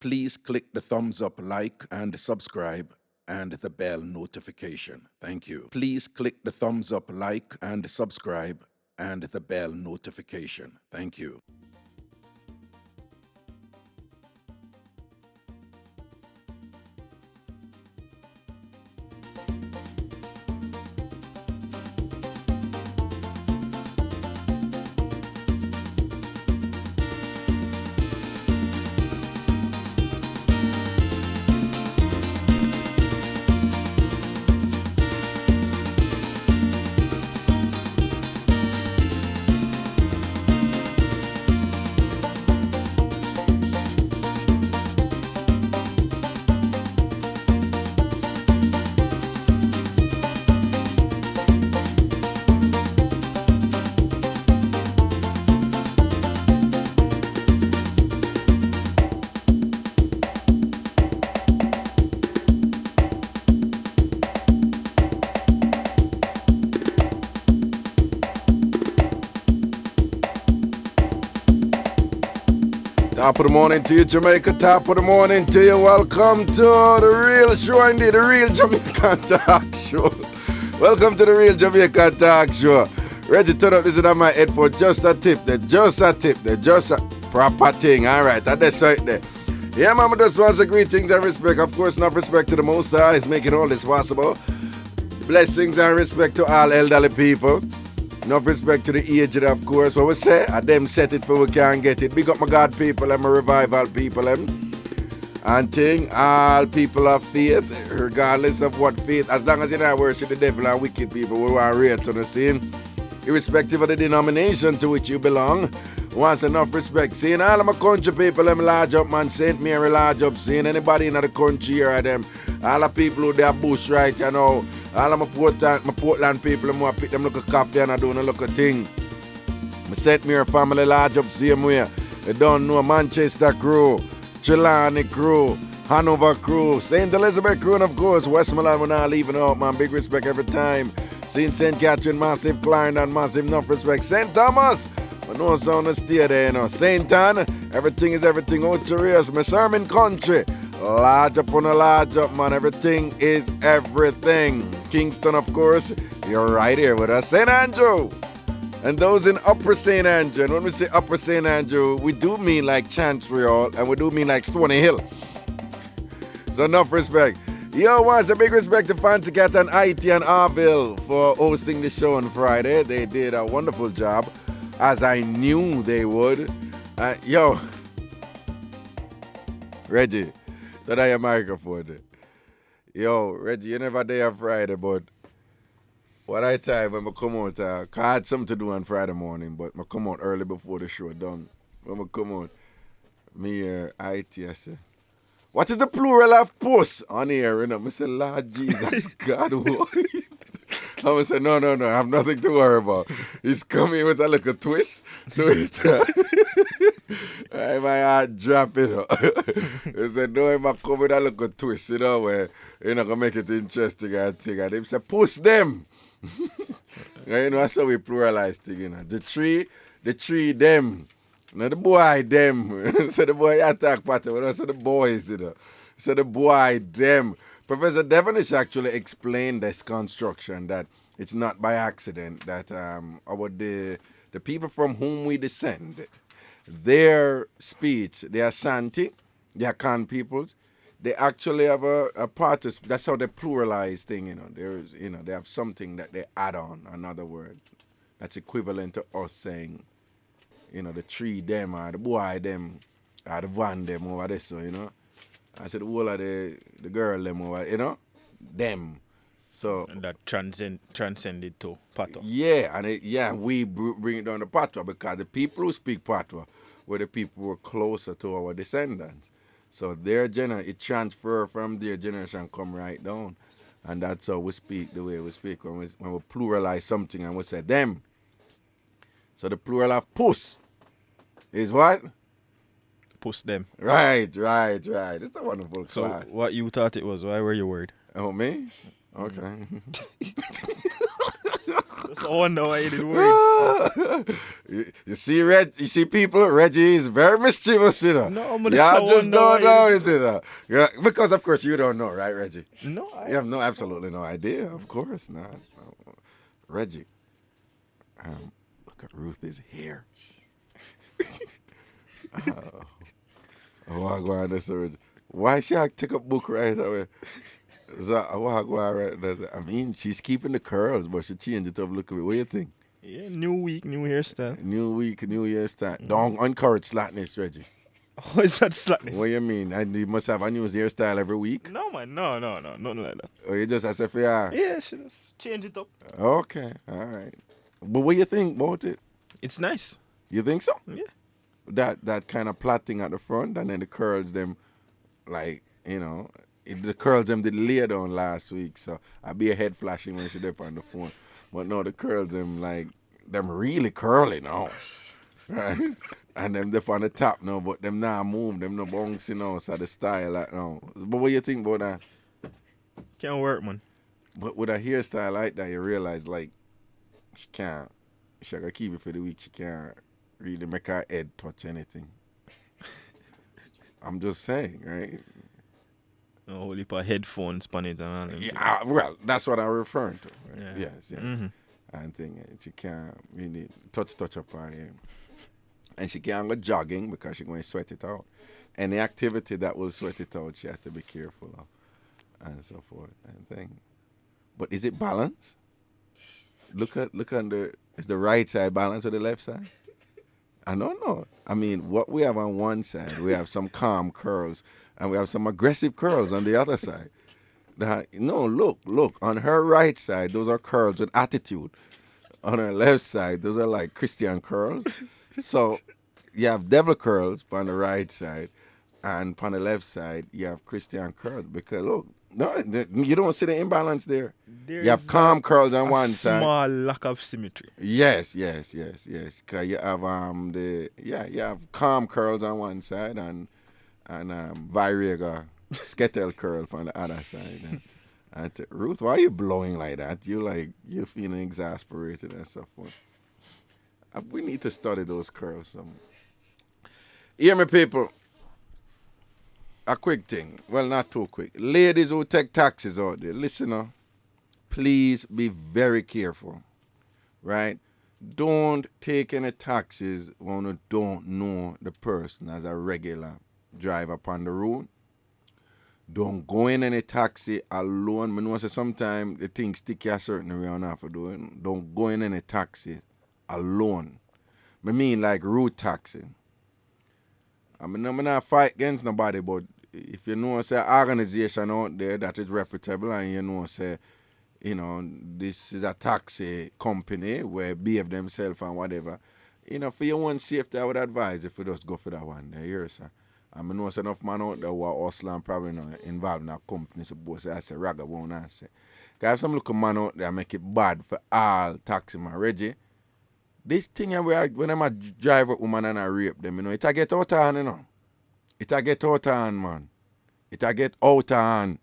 Please click the thumbs up, like, and subscribe, and the bell notification. Thank you. Please click the thumbs up, like, and subscribe, and the bell notification. Thank you. Top of the morning to you, Jamaica. Top of the morning to you. Welcome to the real show, indeed, the real Jamaican talk show. Welcome to the real Jamaican talk show. Ready to turn up this is on my head for just a tip. Just a proper thing. All right, that's right there. Yeah, mama, just wants to greetings and respect. Of course, enough respect to the Most High is making all this possible. Blessings and respect to all elderly people. Enough respect to the aged, of course. What we say, I them set it for we can't get it. Big up my God people and my revival people. And thing, all people of faith, regardless of what faith, as long as you don't worship the devil and wicked people, we are real to the scene. Irrespective of the denomination to which you belong. Wants enough respect. Seeing all of my country people, them large up, man, St. Mary large up, seeing anybody in the country here, them, all the people who they are bush right, you know. All of my Portland people, I pick them look a coffee and I do no look a thing. I St. Mary family large up same way. They don't know Manchester crew, Trelawney crew, Hanover crew, St. Elizabeth crew, and of course, Westmoreland, we're not leaving out, man. Big respect every time. St. Catherine, massive Clarendon, massive enough respect. St. Thomas, I know it's on the stay there, you know. St. Anne, everything is everything out to race. My sermon country. Large up on a large up, man. Everything is everything. Kingston, of course, you're right here with us. St. Andrew. And those in Upper St. Andrew. And when we say Upper St. Andrew, we do mean like Chancery Hall and we do mean like Stony Hill. So enough respect. Yo, once a big respect to Fancy Cat and IT and Arville for hosting the show on Friday. They did a wonderful job, as I knew they would. Yo, Reggie. That I am microphone. Yo, Reggie, you never there Friday, but what I time when I come out, I had something to do on Friday morning, but I come out early before the show done. When I come out, me IT, I say, what is the plural of puss on here? And I say, Lord Jesus, God, what? I say, no, I have nothing to worry about. He's coming with a little twist to it. My heart drop it. He said, no, I'm come with a little twist, you know, where you're not going to make it interesting and thing. And he said, push them. You know, that's how we pluralize things, you know. The tree, them. Not the boy, them. So the boy attack pattern, but also the boys, you know. So the boy, them. Professor Devonish actually explained this construction that it's not by accident that the people from whom we descend, their speech, they are Shanti, they are Kan peoples, they actually have a part of, that's how they pluralize thing, you know. There's, you know, they have something that they add on, another word. That's equivalent to us saying, you know, the tree them or the boy them or the van them over this, so, you know. I said the whole of the girl them over, you know, them. So and that transcended to Patois. Yeah, and we bring it down to Patois because the people who speak Patois were the people who were closer to our descendants. So their it transfer from their generation come right down. And that's how we speak the way we speak when we pluralize something and we say them. So the plural of puss is what? Puss them. Right. It's a wonderful so class. So what you thought it was? Why were you worried? Oh, me? Okay. I wonder why you did words. You see people, Reggie is very mischievous, you know. No, but y'all that's just don't know, is it? Yeah, because of course you don't know, right, Reggie? No, You have absolutely no idea, of course not. No. Reggie, look at Ruth's hair. Why she take a book right away? I mean, she's keeping the curls, but she changed it up. Look at it. What do you think? Yeah, new week, new hairstyle. New week, new hairstyle. Don't encourage slackness, Reggie. Oh, is that slackness? What you mean? And you must have a new hairstyle every week? No, man, no, nothing like that. Or you just as if yeah? Yeah, she just change it up. Okay, all right. But what do you think about it? It's nice. You think so? Yeah. That kind of plaiting at the front, and then the curls them, like, you know, the curls them did lay down last week, so I be a head flashing when she dip on the phone. But no, the curls them like them really curly now, right? And them dip on the top now, but them now move, them no bounce, you know, so the style like now. But what you think about that? Can't work, man. But with a hairstyle like that, you realize like she gotta keep it for the week. She can't really make her head touch anything. I'm just saying, right? A whole heap of headphones on it and all them things. Yeah, well, that's what I'm referring to. Right? Yeah. Yes. Mm-hmm. And thing, she can't really touch up on him. And she can't go jogging because she's going to sweat it out. Any activity that will sweat it out, she has to be careful of, and so forth and thing. But is it balanced? Look under. Is the right side balanced or the left side? I don't know. I mean, what we have on one side, we have some calm curls, and we have some aggressive curls on the other side. No, look. On her right side, those are curls with attitude. On her left side, those are like Christian curls. So you have devil curls on the right side, and on the left side, you have Christian curls. Because look, no, you don't see the imbalance there. You have calm curls on one side. Small lack of symmetry. Yes. Because you have you have calm curls on one side and Virega skettle curl on the other side. And Ruth, why are you blowing like that? You're feeling exasperated and so forth. We need to study those curls. Hear me, people. A quick thing. Well, not too quick. Ladies who take taxis out there, listen up. Please be very careful, right? Don't take any taxis when you don't know the person as a regular driver upon the road. Don't go in any taxi alone. I know sometimes the things stick you a certain way on half of doing. Don't go in any taxi alone. I mean like road taxi. I'm not fight against nobody, but if you know say organization out there that is reputable and you know say, you know, this is a taxi company where behave themselves and whatever, you know, for your own safety, I would advise if you just go for that one there, here, sir. I know there's enough man out there who are hustling probably not involved in a company, suppose I say Reggae won't answer. Because some little man out there make it bad for all taxi man, Reggie. This thing where when I'm a driver woman and I rape them, you know, it a get out of hand, you know. It a get out of hand, man. It a get out of hand.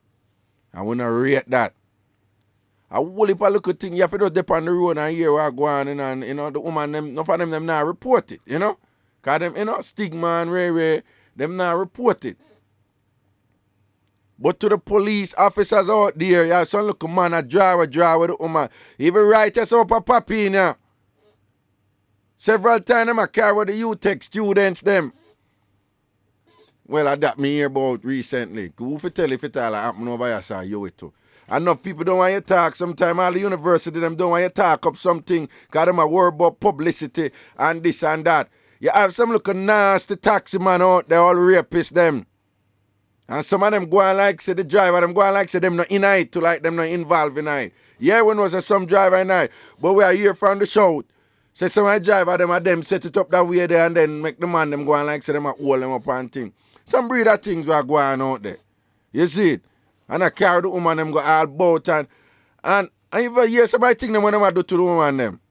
I wanna rate that. A whole heap of little thing, you have to just dip on the road and hear what go on, and you know, the woman, them, none of them now report it, you know. Because them, you know, stigma and rare, them now report it. But to the police officers out there, you have some little man a drive with the woman. Even write us up a papi now. Several times them a carry with the UTech students them. Well, I that me hear about recently. Who for tell if it all happen over here, sir, you it too. Enough people don't want you to talk. Sometimes all the university them don't want you to talk up something because them a worry about publicity and this and that. You have some little nasty taxi man out there, all rapists them. And some of them go on like say the driver, them go on like say them not in it to like them not involved in it. Yeah, when was some driver in it, but we are here from the shout. Say some of the driver them set it up that way there and then make the man them go on like say them a hold them up and thing. Some breed of things were going out there. You see it? And I carry the woman them go all about and even hear somebody think them when them do to the woman them.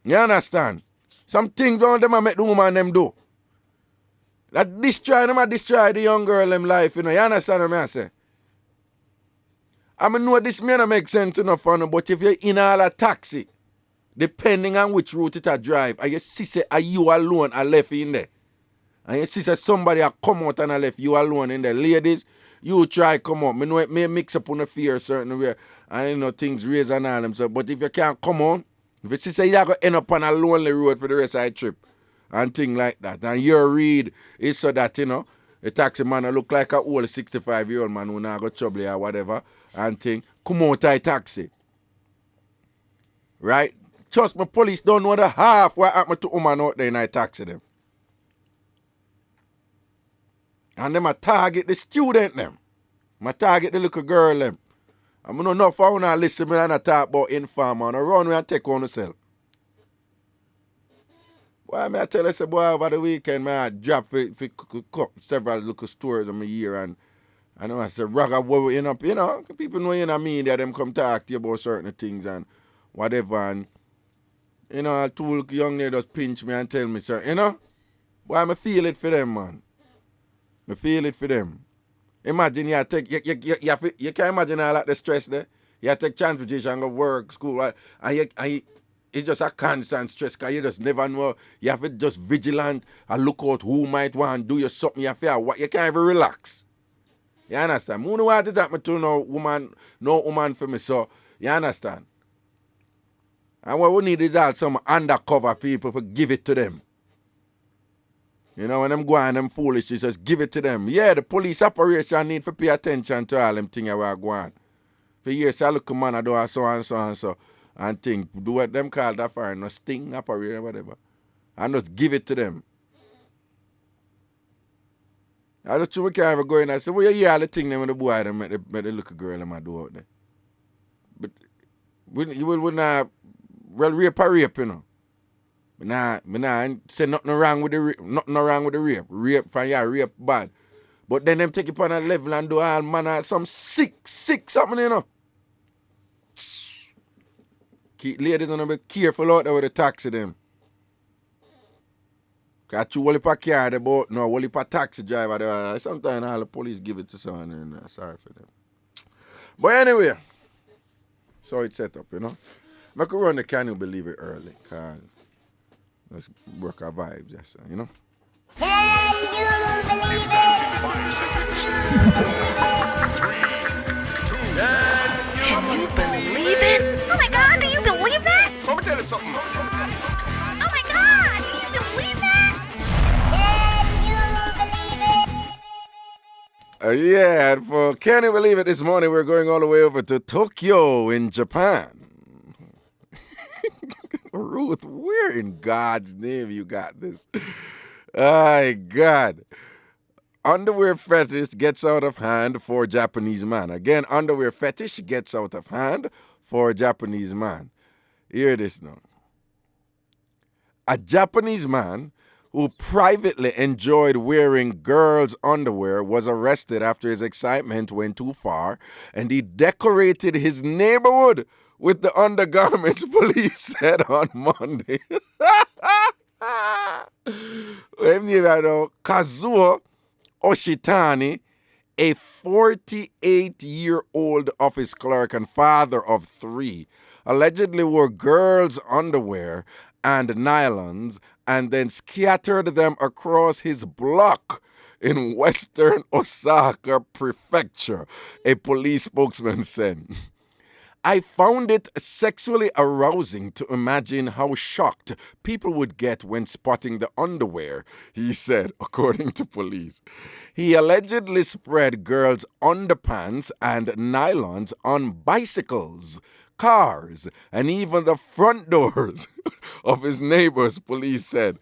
You understand? Some things on them make the woman them do. That destroy the young girl them life, you know. You understand what I say? I mean, know this may not make sense enough for you, but if you're in all a taxi, Depending on which route it a drive. And you see say are you alone a left in there. And you see say somebody a come out and a left you alone in there. Ladies, you try come out. Me know it may mix up on the fear certain way. And you know things raise and all them. So, but if you can't come on, if you see say you're going to end up on a lonely road for the rest of the trip and things like that. And your read is so that, you know, the taxi man look like a old 65-year-old man who now got trouble or whatever and thing. Come out of taxi. Right? Trust me, police don't know the half what happened to woman out there in a taxi them. And them a target the student them. I target the little girl them. I don't know enough I wanna listen me and I talk about informer and I run and take on yourself. Boy, I tell you, say, boy, over the weekend, I drop for several little stories of my year and I know I said, Raga, you know, people know in the media, them come talk to you about certain things and whatever and you know, two young ladies just pinch me and tell me, sir, you know, boy, I feel it for them, man. I feel it for them. Imagine you take you can imagine all that the stress there. You take transportation and go work, school, right? And it's just a constant stress because you just never know. You have to just vigilant and look out who might want to do you something. You can't even relax. You understand? I don't want to talk to no woman for me, so you understand? And what we need is all some undercover people to give it to them. You know, when them go on them foolish, just give it to them. Yeah, the police operation need to pay attention to all them things that are going on. For years, I look man, I do so and so and so. And think, do what them call that for, no sting operation, whatever. And just give it to them. I just we can't even go in and say, well, you hear all the thing them when the boy them make the little girl them do out there. But you will not, well, rape, you know. But nah, say nothing wrong with the rape. Rape from your rape bad. But then them take it on a level and do all manner some sick something, you know. Ladies gonna be careful out there with the taxi them. Cause you only per car the boat, no, only per taxi driver there. Sometimes all the police give it to someone and sorry for them. But anyway, so it's set up, you know. I could run the Can You Believe It early, cause let's work our vibes, yes, you know. Can you believe it? Can you believe it? Oh my God, do you believe that? Let me tell you something. Oh my God, do you believe that? Can you believe it? Yeah, and for Can You Believe It this morning, we're going all the way over to Tokyo in Japan. Ruth, where in God's name you got this? My God. Underwear fetish gets out of hand for Japanese man. Again, underwear fetish gets out of hand for a Japanese man. Hear this now. A Japanese man who privately enjoyed wearing girls' underwear was arrested after his excitement went too far and he decorated his neighborhood with the undergarments, police said on Monday. Kazuo Oshitani, a 48-year-old office clerk and father of 3, allegedly wore girls' underwear and nylons and then scattered them across his block in western Osaka Prefecture, a police spokesman said. I found it sexually arousing to imagine how shocked people would get when spotting the underwear, he said, according to police. He allegedly spread girls' underpants and nylons on bicycles, cars, and even the front doors of his neighbors, police said.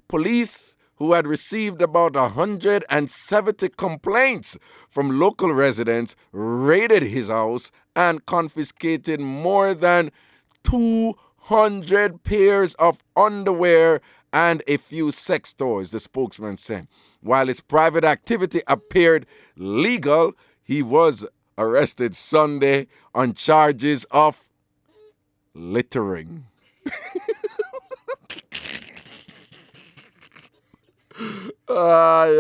Police, who had received about 170 complaints from local residents, raided his house and confiscated more than 200 pairs of underwear and a few sex toys, the spokesman said. While his private activity appeared legal, he was arrested Sunday on charges of littering. Ay.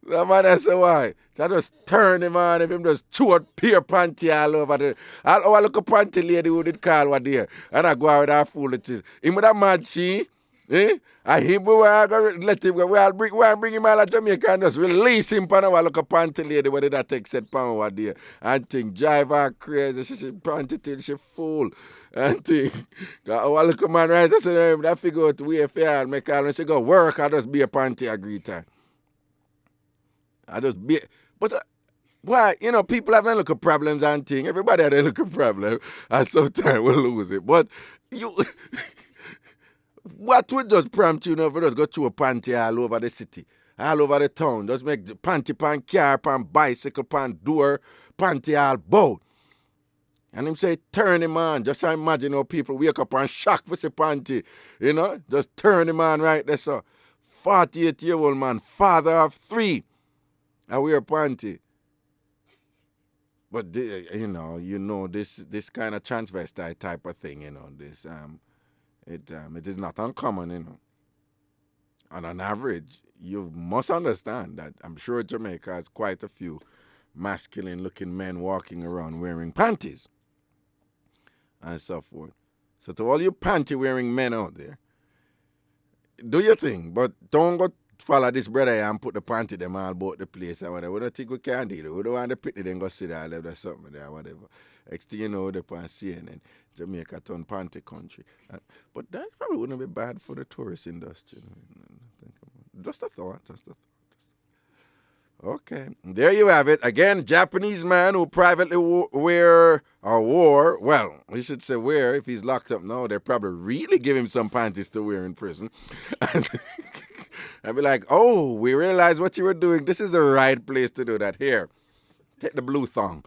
The man I say why? So I just turn him on if him just chew out pure panty all over the. I look a panty lady who did call what there. And I go out with her foolishness. Him with a mad she. Eh? And him we are going to let him go. We bring him all to Jamaica and just release him for now. Look a panty lady where did that take set pound over there. And think drive her crazy. She panty till she full. And think. I look a man right. I say that figure out way fair and make her when she go work. I just be a panty agree time. I just be, but why? You know, people have their little problems and things. Everybody has their little problem, and sometimes we lose it. But you, what would just prompt you, if you just go through a panty all over the city, all over the town, just make the panty pan car, pan bicycle, pan door, panty all bow. And him say, turn him on. Just imagine how people wake up and shock for the panty, just turn him on right there, so. 48-year-old man, father of 3. I wear panty. But this kind of transvestite type of thing, this it is not uncommon, And on average, you must understand that I'm sure Jamaica has quite a few masculine looking men walking around wearing panties and so forth. So to all you panty wearing men out there, do your thing, but don't go follow this brother and put the panty them all about the place or whatever. We don't think we can do it. We don't want to pity them go sit there or something there or whatever. Next thing you know, they're on CNN, Jamaica turn panty country. But that probably wouldn't be bad for the tourist industry. Just a thought. Okay, there you have it. Again, Japanese man who privately wore, well, we should say wear if he's locked up now. They probably really give him some panties to wear in prison. I'd be like, oh, we realize what you were doing. This is the right place to do that. Here, take the blue thong.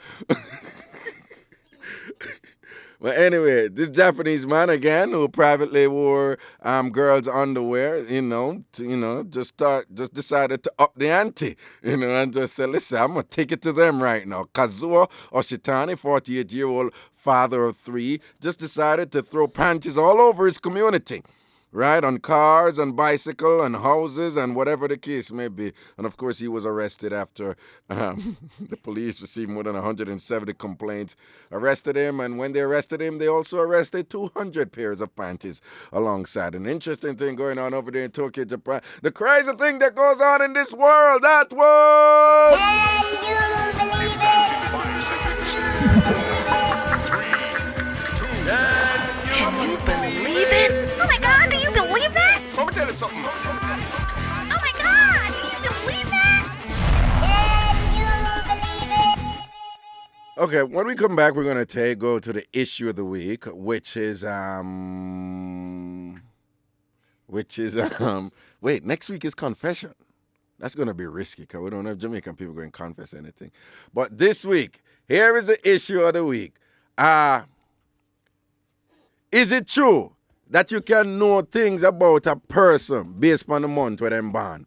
Well, anyway, this Japanese man again who privately wore girls' underwear, just decided to up the ante, and just said, listen, I'm gonna take it to them right now. Kazuo Oshitani, 48-year-old father of 3, just decided to throw panties all over his community. Right, on cars, on bicycle, on houses, and whatever the case may be. And of course, he was arrested after the police received more than 170 complaints. Arrested him, and when they arrested him, they also arrested 200 pairs of panties alongside. An interesting thing going on over there in Tokyo, Japan. The crazy thing that goes on in this world, that was... Can you believe it? Oh my God, do you believe that? Let me tell you something. Oh my God, do you believe that? Okay, when we come back, we're going to go to the issue of the week, which is wait, next week is confession. That's going to be risky because we don't have Jamaican people going to confess anything. But this week, here is the issue of the week. Is it true that you can know things about a person based on the month where they're born?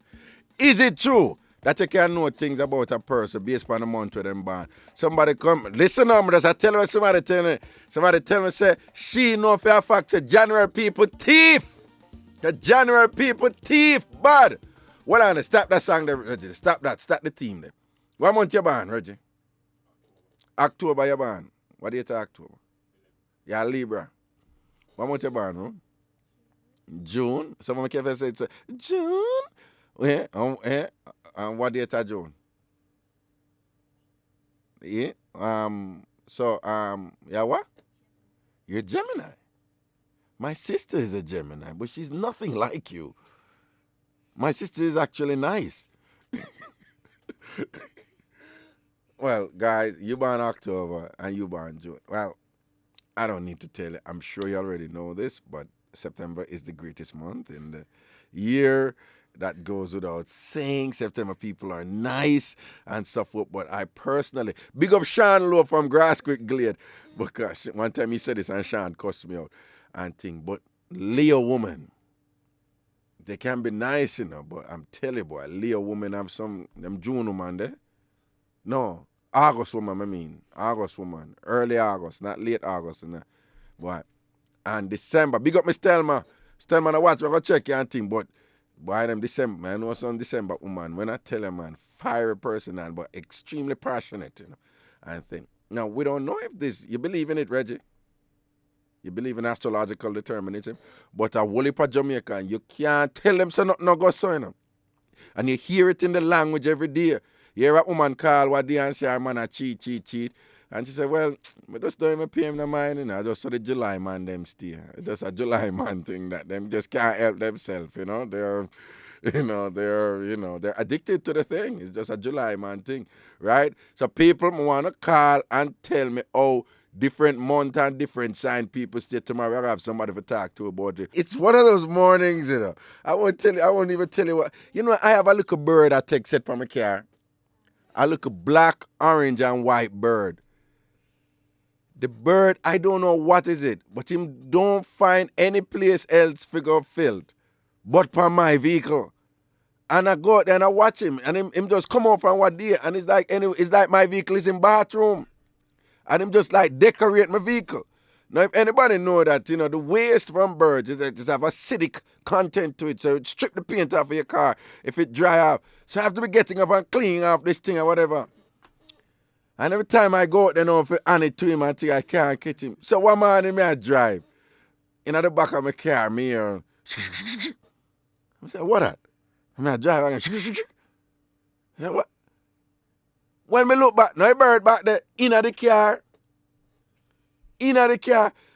Is it true that you can know things about a person based on the month where they're born? Somebody come, listen to me, just I tell me, somebody tell me, say, she know for a fact, say, January people thief. The January people thief, bad. Well, on, stop that song there, Reggie. Stop the team there. What month you born, Reggie? October you born. What date of October? You're Libra. What month you born, bro? June. Someone can say it's June. Yeah. And what date of June? Yeah. Yeah, what? You're a Gemini. My sister is a Gemini, but she's nothing like you. My sister is actually nice. Well, guys, you born October and you born June. Well, I don't need to tell you. I'm sure you already know this, but September is the greatest month in the year. That goes without saying. September people are nice and so forth. But I personally, big up Sean Lowe from Grassquick Glade, because one time he said this and Sean cussed me out and think. But Leo woman, they can be nice, but I'm telling you, boy, Leo woman have some, them June woman there. No, August woman, August woman. Early August, not late August. Boy. And December, big up Miss Stelma. Stelma, I watch, I'm going to check you and think, but boy, them December, man, I know some December woman. When I tell you, man, fiery person, but extremely passionate, I think. Now, we don't know if this, you believe in it, Reggie? You believe in astrological determinism, but a whole heap of Jamaican, you can't tell them so nothing no go so, And you hear it in the language every day. You hear a woman call one day and say her man a cheat. And she said, well, I just don't even pay him the mind, I just saw the July man them stay. It's just a July man thing that them just can't help themselves, They're addicted to the thing. It's just a July man thing, right? So people want to call and tell me, different month and different sign people stay tomorrow. I have somebody to talk to about it. It's one of those mornings, I won't even tell you what. I have a little bird I take set from my car. A little black, orange, and white bird. The bird, I don't know what is it, but him don't find any place else figure filled but for my vehicle. And I go out there and I watch him, and him just come out from what day, and it's like my vehicle is in bathroom. And him just like decorate my vehicle. Now, if anybody know that, the waste from birds is have acidic content to it, so it strip the paint off of your car if it dry off. So I have to be getting up and cleaning off this thing or whatever. And every time I go out there now, if I hand it to him, I think I can't catch him. So one morning, I drive. In the back of my car, I say, what that? I drive, I go, what? When me look back, now a bird back there, in the car.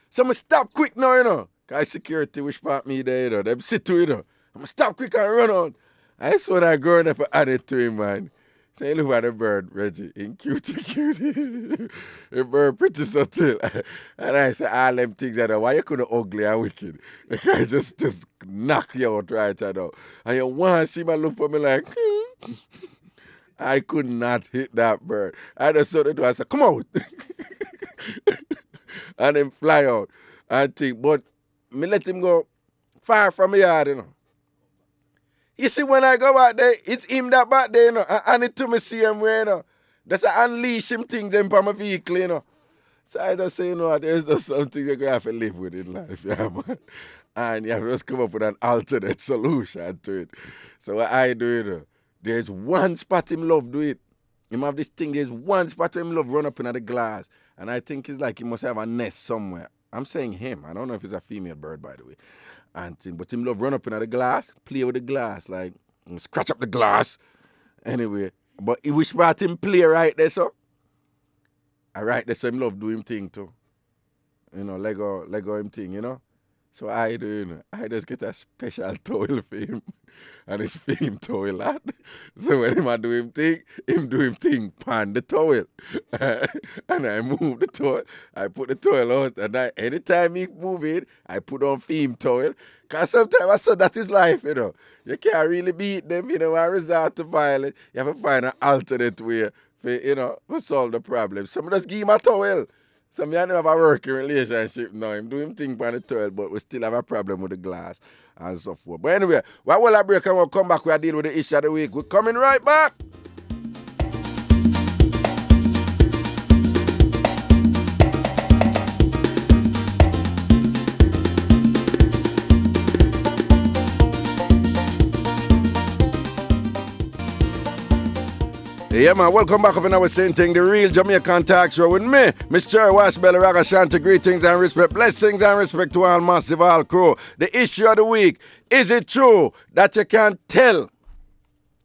So I stop quick now, Because security wish part me there, Them sit to it, I'm stop quick and run on. I saw that girl and I add it to him, man. So you look at the bird, Reggie, in cutie. The bird pretty subtle. And I said, all them things I know, why you couldn't ugly and wicked? I just knock you out right now. And you want to see my look for me like, I could not hit that bird. I just saw the door. I said, come out. And then fly out. I think, but me let him go far from the yard, You see, when I go back there, it's him that back there, And it to me see him where, That's to unleash him things in my vehicle, So I just say, there's just something you're going to have to live with in life, yeah, man. And you have to just come up with an alternate solution to it. So what I do, there's one spot him love do it. Him have this thing, there's one spot him love run up in the glass. And I think it's like he must have a nest somewhere. I'm saying him. I don't know if it's a female bird, by the way. But him love run up in the glass, play with the glass, like scratch up the glass. Anyway, but he wish about him play right there, so. I right there, so him love do him thing too. Lego him thing, So I do, I just get a special towel for him. And it's for him towel, lad. So when him do him thing pan the towel. And I move the towel, I put the towel out, and anytime he move it, I put on him towel. Because sometimes I saw that is life, You can't really beat them, and resort to violence. You have to find an alternate way to solve the problem. Some just give him a towel. So me and him have a working relationship now. Him do him thing on the toilet, but we still have a problem with the glass and so forth. But anyway, while we'll break and we'll come back, we'll deal with the issue of the week. We're coming right back. Yeah, man, welcome back up in our same thing, the real Jamaican talk show with me, Mr. Wasbelly Ragashanti. Greetings and respect, blessings and respect to all massive, all crew. The issue of the week, is it true that you can tell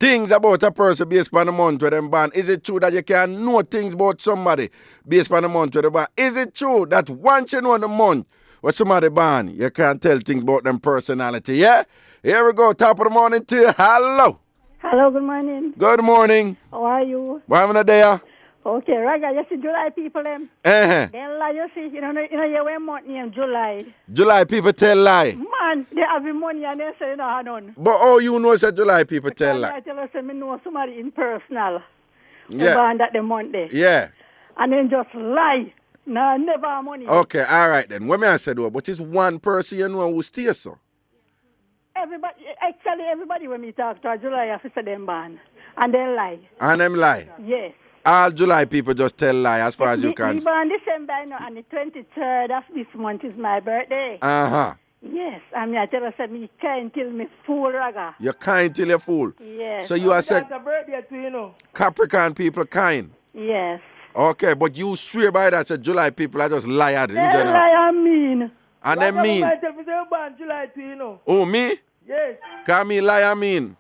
things about a person based on the month where them born? Is it true that you can know things about somebody based on the month where they born? Is it true that once you know the month where somebody born, you can tell things about them personality? Yeah? Here we go, top of the morning to you. Hello. Hello, good morning. Good morning. How are you? What having a day? Okay, Raga, you see July people, them. They lie, you see, you have month named July. July people tell lie. Man, they have money and they say, have none. But how you know that July people tell lie? I tell us, I know somebody in personal. Yeah. Born that the month there. Yeah. And then just lie. No, never have money. Okay, all right then. What may I say though? But it's one person you know who stays so. Everybody when we talk to a July officer, them born. And they lie. And them lie? Yes. All July people just tell lie as far as you can. We born December, and the 23rd of this month is my birthday. Uh-huh. Yes, I tell us that me kind till me fool, Raga. You kind till you fool? Yes. So you are saying... That's a birthday too, you know. Capricorn people kind. Yes. Okay, but you swear by that, so July people are just liars in They general. lie and mean. And they mean. Myself is born July too, you know. Oh, me? Yes. Can me lie and mean?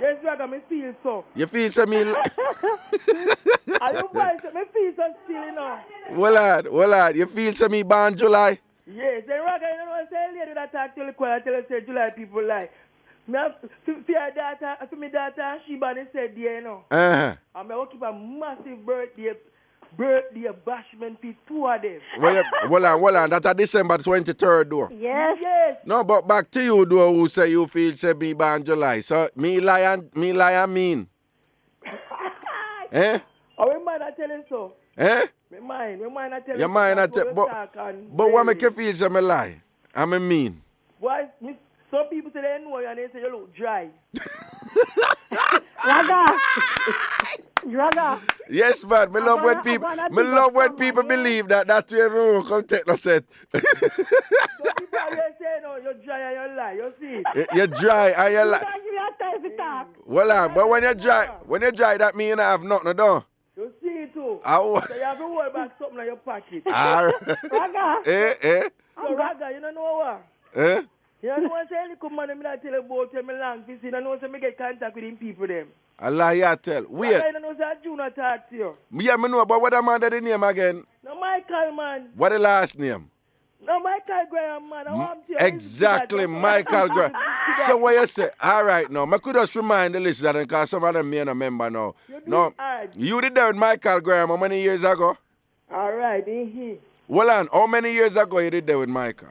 Yes, Raga, me feel so. You feel so me... I don't mind, me feel so still, you know. Well, lad, you feel so me born July? Yes, then Raga, you know what I say, lady that talk to the choir, I tell her, say, July people lie. Me have, for my daughter, she born said, you know. Uh-huh. And I will keep a massive birthday bashment for two of them. Well, that's a December 23rd, though. Yes. Yes. No, but back to you, though, who say you feel say me born July. So, me lie and mean. Eh? Oh, we might not tell him so. Eh? We might not tell him. You might not tell, but what make you feel say me lie? I mean. Why? Some people say they know you and they say you look dry. Raga. Yes, man. Me love when people believe that that's your rule. Come take no set. Some people are say no, you're dry and you lie. You see? You're dry and you lie. Give you time to talk. Well, but when you're dry, that means you don't have nothing to do. You see it too. So you have to hold back something in your pocket. Raga. So Raga, you don't know what? You don't know what I say? Come on, I'm not tell about them long visit. You don't know what I get contact with them people them. Allah, you tell. Wait. I don't know what June talk to you. Yeah, I know, but what the man that the name again? No, Michael, man. What the last name? No, Michael Graham, man. I want you. Exactly, Michael Graham. So what you say? All right, now, I could just remind the listeners, because some of them may not remember now. You did that with Michael Graham how many years ago? All right, Well, on, how many years ago you did that with Michael?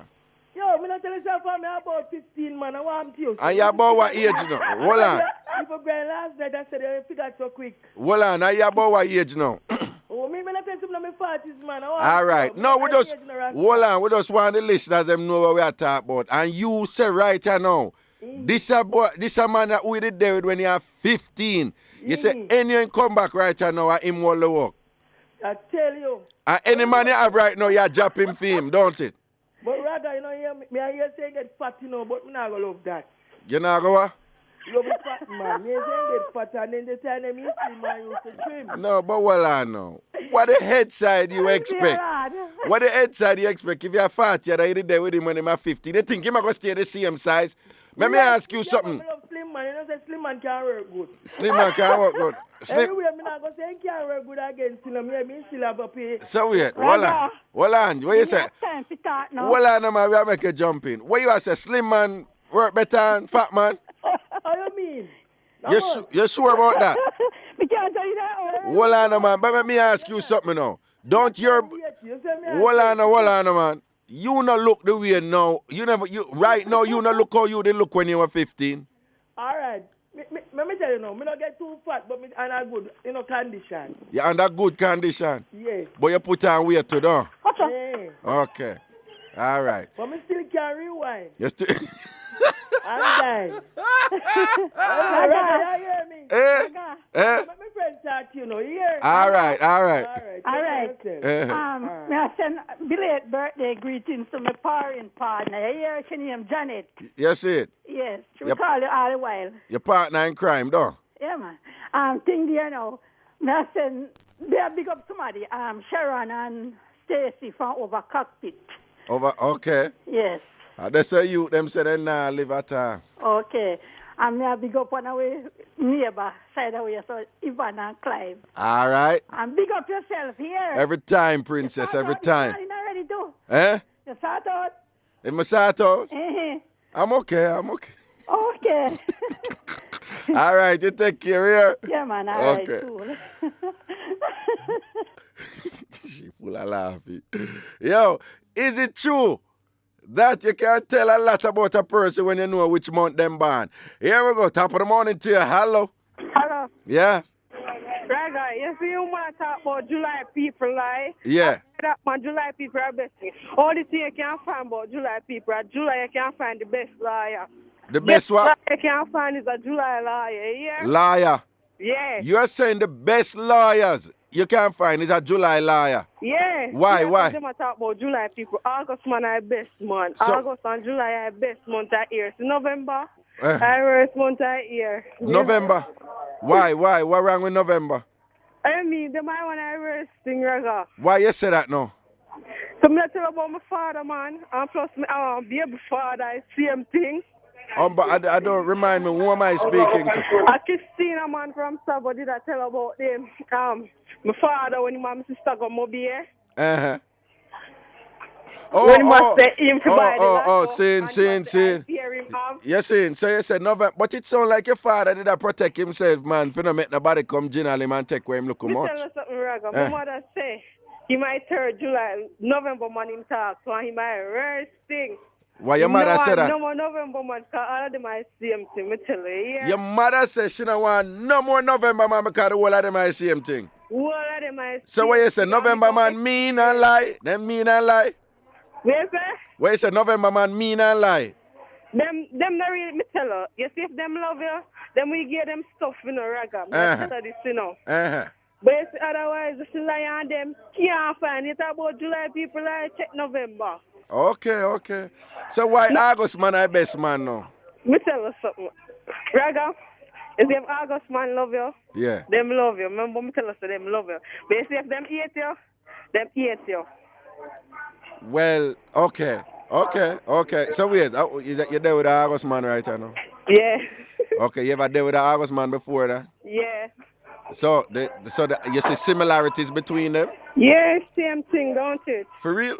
Yo, I'm not telling you for me about 15, man. I want you. And you about what age now? Hold on. People going last night, I said they figured so quick. Hold on, and you about what age now? Oh, me not tell you my 40s, man. All right. No, we just, hold on, we just want the listeners them know what we are talking about. And you say right now, this a man that we did there with when you are 15. You say any come back right now and him will work. I tell you. And any man you have right now, you are dropping for him, don't it? But rather, you know, I hear say get fat, you know, but me not gonna love that. You not go what? Love a fat man. Me say get fat and then the time them you see man used to trim. No, but well I know. What the head side you expect? What the head side you expect? If you're fat, you're already there with him when he's 50. They think he might go stay the same size. Let me ask you something. Slim man, you know, say slim man can't work good. Slim man can't work good. Anyway, I'm not going to say he can't work good against him. Me still have a pay. So wait, hold on. What you say? Hold on, man, we make a jump in. What you say? Slim man work better than fat man? How you mean? You sure about that? Me can't tell you that. Hold on, man. But let me ask you something now. Don't your... Hold on, man. You not look the way now. Right now, you not look how you did look when you were 15. All right. Let me tell you now, me not get too fat, but me in a good, condition. You're under good condition? Yes. But you put on weight too, though? Yeah. Okay. All right. But me still can rewind. You still... I'm dying. You hear me? My friend talk to you know. All right. May I send belated birthday greetings to my parent partner. You hear her name Janet? Yes, it. Yes. She will call you all the while. Your partner in crime, though? Yeah, man. Thing there now. May I send, big up somebody. Sharon and Stacy from over Cockpit. Okay. Yes. They say you, them say they nah live at all. Okay. And I big up on our neighbor side away, so Ivan and Clive. All right. And big up yourself here. Every time, princess, every time. You not ready to? Eh? You sort out? If I sort out? I'm okay. Okay. All right, you take care here. Yeah, man. All right, cool. She full of laughing. Yo, is it true that you can tell a lot about a person when you know which month them born? Here we go. Top of the morning to you. Hello. Hello. Yeah. Raga, you see you want to talk about July people, like? Yeah. That man, July people are best. Only thing you can find about July people, at July you can find the best lawyer. The best what? You can find is a July lawyer, yeah? Liar. Yeah. You're saying the best lawyers you can find is a July liar. Yeah. Why? They talk about July people. August man are best month. So, August and July are best month of year. So November, worst month of year. November. Why? What wrong with November? I mean, the might want to reverse thing, Raga. Why you say that now? So me tell about my father, man. And plus, me baby father is same thing. But I don't remind me, who am I speaking to? A Christina man from Sabo did I tell about them. My father when my sister got mobile. Uh-huh. When he must say him to buy the lotto, saying. You're saying, so you said November, but it sounds like your father did protect himself, man, for not make nobody come general him and take where him look Me much. tell you something, Raga. My mother say, he might 3rd July, November man him talk, so he might reverse thing. Why your mother said that? No more November man, because all of them are same thing, me tell you, yeah. Your mother said she don't want no more November man because the whole of them are the same thing. All of them are So what you say, November man mean and lie? Them mean and lie? What you say? What you say, November man mean and lie? Them not really, me tell her. You see if them love you, then we give them stuff, you know, Raga. This, you know. But you see, otherwise, if you lie on them, can't find it about July people like check November. Okay. So why August man I best man now? Me tell you something. Raga, if them August man love you, yeah, them love you. Remember me tell you so them love you. But you see if them hate you, them hate you. Well, okay. So wait, you're there with the August man right now? Yeah. Okay, you ever there with the August man before that? Yeah. So you see similarities between them? Yeah, same thing, don't it? For real?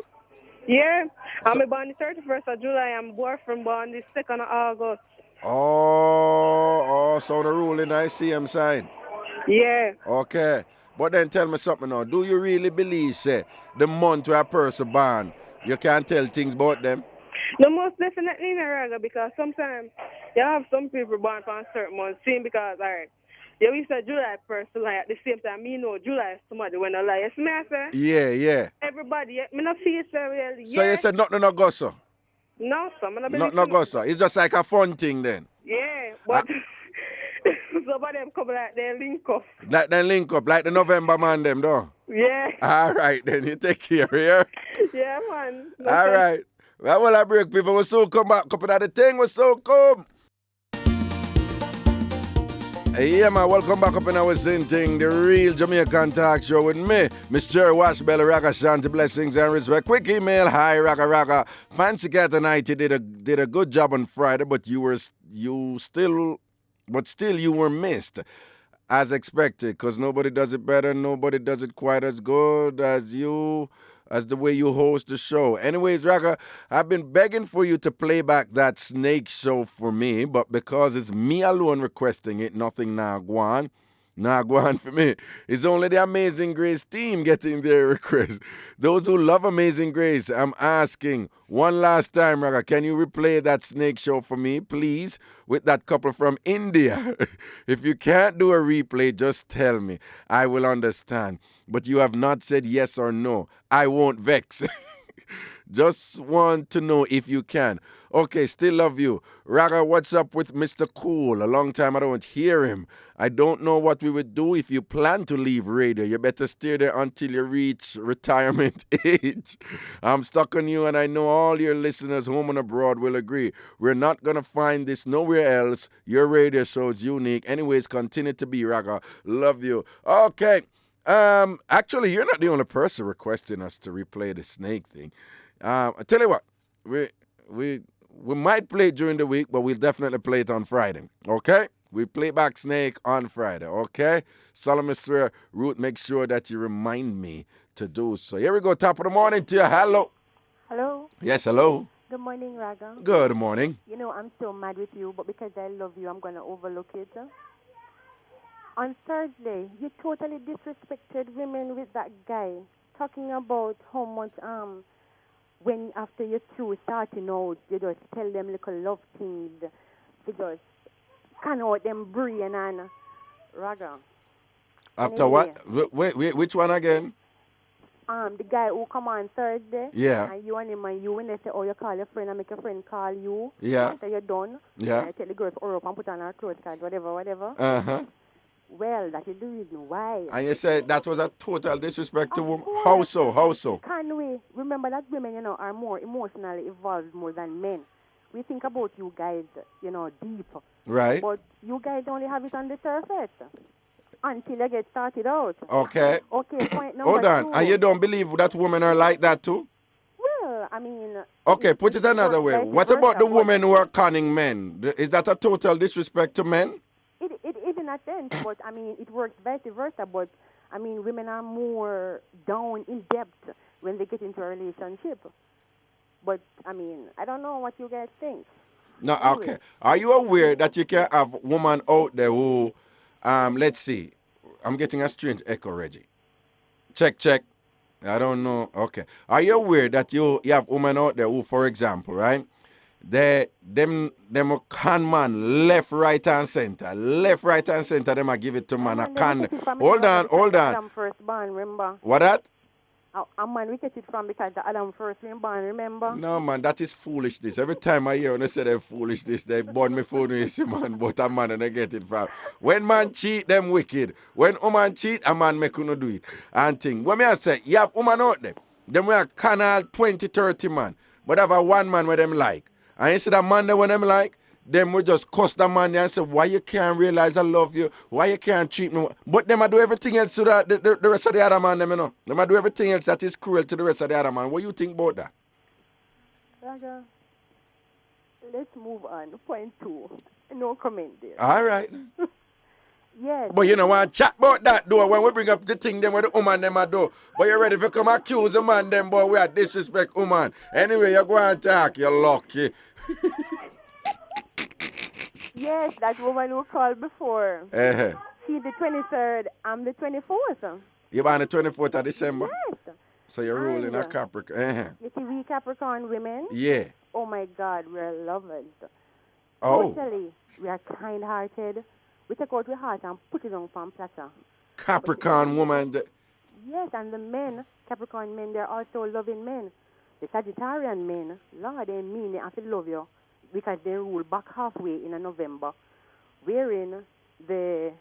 Yeah. I'm born the 31st of July. I'm boyfriend born the 2nd of August. Oh, so the ruling I see him sign. Yeah. Okay. But then tell me something now. Do you really believe, say, the month where a person born, you can't tell things about them? No, most definitely in Raga, because sometimes you have some people born from certain months, same because, all right, you used to July person lie at the same time, me know July is somebody when I lie. You see me, I say? Yeah. Everybody, me not feel so really. So you said nothing no go so? No, sir. Nothing no go so. It's just like a fun thing then? Yeah, but somebody them come like they link up. Like they link up, like the November man them, though? Yeah. All right, then. You take care, yeah? Yeah, man. All right. Well, I break people. We so come back. Couple of the thing was so come. Yeah, man. Welcome back up in our same thing. The real Jamaican talk show with me, Mr. Washbell, Ragashanti, blessings and respect. Quick email. Hi, Raga. Fancy Cat and I did a good job on Friday, but still you were missed. As expected, because nobody does it better, nobody does it quite as good as you, as the way you host the show. Anyways, Raga, I've been begging for you to play back that snake show for me, but because it's me alone requesting it, nothing now go on. Nah, go on for me. It's only the Amazing Grace team getting their request. Those who love Amazing Grace, I'm asking one last time, Raga, can you replay that snake show for me, please, with that couple from India? If you can't do a replay, just tell me. I will understand. But you have not said yes or no. I won't vex. Just want to know if you can. Okay, still love you. Raga, what's up with Mr. Cool? A long time I don't hear him. I don't know what we would do if you plan to leave radio. You better stay there until you reach retirement age. I'm stuck on you, and I know all your listeners home and abroad will agree. We're not going to find this nowhere else. Your radio show is unique. Anyways, continue to be, Raga. Love you. Okay. Actually, you're not the only person requesting us to replay the snake thing. I tell you what, we might play it during the week, but we'll definitely play it on Friday. Okay? We play back Snake on Friday. Okay? Solomon swear, Ruth, make sure that you remind me to do so. Here we go. Top of the morning to you. Hello. Hello. Yes, hello. Good morning, Raga. Good morning. You know, I'm so mad with you, but because I love you, I'm going to overlook it. On Thursday, you totally disrespected women with that guy, talking about how much, when after you're through starting out, you just tell them little love things, you just can out them brain and Raga. After anyway, what? Wait, which one again? The guy who come on Thursday. Yeah. And you and him and you, when they say, oh, you call your friend and make your friend call you. Yeah. After you're done. Yeah. And you take the girl for up and put on her clothes card, whatever. Uh-huh. Well, that is the reason why. And you said that was a total disrespect to women. How so? Can we remember that women, you know, are more emotionally evolved more than men? We think about you guys, you know, deep. Right. But you guys only have it on the surface until you get started out. Okay. Okay, point number Hold on. 2. And you don't believe that women are like that too? Well, I mean... Okay, put it another way. vice What about versa, the women who are conning men? Is that a total disrespect to men? It is in a sense, but I mean, it works vice versa. But I mean, women are more down in depth when they get into a relationship. But I mean, I don't know what you guys think. No, Anyway. okay. Are you aware that you can have women out there who, let's see, I'm getting a strange echo, Reggie. Check. I don't know. Okay. Are you aware that you have women out there who, for example, right? Them con man left, right, and center. Left, right, and center. Them a give it to man. A con. Hold on. Adam first born, remember? What that? A man we get it from because the Adam first born, remember? No, man, that is foolishness. Every time I hear when they say they're foolishness, they burn me phone with see man, but a man and they get it from. When man cheat, them wicked. When woman cheat, a man make you do it. And thing. When me I say, you have woman out there, them we are canal 20, 30 man, but have a one man where them like. And you see that man there when them like, them will just cuss the man there and say, why you can't realize I love you? Why you can't treat me? But them do everything else to the rest of the other man, them, you know. Them do everything else that is cruel to the rest of the other man. What you think about that? Raga, let's move on. Point 2. No comment there. All right. Yes. But you know, want chat about that, though, when we bring up the thing, them, where the woman, them, do. But you ready to come accuse the man, them, boy, we are disrespect woman. Anyway, you go and talk, you're lucky. Yes, that woman who called before. She's the 23rd. I'm the 24th. You're on the 24th of December? Yes. So you're ruling a Capricorn. You see, we Capricorn women? Yeah. Oh, my God, we're lovers. Oh. Totally. We are kind-hearted. We take out our heart and put it on from platter. Capricorn woman. Yes, and the men, Capricorn men, they're also loving men. The Sagittarian men, Lord, they mean they have to love you because they rule back halfway in November. Wherein the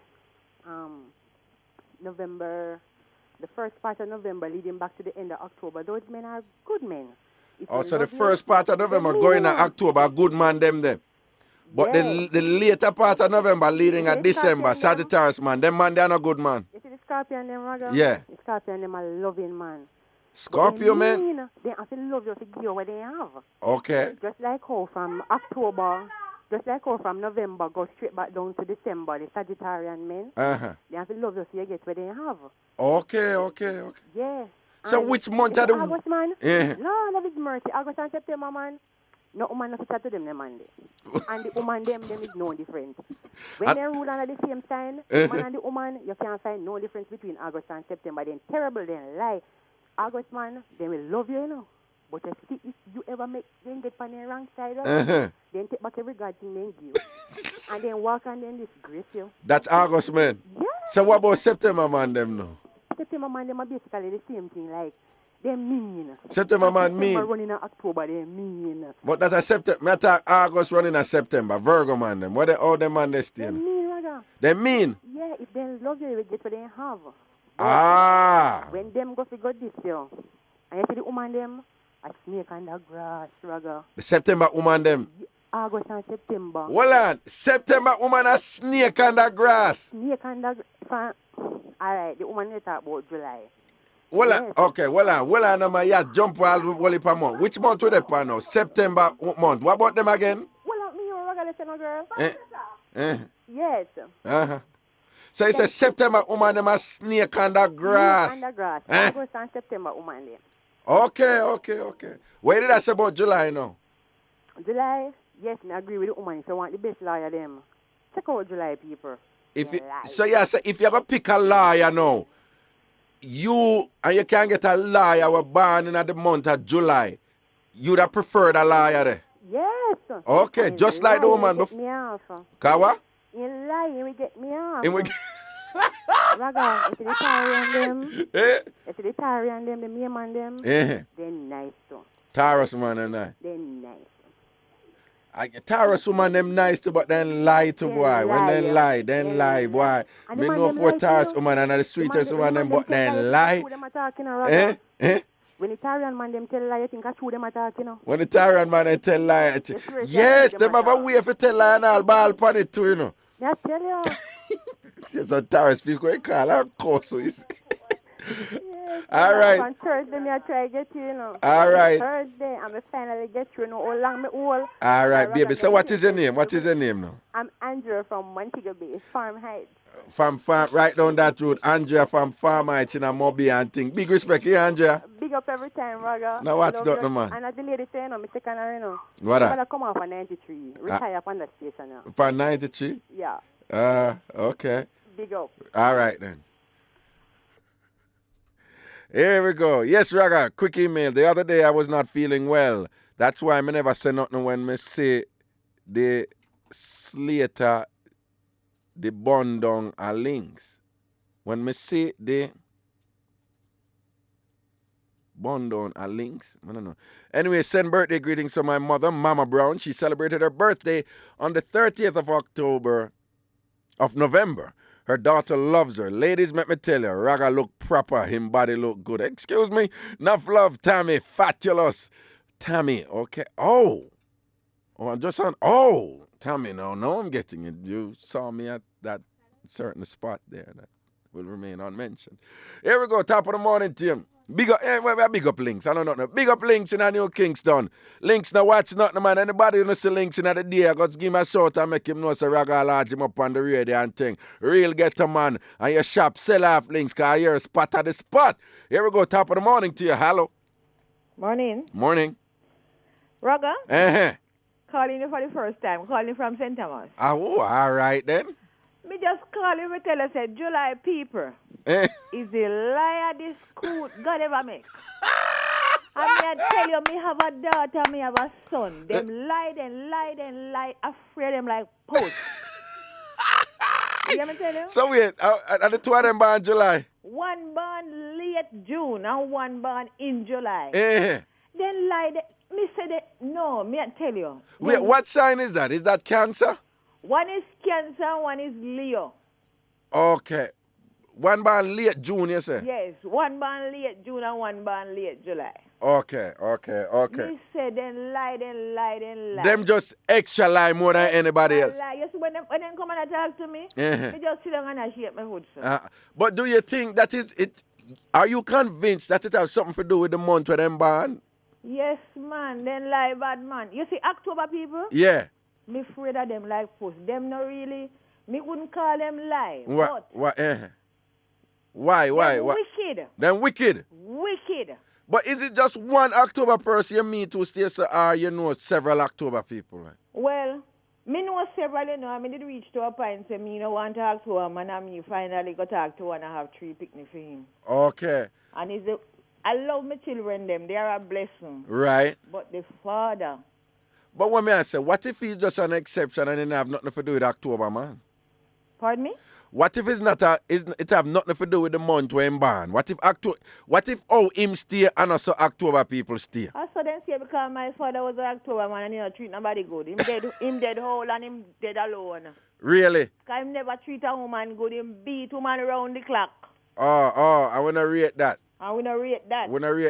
November, the first part of November leading back to the end of October, those men are good men. So the first part of November going to October, good man them. But yes. the later part of November leading at December, Sagittarius man, them man, they are not good man. You see the Scorpion them, Raga? Yeah. The Scorpion them are loving man. Scorpio man? They have to love you to give you what they have. Okay. Just like how from November go straight back down to December, the Sagittarian men, they have to love you so you get what they have. Okay. Yeah. So and which month are the... August, man? Yeah. No, love is mercy. August and September, man. No woman not chat to them, Monday. And the woman, them is no difference. When they rule under the same sign, man and the woman, you can't find no difference between August and September. Then terrible, then lie. August, man, they will love you, you know. But if you ever make them get on the wrong side, then take back every God thing they give you. And then walk and then disgrace you. That's August, man. Yeah. So what about September, man, them now? September, man, them are basically the same thing, like, they're mean. September, man, mean. September running in October, they're mean. But that's a September. I thought August running in September. Virgo, man, them. What all them man they still? They're mean, Raga. They mean? Yeah, if they love you, they will get what they have. When them go figure this, yo. And you see the woman them, a snake on the grass, Raga. The September woman them? August and September. Hold on. September woman a snake on the grass. Snake on the grass. Alright, the woman they talk about July. Well, yes. Okay, well, yeah, jump all per month. Which month will they pan now? September month. What about them again? Well, me, you're a listen, girl. Yes. So it's a September woman, them a snake on the grass. Snake on the grass. August and September woman them. Okay. What did I say about July now? July, yes, I agree with the woman. If you want the best lawyer, them, check out July, people. If you're going to pick a lawyer now, you can't get a lawyer who born in the month of July, you'd have preferred a lawyer there? Yes. Okay, and just like the woman before. Me off. Kawa? You lie, you will get me off. Raga, if the Tarian them, if the Tarian them, the me man them, they're nice too. Taurus man and nice. They're nice. Taurus woman them nice too, but then lie to boy. When they lie, boy. Me know for Taurus woman and the sweetest woman them, but then lie. When the Italian man them tell lie, you think I true them attack, you know. When the Tyrion man they tell lie. Yes, them have a way for tell lie and all ball upon it too, you know. Yeah, tell you. Yes, a Taurus people they call her course. So Yes, all right. On Thursday, me I try to get you, you know. All right. Thursday, I'm finally get you, you know, how long me hold. All right, baby. So what is your name? What is your name now? I'm Andrew from Montego Bay, Farm Heights. From farm, right down that road. Andrea from Farm Heights in a Mobile and thing. Big respect here, Andrea. Big up every time, Raga. Now what's that, no man? And as the lady say, you know, me second her, you know. What that? I'm come off at 93, retire from the station now. For 93? Yeah, Okay. big up. All right then. Here we go. Yes, Raga, quick email. The other day I was not feeling well. That's why I never say nothing when me say the Slater, the bun down are links. When me say the bun down are links, I don't know. Anyway, send birthday greetings to my mother, Mama Brown. She celebrated her birthday on the 30th of November. Her daughter loves her. Ladies, let me tell you, Raga look proper, him body look good. Excuse me, enough love, Tammy, fatulous. Tammy, okay. Oh, I'm just on. Oh, Tammy, no, I'm getting it. You saw me at that certain spot there that will remain unmentioned. Here we go, top of the morning, Tim. Big up links. I don't know. Big up links in a new Kingston. Links now watch nothing, man. Anybody who see links in the day, I got to give him a shout and make him know so Raga large him up on the radio and thing. Real get a man. And your shop sell off links because you're a spot at the spot. Here we go, top of the morning to you. Hello. Morning. Morning. Raga? Uh-huh. Calling you for the first time. Calling from St. Thomas. Oh, all right then. Me just call you to tell you, say, July people is the liar this cool God ever make. And me I tell you, me have a daughter, me have a son. Them lie, afraid them like post. You hear me tell you? So wait, and the two of them born July? One born late June and one born in July. Eh. Then lie, me say that, no, me I tell you. Wait, what sign is that? Is that Cancer? One is Cancer, one is Leo. Okay. One born late June, you say? Yes, one born late June and one born late July. Okay. Me say then lie. Them just extra lie more than anybody else. Lie. You see, when them come and talk to me, me just sit down and I shake my hood, sir. But do you think that is it? Are you convinced that it has something to do with the month where them born? Yes, man. Then lie, bad man. You see, October people? Yeah. Me afraid of them like post. Them not really. Me wouldn't call them lie. What? Why? Wicked. Them wicked. Wicked. But is it just one October person you meet who stays or you know several October people? Right? Well, me know several, you know. I mean, did reach to a point say me no want to talk to him, and me finally got to talk to one and have 3 picnic for him. Okay. And I love my children, them. They are a blessing. Right. But the father. But what may I say, what if he's just an exception and it have nothing to do with October, man? Pardon me? What if it's not it have nothing to do with the month when him born? What if him stay and also October people stay? I saw them say because my father was an October man and he don't treat nobody good. Him dead whole and him dead alone. Really? Because him never treat a woman good. Him beat woman around the clock. Oh, I wanna rate that. I wanna rate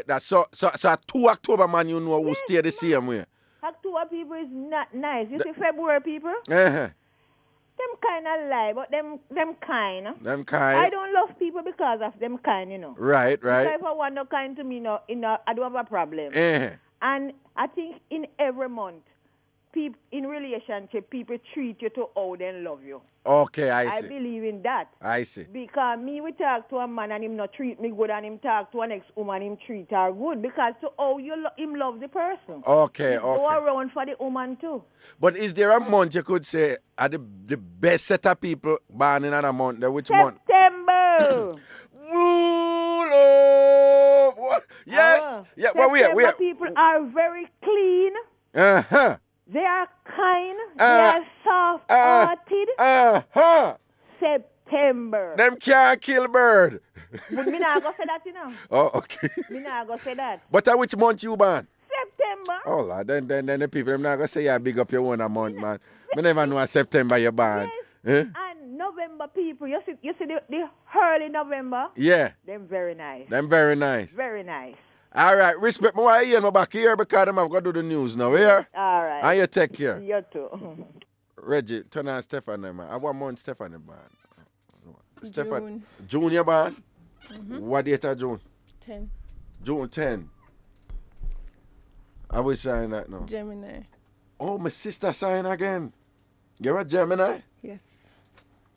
that. So 2 October man you know who stay the same way. October people is not nice. You see February people? Uh-huh. Them kind of lie, but them kind. Them kind. I don't love people because of them kind, you know. Right. Because if I want no kind to me, I don't have a problem. Uh-huh. And I think in every month, people in relationship, people treat you to how they love you. Okay, I see. I believe in that. I see. Because me, we talk to a man and him not treat me good, and him talk to an ex-woman, him treat her good. Because to how him love the person. Okay. Go around for the woman too. But is there a month you could say are the best set of people born in another month? Which month? September. Yes. Yeah. Well, September people are very clean. Uh-huh. They are kind. They are soft-hearted. September. Them can't kill bird. But me not go say that, you know. Oh, okay. Me not go say that. But which month you born? September. Oh, Lord. Then the people, them not going to say, yeah, big up your one a month, man. Me never know September you born. Yes. And November people, you see the early November? Yeah. Them very nice. Them very nice. Very nice. All right, respect me while you back here because I'm going to do the news now, here. All right. And you take care. You too. Reggie, turn on Stephanie, man. I want more Stephanie, man. June. June, you man? What date of June? 10. June 10. I was saying that now. Gemini. Oh, my sister sign again. You're a Gemini? Yes.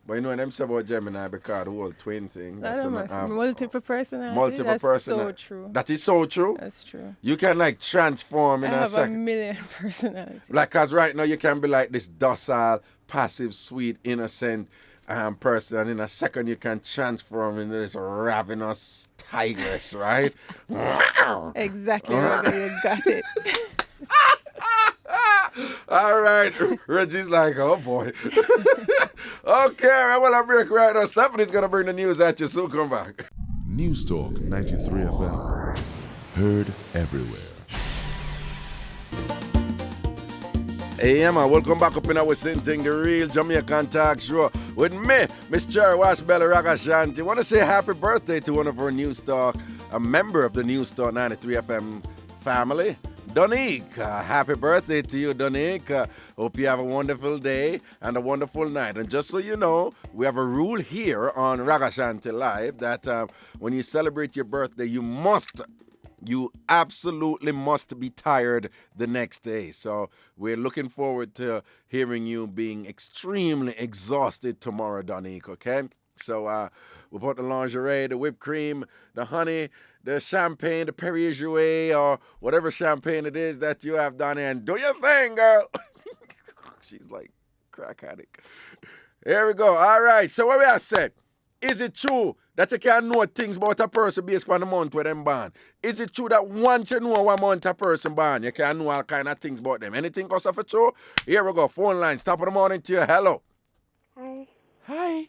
But you know them say about Gemini because the whole twin thing. Multiple personality. Multiple personality. That's so true. That is so true? That's true. You can like transform in I a have second. a million personalities. Like, cause right now you can be like this docile, passive, sweet, innocent person, and in a second you can transform into this ravenous tigress, right? Exactly, Reggae, you got it. All right, Reggie's like, oh boy. Okay, well, I break right now. Stephanie's gonna bring the news at you, so come back. News Talk 93 FM. Heard everywhere. Hey, man, welcome back up in our same thing, the real Jamaican talk show with me, Miss Cherry Washbella Ragashanti. Want to say happy birthday to one of our News Talk, a member of the News Talk 93 FM family, Donika. Happy birthday to you, Donika. Hope you have a wonderful day and a wonderful night. And just so you know, we have a rule here on Ragashanti Live that when you celebrate your birthday, you absolutely must be tired the next day. So we're looking forward to hearing you being extremely exhausted tomorrow, Donika, okay? So we put the lingerie, the whipped cream, the honey, the champagne, the Perrier Jouet, or whatever champagne it is that you have done, and do your thing, girl. She's like crack addict. Here we go. All right. So what we have said, is it true that you can know things about a person based on the month where them born? Is it true that once you know what month a person born, you can know all kind of things about them? Anything goes off for true? Here we go. Phone line. Top of the morning to you. Hello. Hi. Hi.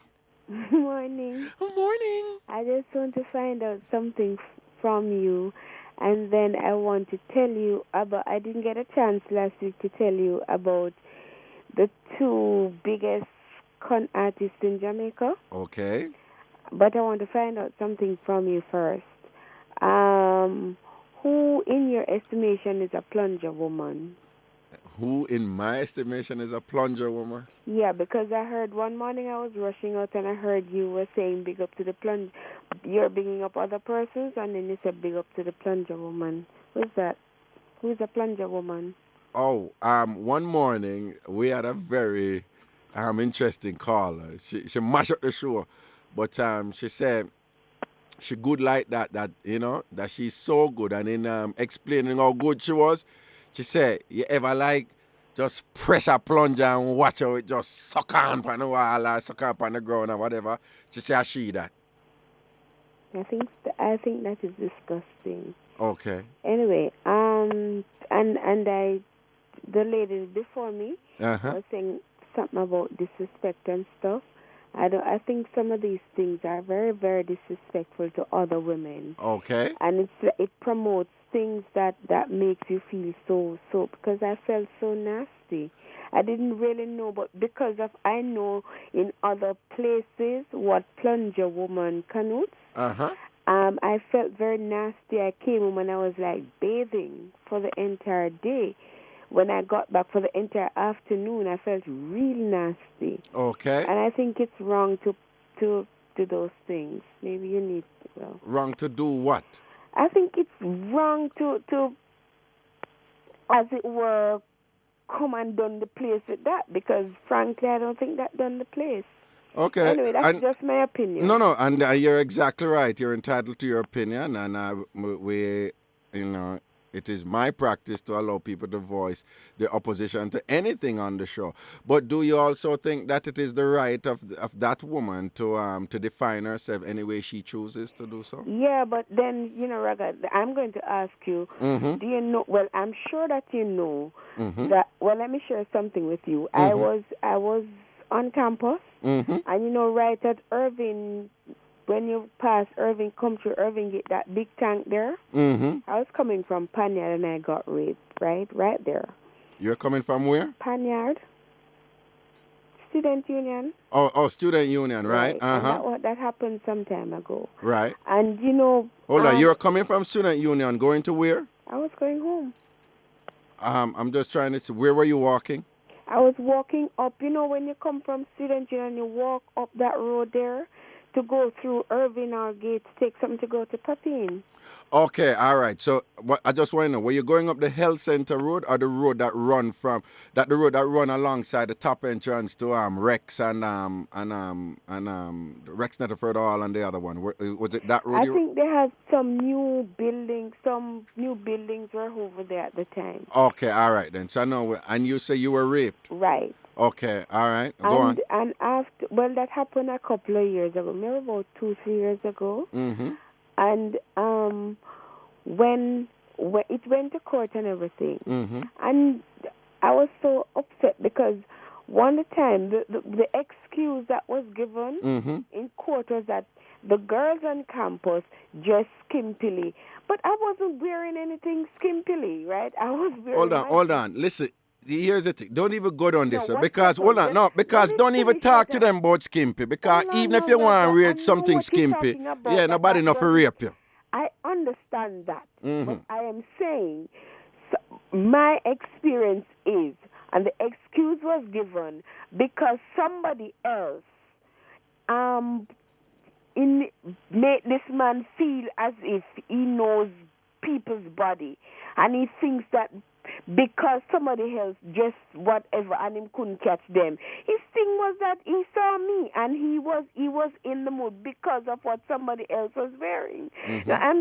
Morning. Good morning. I just want to find out something from you, and then I want to tell you about, I didn't get a chance last week to tell you about the two biggest con artists in Jamaica. Okay. But I want to find out something from you first. Who, in your estimation, is a plunger woman? Who, in my estimation, is a plunger woman? Yeah, because I heard one morning I was rushing out and I heard you were saying big up to the plunger. You're bigging up other persons, and then you said big up to the plunger woman. Who's that? Who's a plunger woman? Oh, one morning we had a very interesting caller. She mashed up the show, but she said she good like that you know, that she's so good, and in explaining how good she was, she said, you ever like just press a plunger and watch how it just suck on the wall or suck on the ground or whatever? She said, she that. I think that is disgusting. Okay. Anyway, and the lady before me was saying something about disrespect and stuff. I think some of these things are very, very disrespectful to other women. Okay. And it promotes things that makes you feel so, because I felt so nasty. I didn't really know, but because of I know in other places what plunger woman connotes. I felt very nasty. I came home and I was like bathing for the entire day. When I got back for the entire afternoon, I felt really nasty. Okay. And I think it's wrong to do those things. Maybe you need wrong to do what? I think it's wrong to as it were, come and done the place with that, because frankly I don't think that done the place. Okay. Anyway, that's just my opinion. No, and you're exactly right. You're entitled to your opinion, and we, you know, it is my practice to allow people to voice their opposition to anything on the show. But do you also think that it is the right of that woman to define herself any way she chooses to do so? Yeah, but then, you know, Raga, I'm going to ask you, do you know, well, I'm sure that you know that, well, let me share something with you. I was on campus, and, you know, right at Irving, when you pass Irving, come through Irving, get that big tank there. I was coming from Panyard and I got raped, right there. You're coming from where? Panyard. Student Union. Oh, Student Union, right? And that happened some time ago. Right. And, Hold on, you're coming from Student Union, going to where? I was going home. I'm just trying to see, where were you walking? I was walking up, when you come from Student Union, you walk up that road there to go through Irving or Gates, take something to go to Papine. Okay, all right. So I just want to know, were you going up the Health Center Road or the road that run alongside the top entrance to Rex and Rex Netterford Hall and the other one? Was it that road? I think they had some new buildings. Some new buildings were over there at the time. Okay, all right then. So I know. And you say you were raped. Right. Okay, all right. Go on. And after, that happened a couple of years ago, maybe about 2-3 years ago. Mm-hmm. And when it went to court and everything, and I was so upset because one time the excuse that was given in court was that the girls on campus dressed skimpily, but I wasn't wearing anything skimpily, right? I was wearing. Hold on. Listen. Here's the thing. Don't even go down this, because don't even talk to them about skimpy. Because even if you want to read something skimpy, nobody enough to rape you. I understand that, but I am saying my experience is, and the excuse was given because somebody else made this man feel as if he knows people's body, and he thinks that because somebody else just whatever and him couldn't catch them. His thing was that he saw me and he was in the mood because of what somebody else was wearing. Now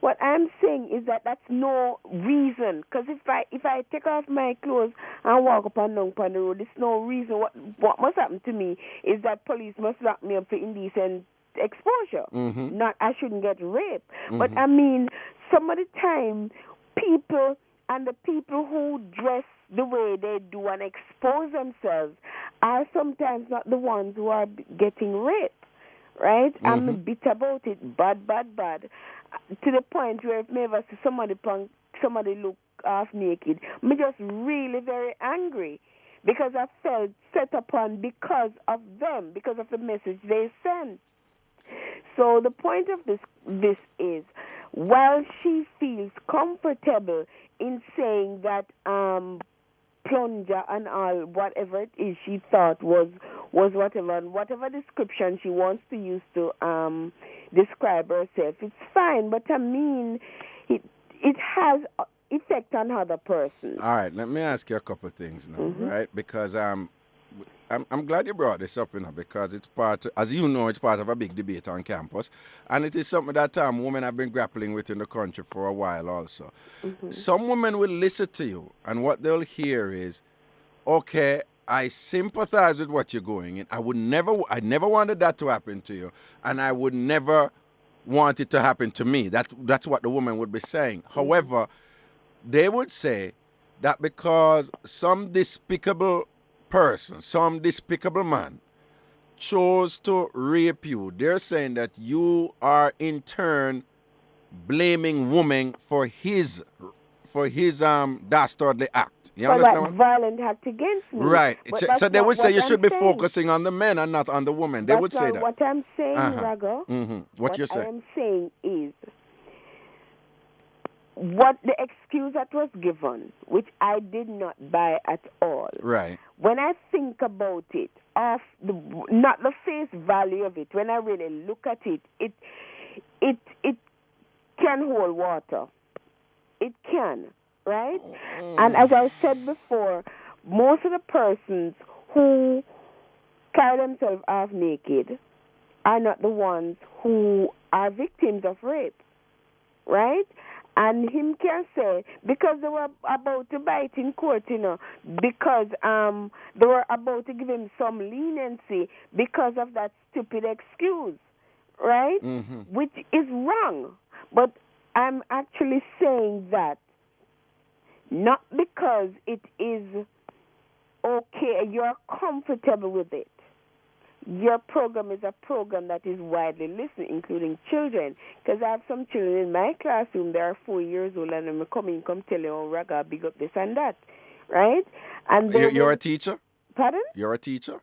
what I'm saying is that that's no reason, because if I take off my clothes and walk up and down on the road, it's no reason. What must happen to me is that police must lock me up for indecent exposure. Not I shouldn't get raped. But I mean, some of the time people and the people who dress the way they do and expose themselves are sometimes not the ones who are getting raped, right? I'm a bit about it, bad, to the point where if me ever see somebody look half naked, me just really very angry because I felt set upon because of them, because of the message they sent. So the point of this is, while she feels comfortable in saying that plunger and all, whatever it is she thought was whatever, and whatever description she wants to use to describe herself, it's fine. But I mean, it has effect on other person. All right, let me ask you a couple of things now, right? Because I'm glad you brought this up, because it's part, as you know, it's part of a big debate on campus, and it is something that women have been grappling with in the country for a while also. Some women will listen to you, and what they'll hear is, okay, I sympathize with what you're going in. I never wanted that to happen to you, and I would never want it to happen to me. That's what the woman would be saying. However, they would say that because some despicable person, some despicable man chose to rape you, they're saying that you are in turn blaming woman for his dastardly act. You understand? That violent act against me. Right. So they would say you should be focusing on the men and not on the woman. They would say that. What I'm saying, Raga. What you're saying? I am saying is, what the excuse that was given, which I did not buy at all. Right. When I think about it, not the face value of it, when I really look at it, it can hold water. It can, right? And as I said before, most of the persons who carry themselves half naked are not the ones who are victims of rape, right? And him can say, because they were about to bite in court, because they were about to give him some leniency because of that stupid excuse, right? Which is wrong. But I'm actually saying that not because it is okay, you're comfortable with it. Your program is a program that is widely listened, including children. Because I have some children in my classroom, they are 4 years old, and I'm come tell you, oh, Raga, big up this and that, right? And you're a teacher? Pardon? You're a teacher?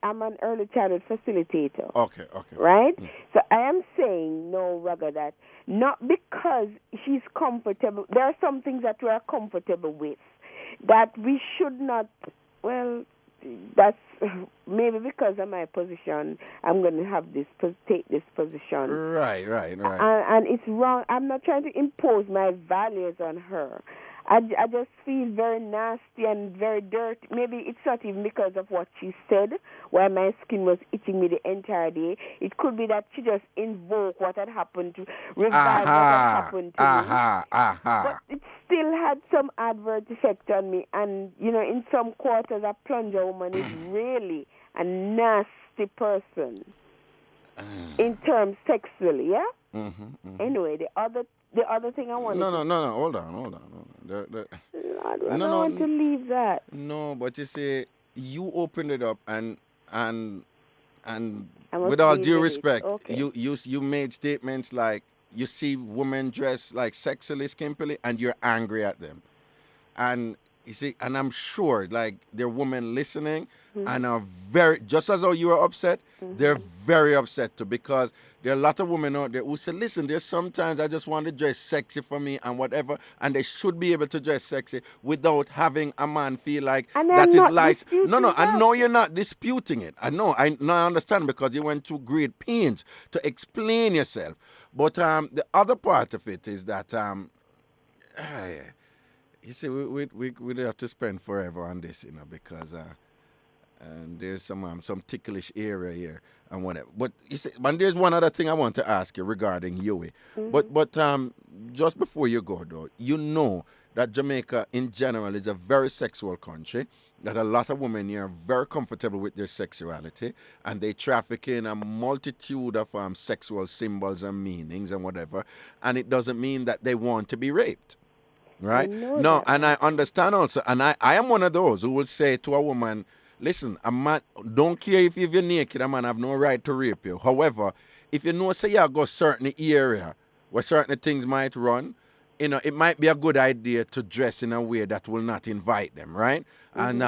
I'm an early childhood facilitator. Okay. Right? So I am saying, no, Raga, that not because she's comfortable. There are some things that we are comfortable with that we should not, well, that's maybe because of my position, I'm going to take this position. Right. And it's wrong. I'm not trying to impose my values on her. I just feel very nasty and very dirty. Maybe it's not even because of what she said, why my skin was itching me the entire day. It could be that she just invoked what had happened to revive what had happened to me. But it still had some adverse effect on me. And, in some quarters, a plunger woman is really a nasty person in terms sexually, yeah? Anyway, the other thing I want No, hold on. Lord, I don't want to leave that. No, but you see, you opened it up and with all due respect, okay. you made statements like you see women dressed like sexily, skimpily, and you're angry at them. And you see, and I'm sure like there are women listening and are very, just as though you are upset, they're very upset too, because there are a lot of women out there who say, listen, there's sometimes I just want to dress sexy for me and whatever, and they should be able to dress sexy without having a man feel like that is lies. No, I know you're not disputing it. I know, I understand, because you went through great pains to explain yourself. But the other part of it is that you see, we have to spend forever on this, because and there's some ticklish area here and whatever. But you see, and there's one other thing I want to ask you regarding Yui. But just before you go though, you know that Jamaica in general is a very sexual country. That a lot of women here are very comfortable with their sexuality, and they traffic in a multitude of sexual symbols and meanings and whatever. And it doesn't mean that they want to be raped. Right? No, and I understand also, and I am one of those who will say to a woman, listen, a man, don't care if you're naked, a man have no right to rape you. However, if you know, say you go certain area where certain things might run, it might be a good idea to dress in a way that will not invite them, right? And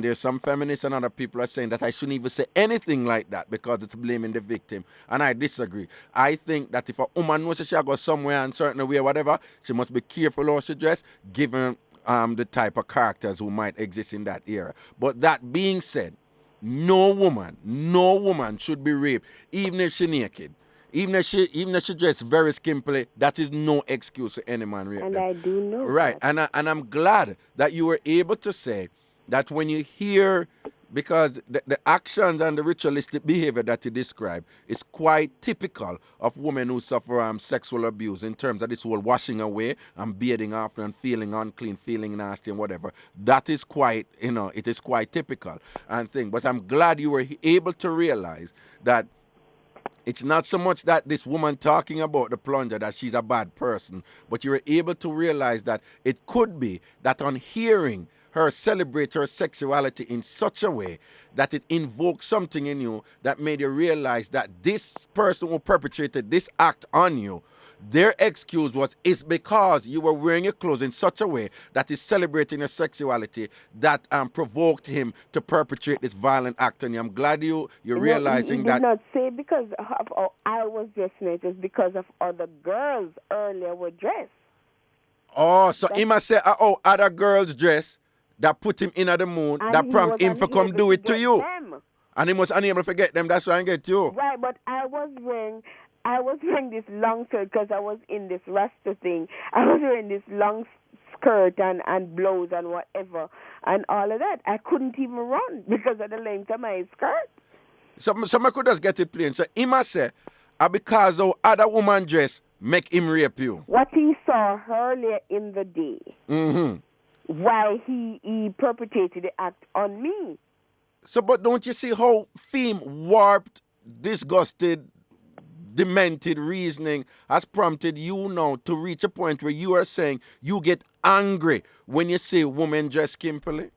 there's some feminists and other people are saying that I shouldn't even say anything like that because it's blaming the victim. And I disagree. I think that if a woman knows she go somewhere in a certain way, whatever, she must be careful how she dress, given the type of characters who might exist in that era. But that being said, no woman should be raped, even if she's naked. Even if she dressed very skimpily, that is no excuse for any man rape. And I do know. Right, that. and I'm glad that you were able to say that when you hear, because the actions and the ritualistic behavior that you describe is quite typical of women who suffer sexual abuse in terms of this whole washing away and bathing after and feeling unclean, feeling nasty and whatever. That is quite, it is quite typical and thing. But I'm glad you were able to realize that it's not so much that this woman talking about the plunger that she's a bad person, but you were able to realize that it could be that on hearing her celebrate her sexuality in such a way that it invoked something in you that made you realize that this person who perpetrated this act on you, their excuse is because you were wearing your clothes in such a way that is celebrating your sexuality that provoked him to perpetrate this violent act on you. I'm glad you're realizing that. He did not say because of how I was dressing, it was because of other girls earlier were dressed. Oh, so he must say, other girls dress that put him in at the mood, that prompt him to come do it to you. Them. And he was unable to get them, that's why I get you. Right, but I was wearing this long skirt because I was in this Rasta thing. I was wearing this long skirt and blouse and whatever and all of that. I couldn't even run because of the length of my skirt. So I could just get it plain. So he must say, because of other woman dress, make him rape you. What he saw earlier in the day, why he perpetrated the act on me. So, but don't you see how warped, disgusted, demented reasoning has prompted you now to reach a point where you are saying you get angry when you see women dress skimpily?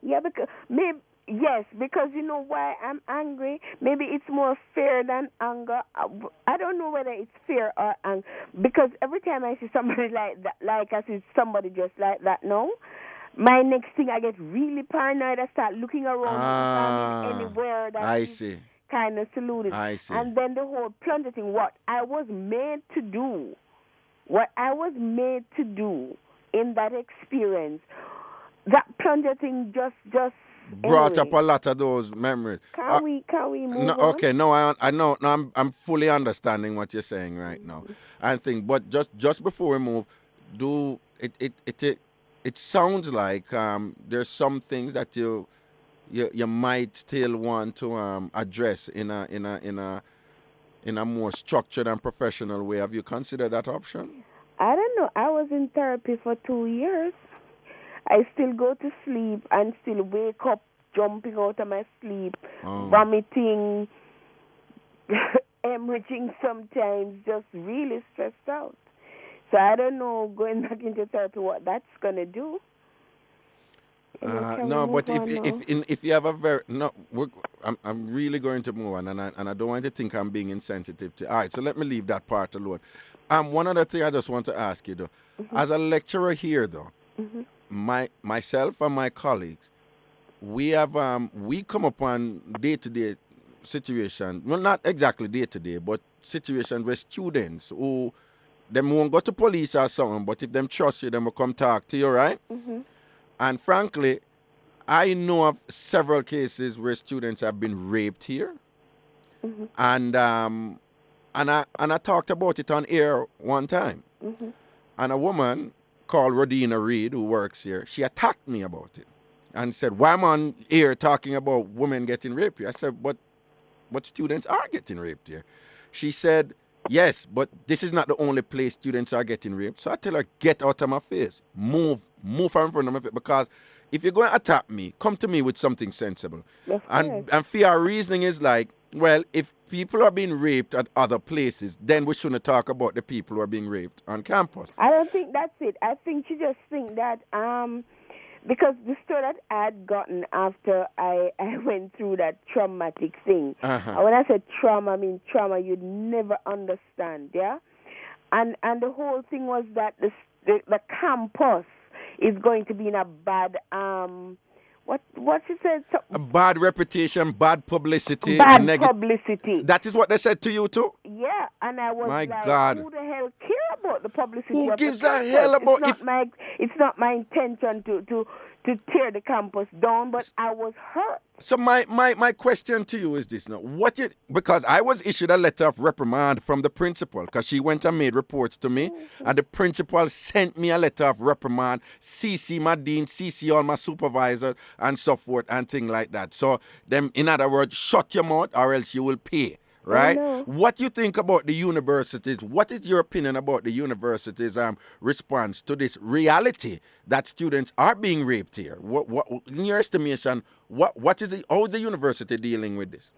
Yeah, because you know why I'm angry? Maybe it's more fear than anger. I don't know whether it's fear or anger. Because every time I see somebody like that, like I see somebody just like that now, my next thing, I get really paranoid. I start looking around if I'm anywhere that I is see. kind of saluted. I see. And then the whole plunger thing, what I was made to do in that experience, that plunger thing just brought up a lot of those memories. Can we move no, on? Okay, no, I know. No, I'm fully understanding what you're saying right now. I think, but just before we move, it sounds like there's some things that you might still want to address in a more structured and professional way. Have you considered that option? I don't know. I was in therapy for 2 years. I still go to sleep and still wake up jumping out of my sleep, vomiting, hemorrhaging sometimes, just really stressed out. So I don't know, going back into therapy, what that's going to do. No, but if you have a very I'm really going to move on, and I don't want you to think I'm being insensitive to. All right, so let me leave that part alone. One other thing I just want to ask you though, as a lecturer here though, myself and my colleagues, we come upon day-to-day situation. Well, not exactly day-to-day, but situations where students who them won't go to police or something, but if them trust you, them will come talk to you, right? And frankly, I know of several cases where students have been raped here, and I talked about it on air one time, and a woman called Rodina Reed, who works here, she attacked me about it and said, "Why am I on air talking about women getting raped here?" I said, "But students are getting raped here." She said, "Yes, but this is not the only place students are getting raped." So I tell her, "Get out of my face. Move from in front of my face. Because if you're going to attack me, come to me with something sensible." And fear reasoning is like, well, if people are being raped at other places, then we shouldn't talk about the people who are being raped on campus. I don't think that's it. I think you just think that because the story that I had gotten after I went through that traumatic thing. And when I said trauma, I mean trauma you'd never understand, yeah? And the whole thing was that the campus is going to be in a bad what she said? A bad reputation, bad publicity. Bad publicity. That is what they said to you too? Yeah, and I was My like, God. who the hell care about the publicity? Who of gives the a hell about it's not my intention to tear the campus down, but I was hurt. So my question to you is this now. Because I was issued a letter of reprimand from the principal because she went and made reports to me, and the principal sent me a letter of reprimand, CC my dean, CC all my supervisors and so forth and things like that. So them, in other words, shut your mouth or else you will pay. Right? What do you think about the universities? What is your opinion about the universities' response to this reality that students are being raped here? What in your estimation, how is the university dealing with this?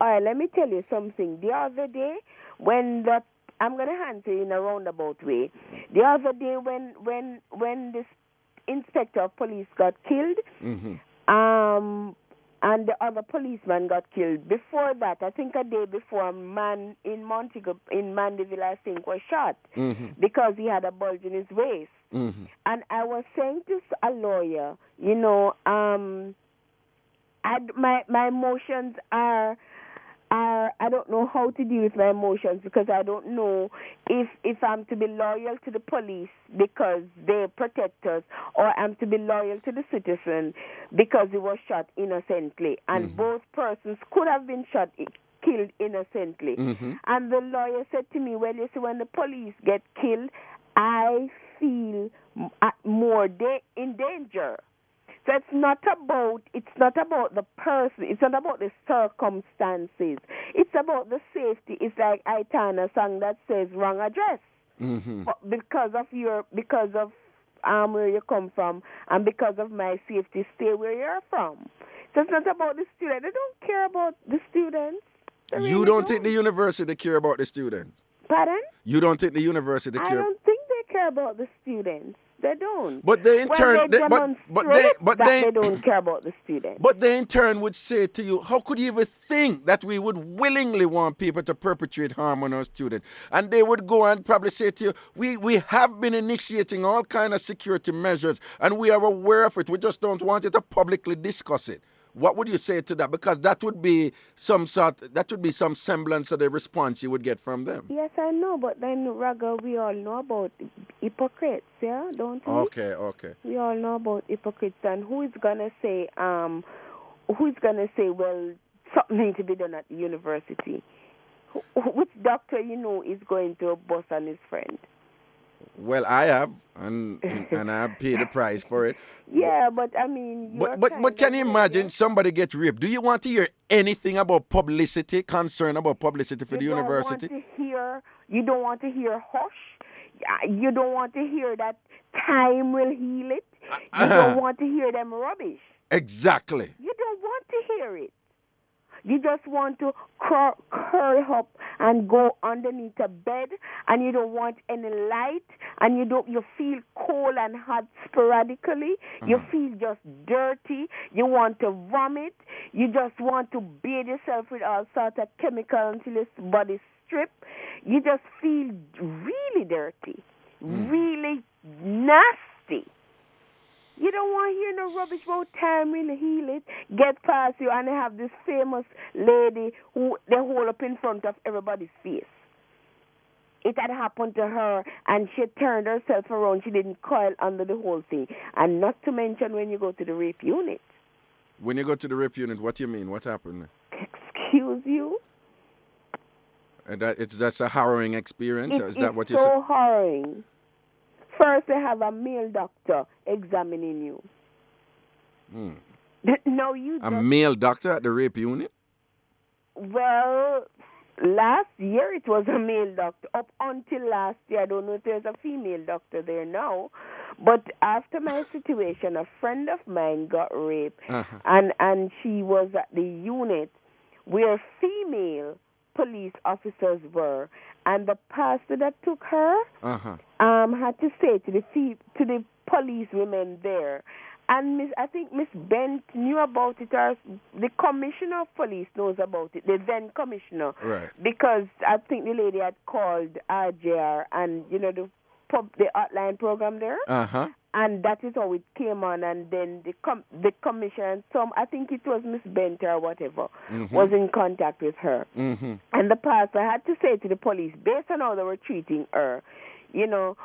All right, let me tell you something. The other day, I'm going to answer in a roundabout way. The other day, when this inspector of police got killed, and the other policeman got killed. Before that, I think a day before, a man in Montego, in Mandeville, I think, was shot because he had a bulge in his waist. And I was saying to a lawyer, you know, my emotions are I don't know how to deal with my emotions because I don't know if I'm to be loyal to the police because they protect us or I'm to be loyal to the citizen because he was shot innocently. And both persons could have been killed innocently. And the lawyer said to me, well, you see, when the police get killed, I feel more in danger. So it's not about the person. It's not about the circumstances. It's about the safety. It's like Aitana song that says wrong address. Because of where you come from and because of my safety, stay where you're from. So it's not about the student. They don't care about the students. You don't think the university care about the students? Pardon? You don't think the university care? I don't think they care about the students. They don't. But they in turn, they they don't care about the students. But they in turn would say to you, how could you even think that we would willingly want people to perpetrate harm on our students? And they would go and probably say to you, we have been initiating all kind of security measures and we are aware of it. We just don't want you to publicly discuss it. What would you say to that? Because that would be some semblance of the response you would get from them. Yes, I know, but then, Raga, we all know about hypocrites, yeah, don't we? Okay. We all know about hypocrites, and who is gonna say, well, something needs to be done at the university? Which doctor is going to bust on his friend? Well, I have, and I paid the price for it. Yeah, but I mean... But can you imagine somebody get raped? Do you want to hear anything about publicity, concern about publicity for the university? You don't want to hear hush. You don't want to hear that time will heal it. You don't want to hear them rubbish. Exactly. You don't want to hear it. You just want to curl up and go underneath a bed, and you don't want any light, and you feel cold and hot sporadically. You feel just dirty. You want to vomit. You just want to bathe yourself with all sorts of chemicals until your body strip. You just feel really dirty, really nasty. You don't want to hear no rubbish about time will heal it, get past you, and they have this famous lady who they hold up in front of everybody's face. It had happened to her, and she turned herself around. She didn't coil under the whole thing. And not to mention when you go to the rape unit. When you go to the rape unit, what do you mean? What happened? Excuse you? And that's a harrowing experience? Is that what you said? It's so harrowing. First, they have a male doctor examining you. No, a male doctor at the rape unit? Well, last year it was a male doctor. Up until last year, I don't know if there's a female doctor there now. But after my situation, a friend of mine got raped, and she was at the unit where female police officers were, and the pastor that took her had to say to the police women there, and I think Miss Bent knew about it, or the commissioner of police knows about it, the then commissioner, right? Because I think the lady had called RJR and the hotline program there, and that is how it came on, and then the commissioner, I think it was Miss Bent or whatever, was in contact with her. And the pastor had to say to the police, based on how they were treating her,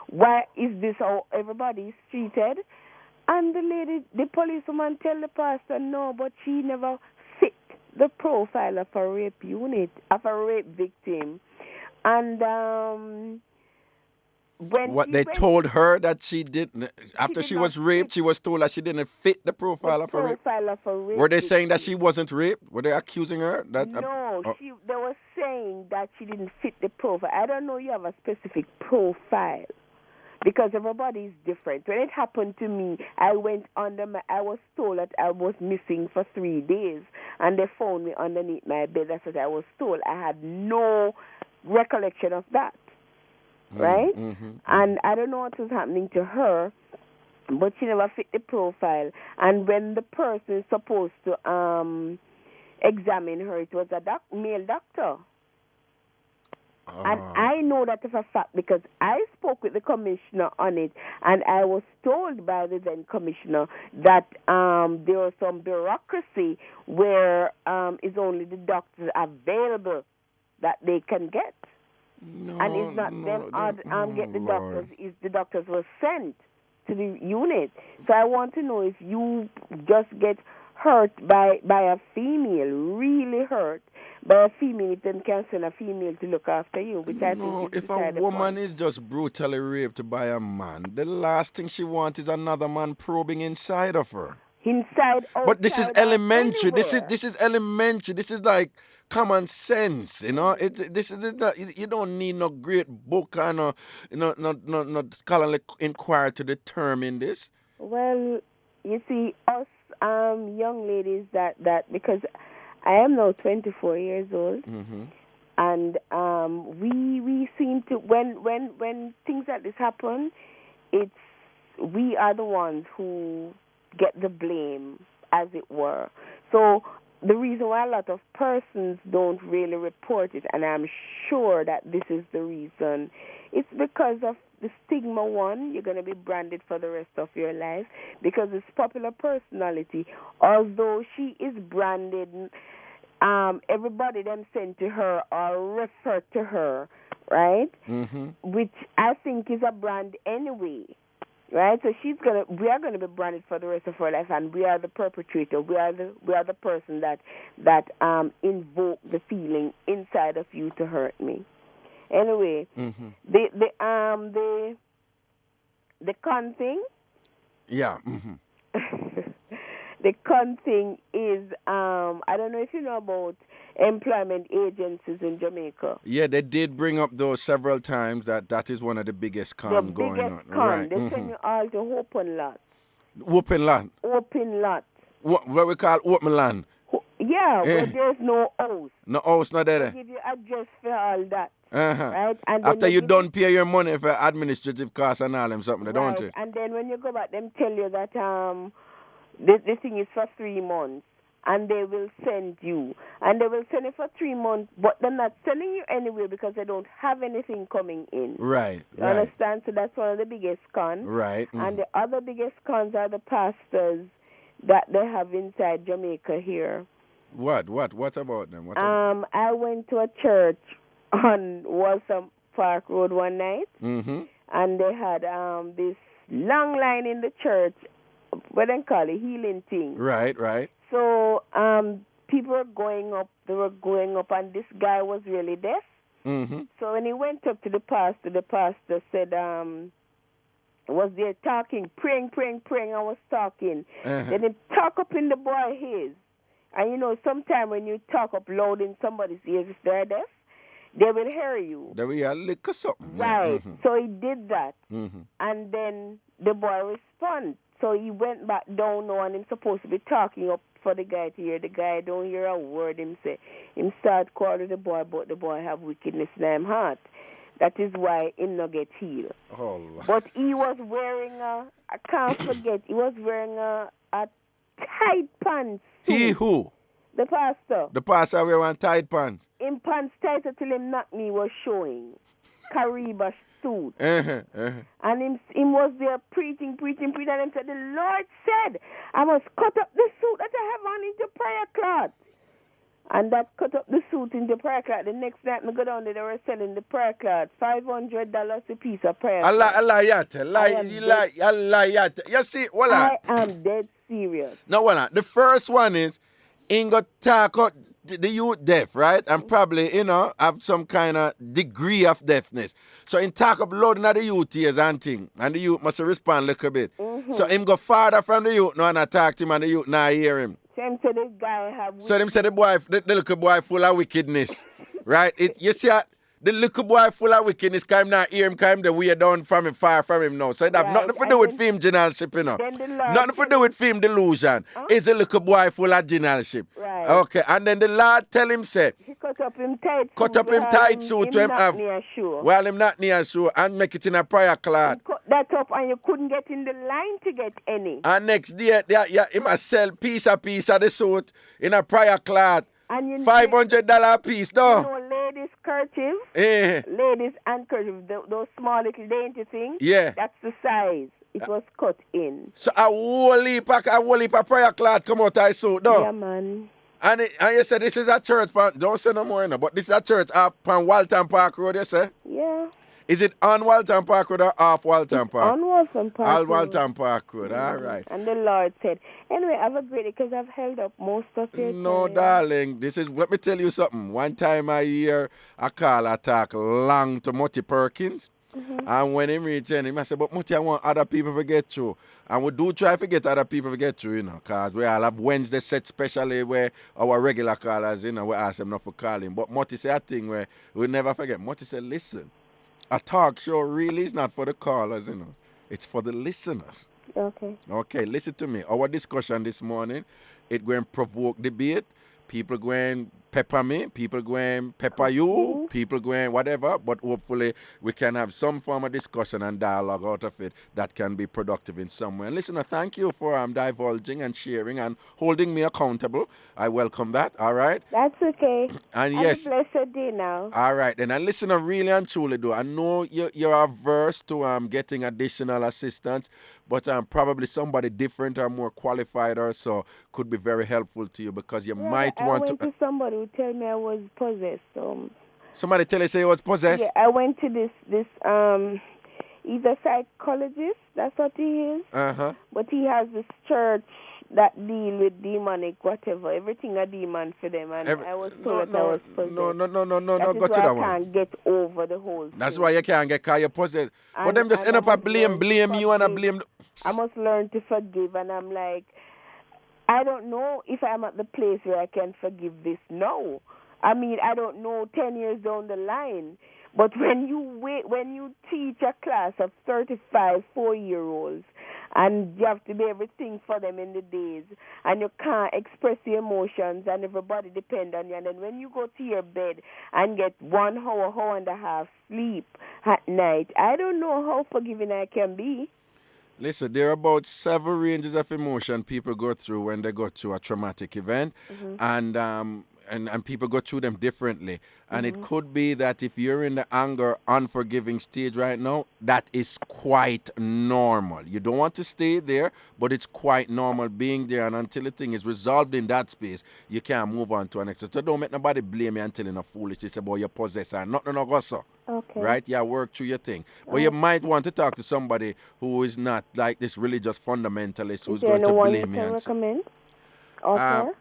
why is this how everybody is treated? And the policewoman tell the pastor, no, but she never fit the profile of a rape unit, of a rape victim. And they told her that she didn't, after she was raped, she was told that she didn't fit the profile of a rape. Were they saying that she wasn't raped? Were they accusing her? That no, they were saying that she didn't fit the profile. I don't know you have a specific profile, because everybody is different. When it happened to me, I was told that I was missing for 3 days, and they found me underneath my bed. That's what I was told. I had no recollection of that. Right? And I don't know what was happening to her, but she never fit the profile. And when the person is supposed to examine her, it was a male doctor. And I know that as a fact because I spoke with the commissioner on it, and I was told by the then commissioner that there was some bureaucracy where it's only the doctors available that they can get. No, and it's not get the doctors. It's the doctors were sent to the unit. So I want to know if you just get hurt by a female, really hurt by a female, then can send a female to look after you. Which I think is if a woman is just brutally raped by a man, the last thing she wants is another man probing inside of her. Inside, outside, but this is elementary. Anywhere. This is elementary. This is like common sense, This is not, you don't need no great book or no scholarly inquiry to determine this. Well, you see, us young ladies that because I am now 24 years old, and we seem to when things like this happen, it's we are the ones who get the blame, as it were. So the reason why a lot of persons don't really report it, and I'm sure that this is the reason, it's because of the stigma. One, you're going to be branded for the rest of your life because it's popular personality. Although she is branded, everybody then send to her or refer to her, right? Mm-hmm. Which I think is a brand anyway, right? So we are gonna be branded for the rest of our life, and we are the perpetrator. We are the person that invoke the feeling inside of you to hurt me. Anyway, mm-hmm. the con thing. Yeah. Mm-hmm. The con thing is, I don't know if you know about employment agencies in Jamaica. Yeah, they did bring up those several times that is one of the biggest cons going on. Right. They send you all to open lot. Open lot? Open lot. What we call open land? Yeah, where there's no house. No house, not there. They give you address for all that. Uh-huh. Right? And after you don't pay your money for administrative costs and all them something, right. Don't you? And then when you go back, them tell you that this thing is for 3 months, and they will send you. And they will send it for 3 months, but they're not sending you anywhere because they don't have anything coming in. Right, you understand? So that's one of the biggest cons. Right. Mm-hmm. And the other biggest cons are the pastors that they have inside Jamaica here. What about them? I went to a church on Waltham Park Road one night, mm-hmm. and they had this long line in the church, what they call it, healing thing. Right. So people were going up, and this guy was really deaf. Mm-hmm. So when he went up to the pastor said, was there talking, praying, I was talking. Uh-huh. Then he talk up in the boy's ears. And you know, sometimes when you talk up loud in somebody's ears, if they're deaf, they will hear you. They will lick us up. Right. Mm-hmm. So he did that. Mm-hmm. And then the boy responded. So he went back down now, and he's supposed to be talking up for the guy to hear. The guy don't hear a word him say. Him start calling the boy, but the boy have wickedness in his heart. That is why he not get healed. Oh. But he was wearing I can't forget, he was wearing a tight pants. He who? The pastor. The pastor wearing tight pants. In pants tight until him knocked me was showing. Kariba suit. And him was there preaching, and him said, the Lord said, I must cut up the suit that I have on into prayer cloth. And that cut up the suit into prayer cloth. The next night I go down there, they were selling the prayer cloth, $500 a piece of prayer cloth. Allah. You see, I am dead serious. No, the first one is, Ingo talk out the youth deaf, right? And probably, have some kind of degree of deafness. So in talk up loud in the youth ears and thing. And the youth must respond a little bit. Mm-hmm. So him go farther from the youth now and I talk to him and the youth now hear him. Same say this guy have so them say the little boy full of wickedness. Right? You see the little boy full of wickedness, come not hear him, come the way down from him, far from him now. So it have nothing to do with film generalship, Nothing to do with film delusion. It's a little boy full of generalship. Right. Okay, and then the Lord tell him, say, he cut up him tight suit to him have, while him not near sure, and make it in a prayer cloth. He cut that up and you couldn't get in the line to get any. And next day, he must sell piece of the suit in a prayer cloth. And $500 a piece, no? Ladies' kerchief, ladies' handkerchief, those small little dainty things. Yeah. That's the size. It was cut in. So a whole heap of prayer cloth come out of his suit, no? Yeah, man. And you said this is a church, don't say no more, but this is a church up on Waltham Park Road, you say? Yeah. Is it on Waltham Park Road or off Waltham Park? On Waltham Park Road. On Waltham Park Road, all right. And the Lord said, anyway, have a great day because I've held up most of your No, time. darling, let me tell you something. One time a year, I call a talk long to Mutty Perkins. Mm-hmm. And when him reach him, I say, but Mutty, I want other people to get through. And we do try to get other people to get through, because we all have Wednesday set specially where our regular callers, we ask them not for calling. But Mutty say a thing where we never forget. Mutty say, listen, a talk show really is not for the callers, It's for the listeners. Okay, listen to me. Our discussion this morning, it going to provoke debate. People going pepper me, people going pepper you, people going whatever, but hopefully we can have some form of discussion and dialogue out of it that can be productive in some way. And listener, thank you for divulging and sharing and holding me accountable. I welcome that, all right? That's okay. And Have yes. a blessed day now. All right, then. And listener, really and truly do, I know you're averse to getting additional assistance, but probably somebody different or more qualified or so could be very helpful to you because you might want to... I went to somebody who told me I was possessed. Somebody tell you say you was possessed? Yeah, I went to this he's a psychologist, that's what he is. Uh-huh. But he has this church that deal with demonic whatever, everything a demon for them, and I was told that I was possessed. No, go to that one. I can't get over the whole thing. That's why you can't get caught, you're possessed. But them just end up blame you and I blame... I must learn to forgive, and I'm like, I don't know if I'm at the place where I can forgive this now. I mean, I don't know 10 years down the line. But when you teach a class of 35 4-year-olds, and you have to be everything for them in the days, and you can't express your emotions, and everybody depends on you, and then when you go to your bed and get 1 hour and a half sleep at night, I don't know how forgiving I can be. Listen, there are about 7 ranges of emotion people go through when they go through a traumatic event, and people go through them differently. And it could be that if you're in the anger, unforgiving stage right now, that is quite normal. You don't want to stay there, but it's quite normal being there. And until the thing is resolved in that space, you can't move on to an next. So don't make nobody blame you and telling a foolishness about your possessor. Nothing no go so. Okay. Right? Yeah, work through your thing. But you might want to talk to somebody who is not like this religious fundamentalist who's going to blame you. Recommend? Okay.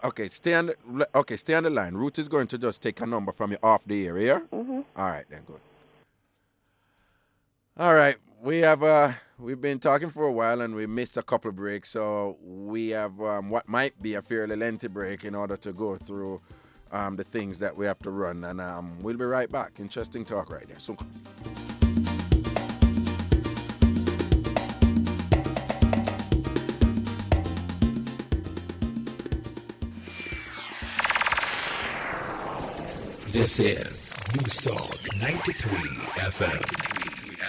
Okay, stay on the line. Ruth is going to just take a number from you off the air, yeah? Mm-hmm. All right, then, good. All right, we've been talking for a while and we missed a couple of breaks, so we have what might be a fairly lengthy break in order to go through the things that we have to run, and we'll be right back. Interesting talk right there. So. This is News Talk 93 FM.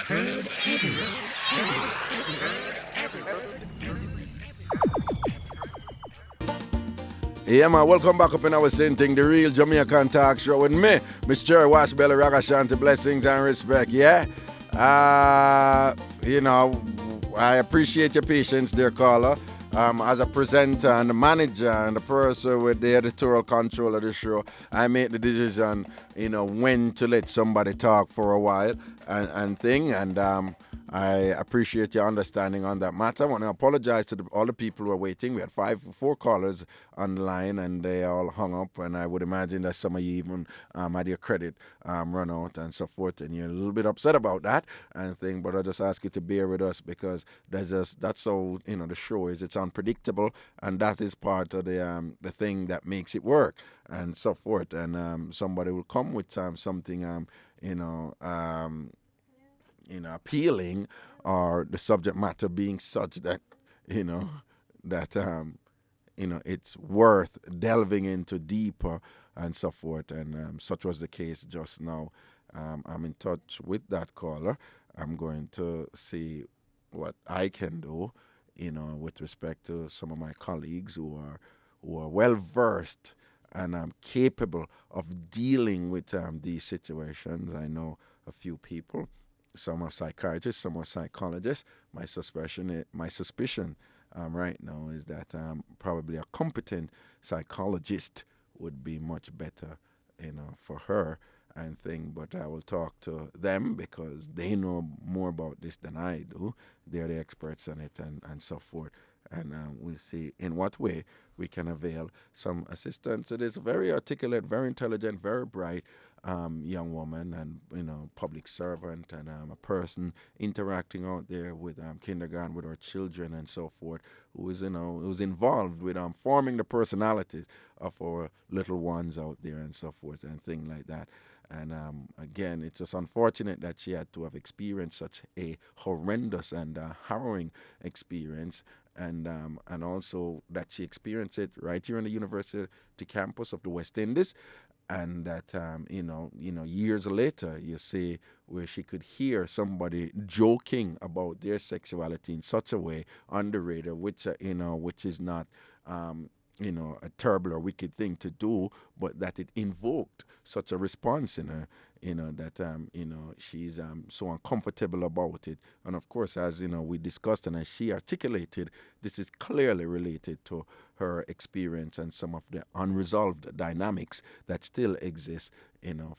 Heard Yeah, man, welcome back up in our same thing, the real Jamaican talk show with me, Mr. Washbelly, Ragashanti, blessings and respect, yeah? I appreciate your patience, dear caller. As a presenter and the manager and the person with the editorial control of the show, I make the decision, when to let somebody talk for a while and I appreciate your understanding on that matter. I want to apologize to all the people who are waiting. We had 4 callers on the line and they all hung up, and I would imagine that some of you even had your credit run out and so forth, and you're a little bit upset about that but I just ask you to bear with us because that's how the show is. It's unpredictable, and that is part of the thing that makes it work and so forth. And somebody will come with something appealing, or the subject matter being such that it's worth delving into deeper and so forth, and such was the case just now. I'm in touch with that caller. I'm going to see what I can do, with respect to some of my colleagues who are well versed and capable of dealing with these situations. I know a few people. Some are psychiatrists, some are psychologists. My suspicion right now is that probably a competent psychologist would be much better, for her but I will talk to them because they know more about this than I do. They're the experts on it and so forth. And we'll see in what way we can avail some assistance to this very articulate, very intelligent, very bright young woman, and public servant, and a person interacting out there with kindergarten with our children and so forth, who's involved with forming the personalities of our little ones out there and so forth and things like that. And again, it's just unfortunate that she had to have experienced such a horrendous and harrowing experience. and also that she experienced it right here on the university campus of the West Indies, and that years later you see where she could hear somebody joking about their sexuality in such a way on the radio, which is not a terrible or wicked thing to do, but that it invoked such a response in her, that she's so uncomfortable about it. And of course, as we discussed and as she articulated, this is clearly related to her experience and some of the unresolved dynamics that still exist,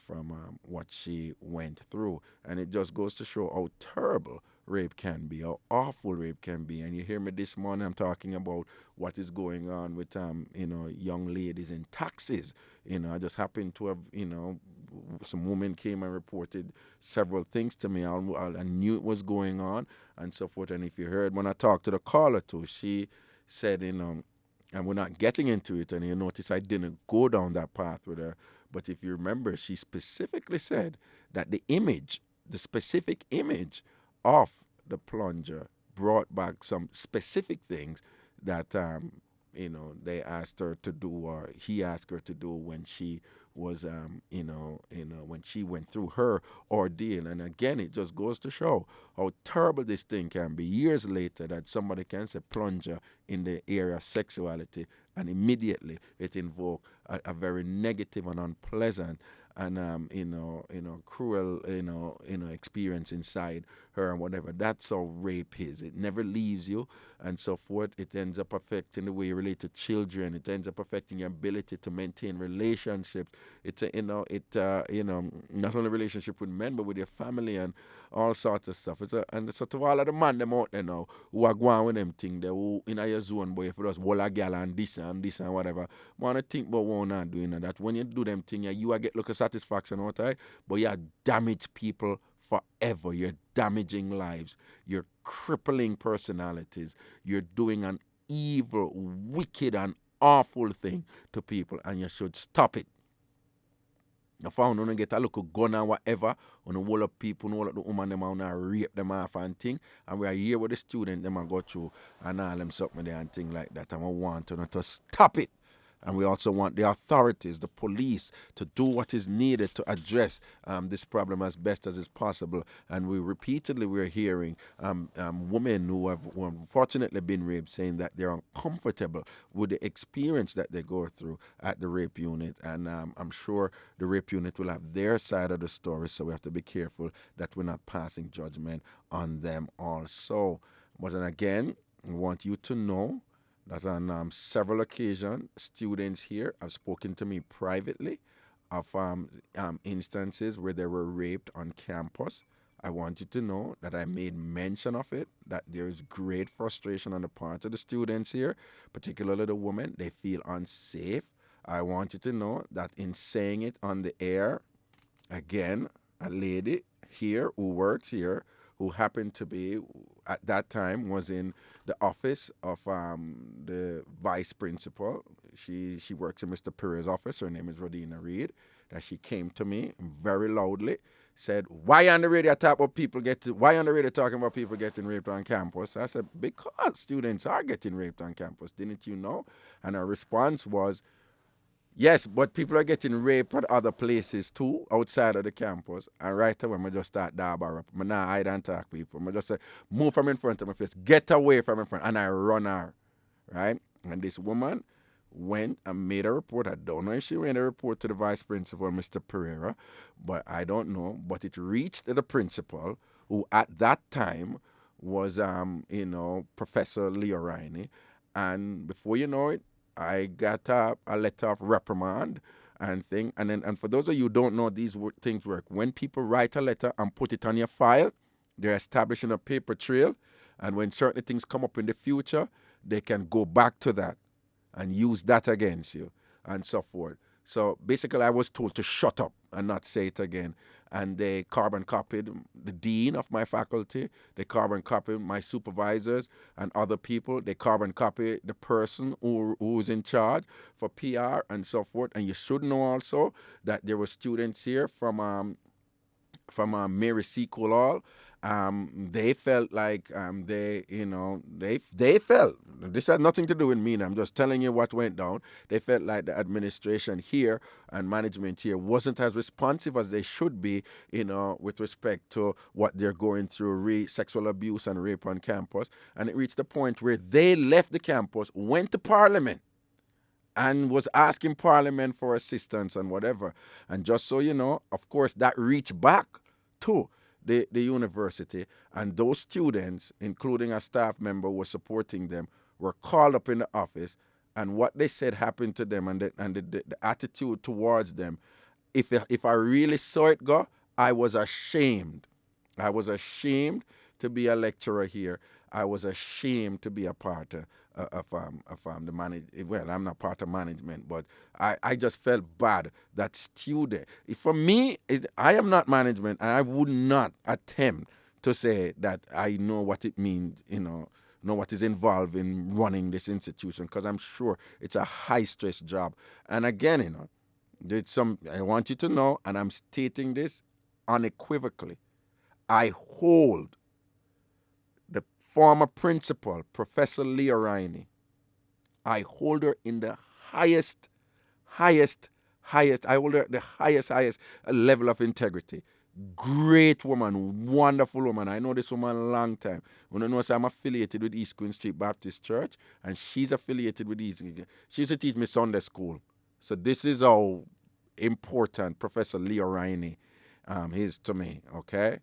from what she went through. And it just goes to show how terrible rape can be, how awful rape can be. And you hear me this morning, I'm talking about what is going on with, young ladies in taxis. I just happened to have, some women came and reported several things to me. I knew it was going on and so forth. And if you heard when I talked to the caller too, she said, and we're not getting into it, and you notice I didn't go down that path with her. But if you remember, she specifically said that the specific image of the plunger brought back some specific things that, they asked her to do, or he asked her to do when she was, when she went through her ordeal. And again, it just goes to show how terrible this thing can be. Years later, that somebody can say plunger in the area of sexuality, and immediately it invokes a very negative and unpleasant and cruel experience inside her and whatever. That's how rape is. It never leaves you and so forth. It ends up affecting the way you relate to children. It ends up affecting your ability to maintain relationships. It's not only relationship with men but with your family and all sorts of stuff. And the sort of all of the man them out there now who are going with them thing, they who in your zone, boy, if it was wall a gal and this and whatever. Wanna think about what not doing that. When you do them thing, you get look at satisfaction out of it, but you damage people forever. You're damaging lives. You're crippling personalities. You're doing an evil, wicked, and awful thing to people, and you should stop it. If I want to get a look gun and whatever, on the whole of people, all of the woman them want to rape them off and thing, and we are here with the student them and go through and all them something there and thing like that, and we want to stop it. And we also want the authorities, the police, to do what is needed to address this problem as best as is possible. And we're hearing women who have unfortunately been raped saying that they're uncomfortable with the experience that they go through at the rape unit. And I'm sure the rape unit will have their side of the story, so we have to be careful that we're not passing judgment on them also. But then again, I want you to know that on several occasions, students here have spoken to me privately of instances where they were raped on campus. I want you to know that I made mention of it, that there is great frustration on the part of the students here, particularly the women. They feel unsafe. I want you to know that in saying it on the air, again, a lady here who works here, who happened to be, at that time, was in the office of the vice principal. She works in Mr. Perez's office. Her name is Rodina Reed. That she came to me very loudly, said, why on the radio talking about people getting raped on campus? I said, because students are getting raped on campus, didn't you know? And her response was, yes, but people are getting raped at other places too, outside of the campus. And right away, I just start dabber up. I now hide and talk people. I just say, move from in front of my face, get away from in front, and I run her, right? And this woman went and made a report. I don't know if she made a report to the vice principal, Mr. Pereira, but I don't know. But it reached the principal, who at that time was, Professor Leo Riney. And before you know it, I got a letter of reprimand and thing. And for those of you who don't know, these things work. When people write a letter and put it on your file, they're establishing a paper trail. And when certain things come up in the future, they can go back to that and use that against you and so forth. So basically, I was told to shut up and not say it again. And they carbon copied the dean of my faculty. They carbon copied my supervisors and other people. They carbon copied the person who's in charge for PR and so forth. And you should know also that there were students here from from Mary C. Hall. They felt like they felt, this has nothing to do with me. I'm just telling you what went down. They felt like the administration here and management here wasn't as responsive as they should be, with respect to what they're going through, sexual abuse and rape on campus. And it reached the point where they left the campus, went to Parliament, and was asking Parliament for assistance and whatever. And just so you know, of course, that reached back to the university, and those students, including a staff member who was supporting them, were called up in the office, and what they said happened to them, and the attitude towards them. If I really saw it go, I was ashamed. I was ashamed to be a lecturer here. I was ashamed to be a part of the management. Well, I'm not part of management, but I just felt bad that student. For me, I am not management, and I would not attempt to say that I know what it means, know what is involved in running this institution, because I'm sure it's a high-stress job. And again, I want you to know, and I'm stating this unequivocally, I hold the former principal, Professor Leah Riney, I hold her in the highest, I hold her at the highest level of integrity. Great woman, wonderful woman. I know this woman a long time. When I know, I'm affiliated with East Queen Street Baptist Church, and she's affiliated with East. She used to teach me Sunday school. So this is how important Professor Leah Riney is to me, okay?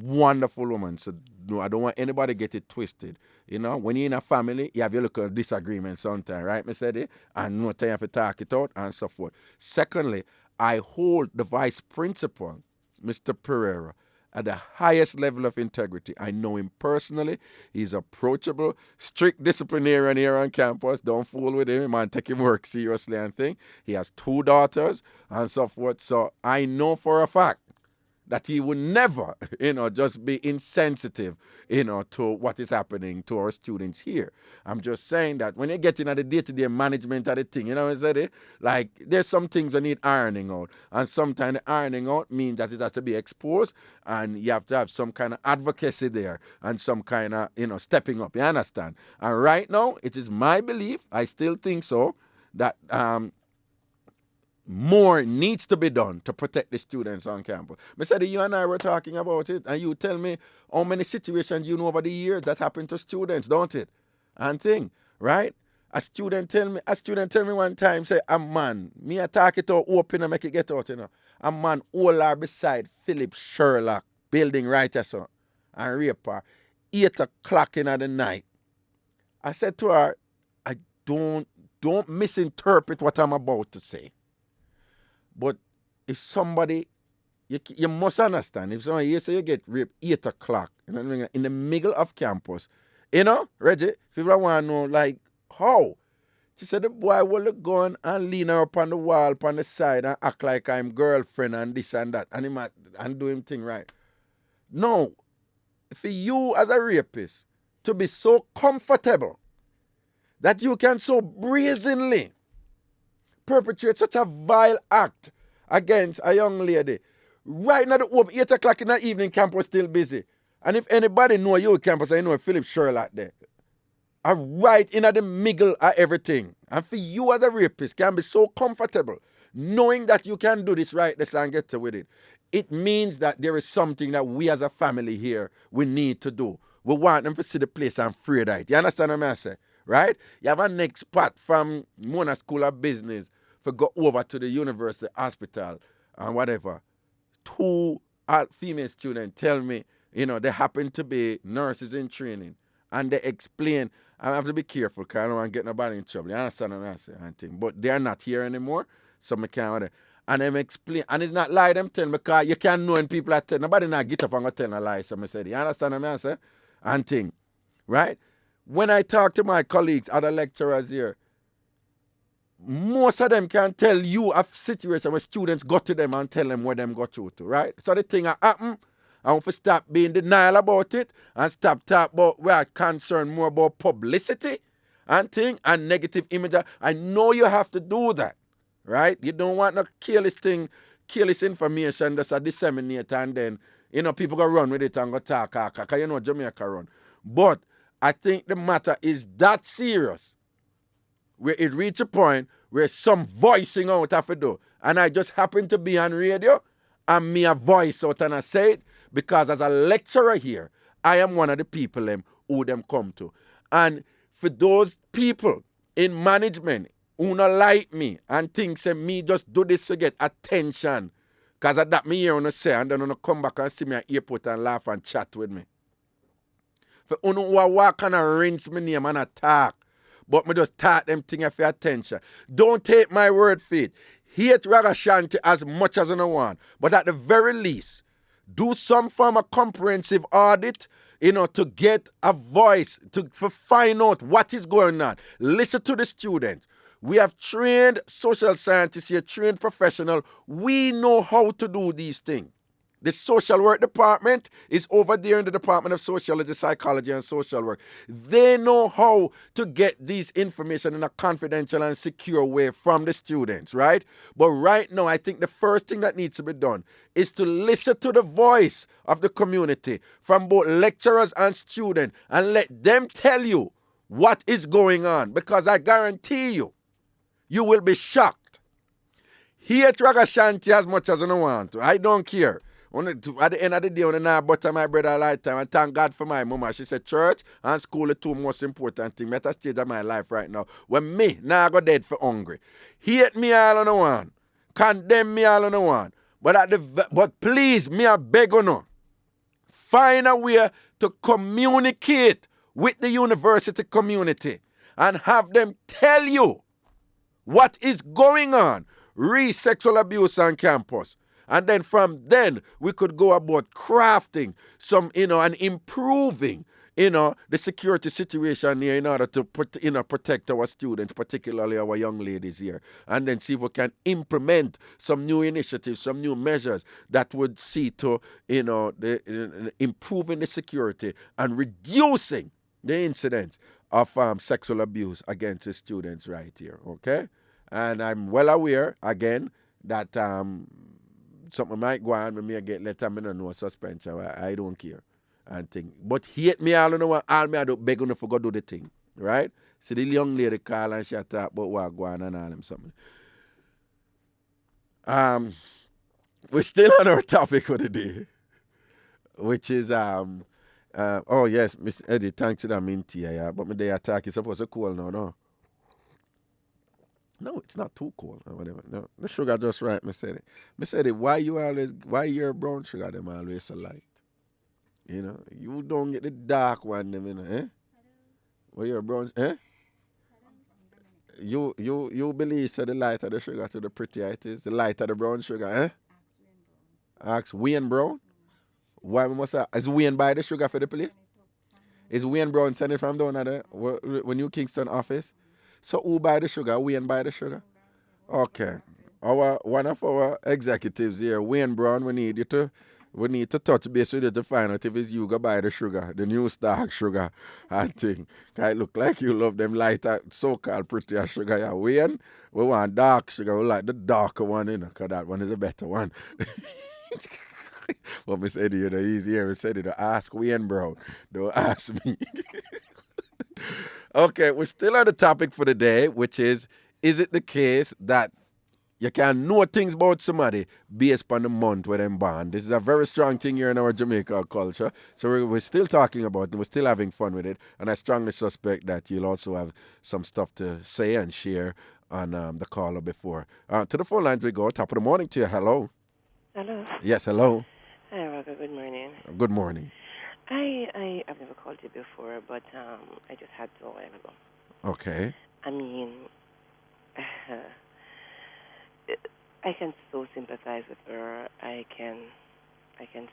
Wonderful woman. So no, I don't want anybody to get it twisted. When you're in a family, you have your little disagreement sometimes, right, Miss Eddie? And no time for talk it out and so forth. Secondly, I hold the vice principal, Mr. Pereira, at the highest level of integrity. I know him personally. He's approachable, strict disciplinarian here on campus. Don't fool with him, man. Take him work seriously and thing. He has 2 daughters and so forth. So I know for a fact that he would never, just be insensitive, to what is happening to our students here. I'm just saying that when you get into the day-to-day management of the thing, like there's some things that need ironing out. And sometimes the ironing out means that it has to be exposed, and you have to have some kind of advocacy there and some kind of, stepping up. You understand? And right now, it is my belief, I still think so, that more needs to be done to protect the students on campus. Mr. You and I were talking about it, and you tell me how many situations you know over the years that happened to students, don't it? And thing, right? A student tell me one time, say, a man, me attack it out open and make it get out, A man all are beside Philip Sherlock building right as so, and rape her 8 o'clock in the night. I said to her, I don't misinterpret what I'm about to say. But if somebody, you must understand, if somebody, you say you get raped 8 o'clock in the middle of campus, Reggie, people want to know, like, how? She said the boy will go on and lean her up on the wall, up on the side, and act like I'm girlfriend and this and that, and do him thing right. No, for you as a rapist to be so comfortable that you can so brazenly perpetrate such a vile act against a young lady right now, the 8 o'clock in the evening, campus still busy. And if anybody know your campus, I know Philip Sherlock there. Right in the middle of everything. And for you as a rapist can be so comfortable knowing that you can do this right, this and get with it. It means that there is something that we as a family here, we need to do. We want them to see the place and free that. You understand what I say? Right? You have a next part from Mona School of Business for go over to the university hospital and whatever. 2 female students tell me, they happen to be nurses in training. And they explain, I have to be careful because I don't want to get nobody in trouble. You understand what I'm saying? But they're not here anymore, so I can't. And them explain, and it's not lie them tell me because you can't know when people are telling. Nobody not get up and go tell a lie, so I said, you understand what I'm saying? And thing, right? When I talk to my colleagues, other lecturers here, most of them can tell you a situation where students go to them and tell them where them go through to, right? So the thing happen, I want to stop being denial about it and stop talking about we are concerned more about publicity and thing and negative image. I know you have to do that, right? You don't want no careless thing careless information that's a disseminate and then, people go run with it and go talk. Because Jamaica run. But I think the matter is that serious where it reach a point where some voicing out have to do. And I just happen to be on radio and me a voice out and I say it because as a lecturer here, I am one of the people who them come to. And for those people in management who not like me and think say me just do this to get attention because of that me hear on say and then on come back and see me at airport and laugh and chat with me. For who walk and rinse me name and attack. But me just talk them thing for attention. Don't take my word for it. Hate Ragashanti as much as I want. But at the very least, do some form of comprehensive audit, to get a voice, to find out what is going on. Listen to the students. We have trained social scientists here, trained professionals. We know how to do these things. The social work department is over there in the Department of Sociology, Psychology, and Social Work. They know how to get these information in a confidential and secure way from the students, right? But right now, I think the first thing that needs to be done is to listen to the voice of the community from both lecturers and students and let them tell you what is going on. Because I guarantee you, you will be shocked. Hate Ragashanti as much as I want to. I don't care. At the end of the day, when I butter my bread a lifetime, and thank God for my mama. She said church and school are the two most important things. At a stage of my life right now. When me, now I go dead for hungry. Hate me all on the one. Condemn me all on the one. But please, me I beg you no. Find a way to communicate with the university community and have them tell you what is going on. Sexual abuse on campus. And then from then, we could go about crafting some, and improving, the security situation here in order to, protect our students, particularly our young ladies here. And then see if we can implement some new initiatives, some new measures that would see to, improving the security and reducing the incidents of sexual abuse against the students right here, okay? And I'm well aware, again, that something might go on with me and get let them in no suspension. I don't care. And think. But hate me all me I do beg on for go do the thing. Right? See the young lady call and she talk about what go on and all them something. We're still on our topic for the day. Which is oh yes, Mr. Eddie, thanks to that mint here, yeah. But my day attack is supposed to cool now, no? No, it's not too cold or whatever. No, the sugar just right, Mr. Eddie. Why your brown sugar them always so light? You don't get the dark one them, eh? Why your brown, eh? You believe so the lighter the sugar to the prettier it is, the lighter the brown sugar, eh? Ask Wayne Brown. Why we must is Wayne buy the sugar for the place? Is Wayne Brown send it from down there when you Kingston office? So who buy the sugar? Wayne buy the sugar? Okay. One of our executives here, Wayne Brown, we need to touch base with you to find out if it's you go buy the sugar, the new dark sugar, I think. It look like you love them lighter, so-called prettier sugar. Yeah, Wayne, we want dark sugar. We like the darker one, because that one is a better one. Well, Miss Eddie, he's here. Miss Eddie, to ask Wayne Brown. Don't ask me. Okay, we're still on the topic for the day, which is it the case that you can know things about somebody based on the month where they're born? This is a very strong thing here in our Jamaica culture. So we're still talking about it. We're still having fun with it. And I strongly suspect that you'll also have some stuff to say and share on the caller before. To the phone lines we go. Top of the morning to you. Hello. Hello. Yes, hello. Hi, Roger. Good morning. Good morning. I've never called you before, but I just had to a while ago. Okay. I mean, I can so sympathize with her. I can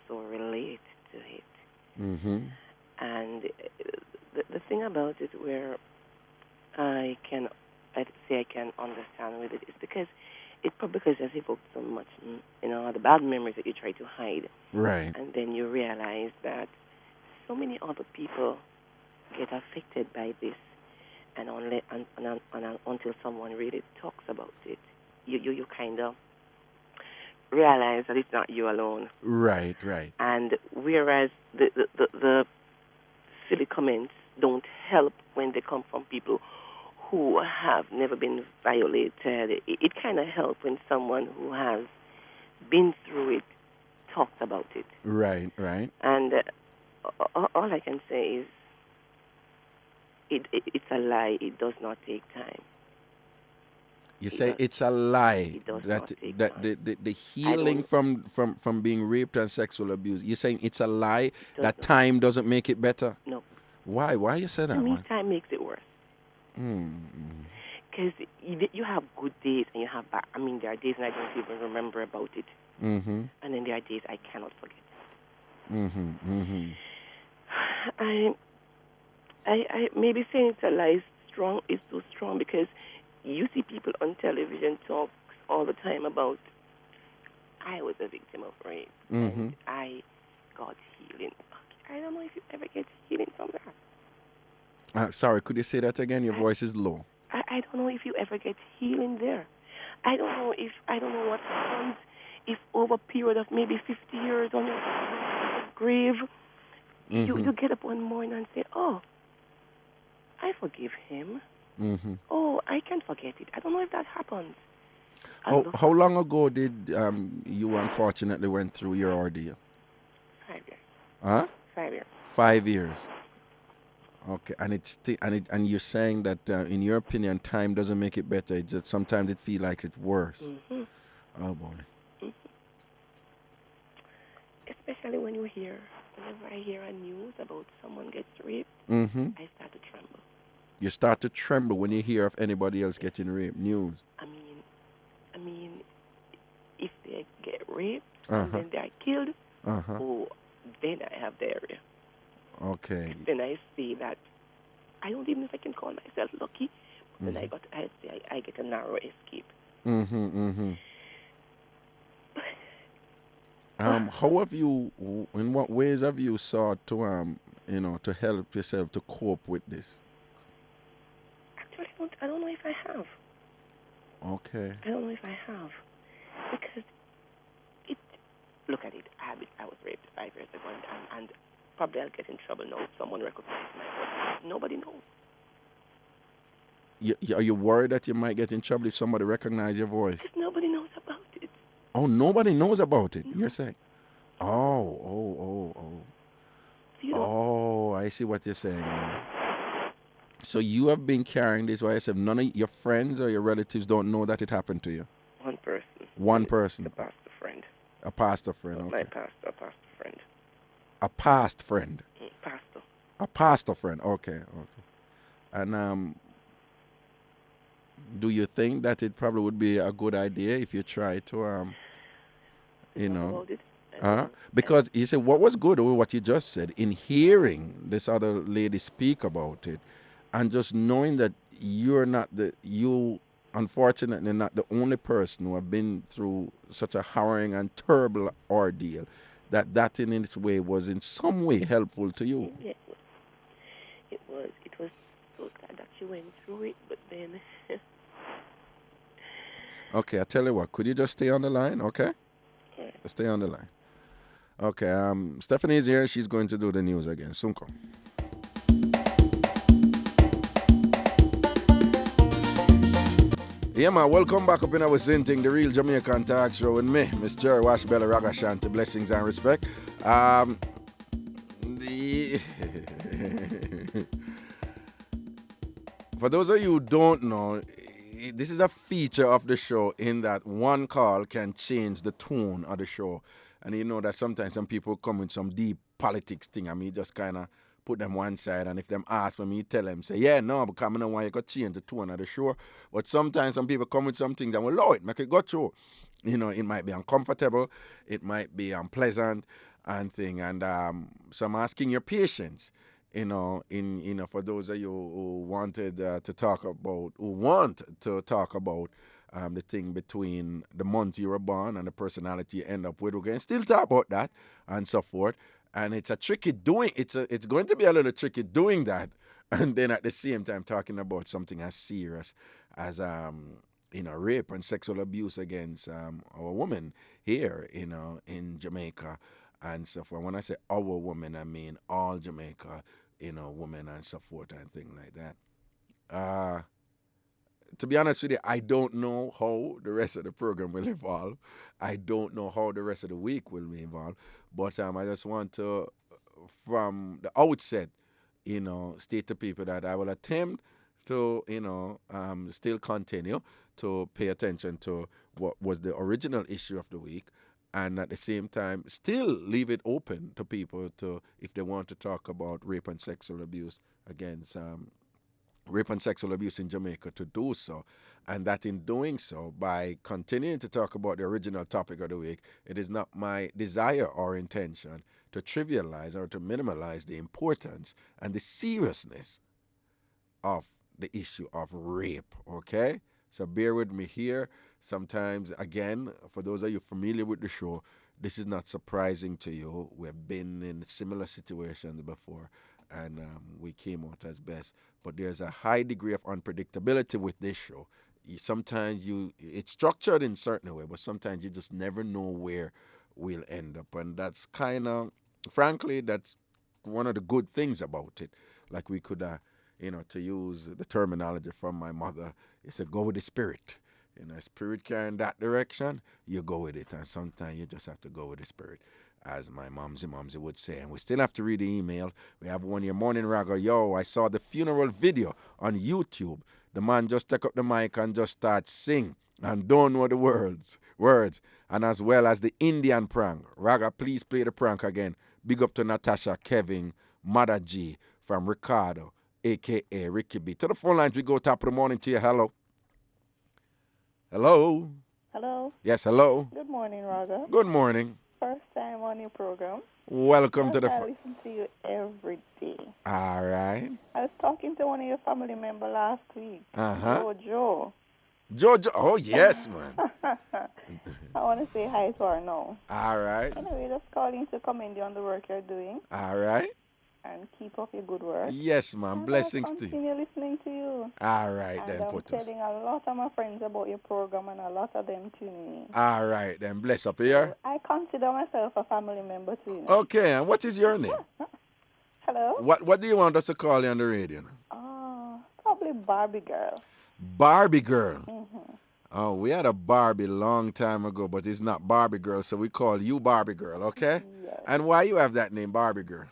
so relate to it. Mm-hmm. And the thing about it where I'd say I can understand with it is because it probably has evoked so much, the bad memories that you try to hide. Right. And then you realize that so many other people get affected by this, and until someone really talks about it, you kind of realize that it's not you alone. Right, right. And whereas the silly comments don't help when they come from people who have never been violated, it kind of helps when someone who has been through it talks about it. Right, right. And all I can say is it's a lie. It does not take time. You say it's a lie that the healing from being raped and sexual abuse. You're saying it's a lie that time doesn't make it better? No. Why? Why you say that? To me, time makes it worse. Because you have good days and you have bad. I mean, there are days and I don't even remember about it. Mm-hmm. And then there are days I cannot forget. Mm-hmm. Mm-hmm. I maybe saying it's a lie is so strong because you see people on television talk all the time about I was a victim of rape and I got healing. I don't know if you ever get healing from that. Sorry, could you say that again? Your voice is low. I don't know if you ever get healing there. I don't know what happens if over a period of maybe 50 years on your grave, you get up one morning and say, oh, I forgive him. Mm-hmm. Oh, I can forget it. I don't know if that happens. How long ago did you unfortunately went through your ordeal? 5 years. Huh? 5 years. 5 years. Okay, and you're saying that in your opinion, time doesn't make it better. It's just sometimes it feels like it's worse. Mm-hmm. Oh boy. Mm-hmm. Especially whenever I hear a news about someone gets raped, I start to tremble. You start to tremble when you hear of anybody else getting raped. News. I mean, if they get raped and then they are killed, oh, then I have diarrhea. Okay. Then I see that I don't even know if I can call myself lucky. Then I get a narrow escape. How have you? In what ways have you sought to to help yourself to cope with this? Actually, I don't know if I have. Okay. I don't know if I have because look at it. I was raped 5 years ago, and probably I'll get in trouble now if someone recognizes my voice. Nobody knows. Are you worried that you might get in trouble if somebody recognizes your voice? Because nobody knows about it. Oh, nobody knows about it. No. You're saying? Oh. Oh, I see what you're saying now. So you have been carrying this. Why I said none of your friends or your relatives don't know that it happened to you. One person. One person. A pastor friend. A pastor friend. Not okay. my pastor. A pastor friend. A past friend. Pastor. A pastor friend. Okay. And do you think that it probably would be a good idea if you try to because you see what was good with what you just said in hearing this other lady speak about it and just knowing that you unfortunately not the only person who have been through such a harrowing and terrible ordeal, that in its way was in some way helpful to you. Yeah, it was so sad that she went through it, but then okay, I tell you what, could you just stay on the line, okay? Yeah. Stay on the line. Okay, Stephanie's here. She's going to do the news again. Sunko. Yeah, man, welcome back up in our same thing, the Real Jamaican Talk Show with me, Miss Jerry Washbella Ragashanti. Blessings and respect. For those of you who don't know, this is a feature of the show in that one call can change the tone of the show. And you know that sometimes some people come with some deep politics thing and me just kind of put them one side. And if them ask for me, tell them, say, yeah, no, because I don't want you to change the tone of the show. But sometimes some people come with some things and will allow it, make it go through. You know, it might be uncomfortable, it might be unpleasant and thing. And so I'm asking your patience. For those of you who wanted to talk about, the thing between the month you were born and the personality you end up with, we're going to still talk about that and so forth. And it's a tricky doing. It's going to be a little tricky doing that, and then at the same time talking about something as serious as rape and sexual abuse against our women here, in Jamaica and so forth. When I say our women, I mean all Jamaica, women and so forth and things like that. To be honest with you, I don't know how the rest of the program will evolve. I don't know how the rest of the week will evolve. But I just want to, from the outset, state to people that I will attempt to, still continue to pay attention to what was the original issue of the week, and at the same time still leave it open to people to, if they want to talk about rape and sexual abuse in Jamaica, to do so. And that in doing so, by continuing to talk about the original topic of the week, it is not my desire or intention to trivialize or to minimize the importance and the seriousness of the issue of rape, okay? So bear with me here. Sometimes, again, for those of you familiar with the show, this is not surprising to you. We've been in similar situations before, and we came out as best. But there's a high degree of unpredictability with this show. Sometimes it's structured in a certain way, but sometimes you just never know where we'll end up. And that's frankly, that's one of the good things about it. Like we could, to use the terminology from my mother, it's a go with the spirit. Spirit carrying that direction, you go with it. And sometimes you just have to go with the spirit, as my momsy would say. And we still have to read the email. We have one here, Morning Raga. Yo, I saw the funeral video on YouTube. The man just take up the mic and just start sing and don't know the words. And as well as the Indian prank. Raga, please play the prank again. Big up to Natasha, Kevin, Mother G from Ricardo, a.k.a. Ricky B. To the phone lines we go. Top of the morning to you. Hello. Hello. Hello. Yes, hello. Good morning, Raga. Good morning. First time on your program. Welcome to the... I listen to you every day. All right. I was talking to one of your family members last week. Joe. Jojo. Oh, yes, man. I want to say hi to her now. All right. Anyway, just calling to commend you on the work you're doing. All right. And keep up your good work. Yes, ma'am. Blessings to you. Continue listening to you. All right, and then, I'm telling a lot of my friends about your program, and a lot of them tuning in. All right, then. Bless up here. So I consider myself a family member too. Okay, and what is your name? Hello? What do you want us to call you on the radio? Probably Barbie Girl. Barbie Girl. Mm-hmm. Oh, we had a Barbie long time ago, but it's not Barbie Girl, so we call you Barbie Girl, okay? Yes. And why you have that name, Barbie Girl?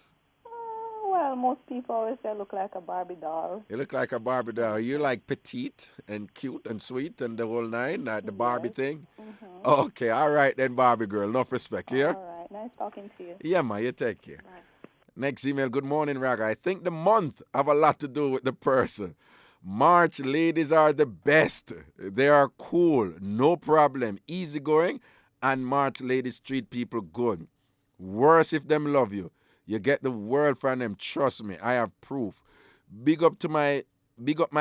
Well, most people always say I look like a Barbie doll. You look like a Barbie doll. You're like petite and cute and sweet and the whole nine, the Barbie thing? Mm-hmm. Okay, all right then, Barbie Girl. Enough respect, yeah? All right, nice talking to you. Yeah, ma, you take care. Bye. Next email, good morning, Raga. I think the month have a lot to do with the person. March ladies are the best. They are cool, no problem, easygoing, and March ladies treat people good. Worse if them love you. You get the world from them, trust me, I have proof. Big up my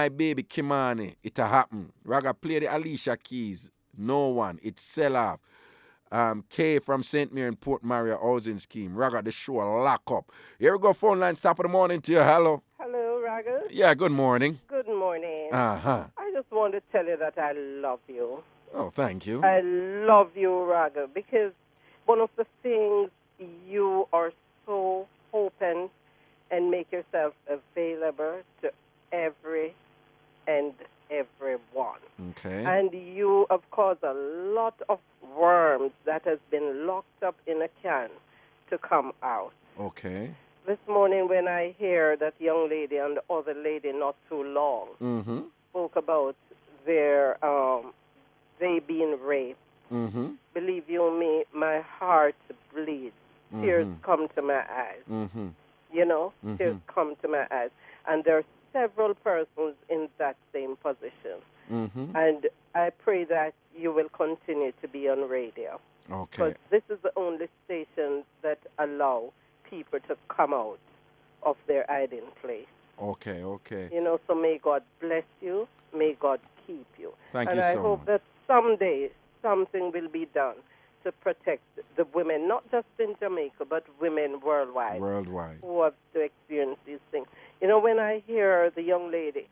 baby Kimani, it'll happen. Raga, play the Alicia Keys, no one, it's sell off. Kay from St. Mary and Port Maria Housing Scheme. Raga, the show lock up. Here we go, phone line, top of the morning to you, hello. Hello, Raga. Yeah, good morning. Good morning. Uh-huh. I just want to tell you that I love you. Oh, thank you. I love you, Raga, because one of the things you are so open and make yourself available to every and everyone. Okay. And you have caused a lot of worms that has been locked up in a can to come out. Okay. This morning when I hear that young lady and the other lady not too long spoke about their they being raped, believe you me, my heart bleeds. Tears come to my eyes. You know, tears come to my eyes. And there are several persons in that same position. And I pray that you will continue to be on radio. Okay. Because this is the only station that allow people to come out of their hiding place. Okay, okay. You know, so may God bless you. May God keep you. Thank you so much. And I hope that someday something will be done to protect the women, not just in Jamaica, but women worldwide. Worldwide. Who have to experience these things. You know, when I hear the young lady,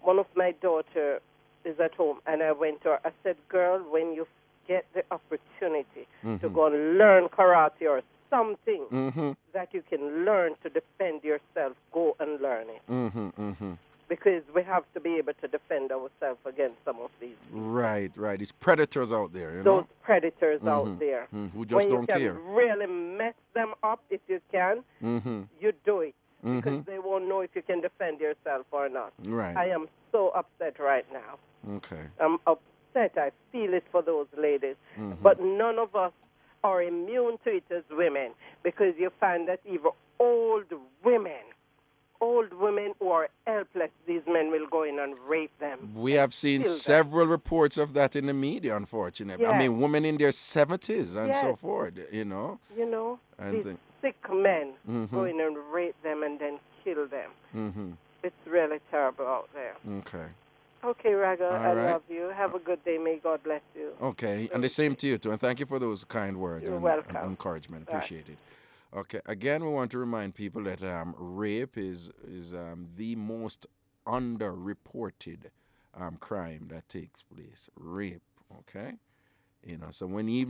one of my daughter is at home, and I went to her. I said, girl, when you get the opportunity to go and learn karate or something that you can learn to defend yourself, go and learn it. Because we have to be able to defend ourselves against some of these. Right. These predators out there, you Those know? predators out there. Who just don't care. When you can really mess them up, if you can, you do it. Because they won't know if you can defend yourself or not. Right. I am so upset right now. Okay. I'm upset. I feel it for those ladies. But none of us are immune to it as women, because you find that even old women who are helpless, these men will go in and rape them. We have seen several reports of that in the media, unfortunately. Yes. I mean, women in their 70s and so Yes. forth, you know? These sick men go in and rape them and then kill them. It's really terrible out there. Okay. Okay, Raga, All I right. love you. Have a good day. May God bless you. Okay, and the same to you, too. And thank you for those kind words You're and welcome. encouragement. Bye. Appreciate it. Okay, again, we want to remind people that rape is the most underreported crime that takes place. Rape, okay? You know, so when you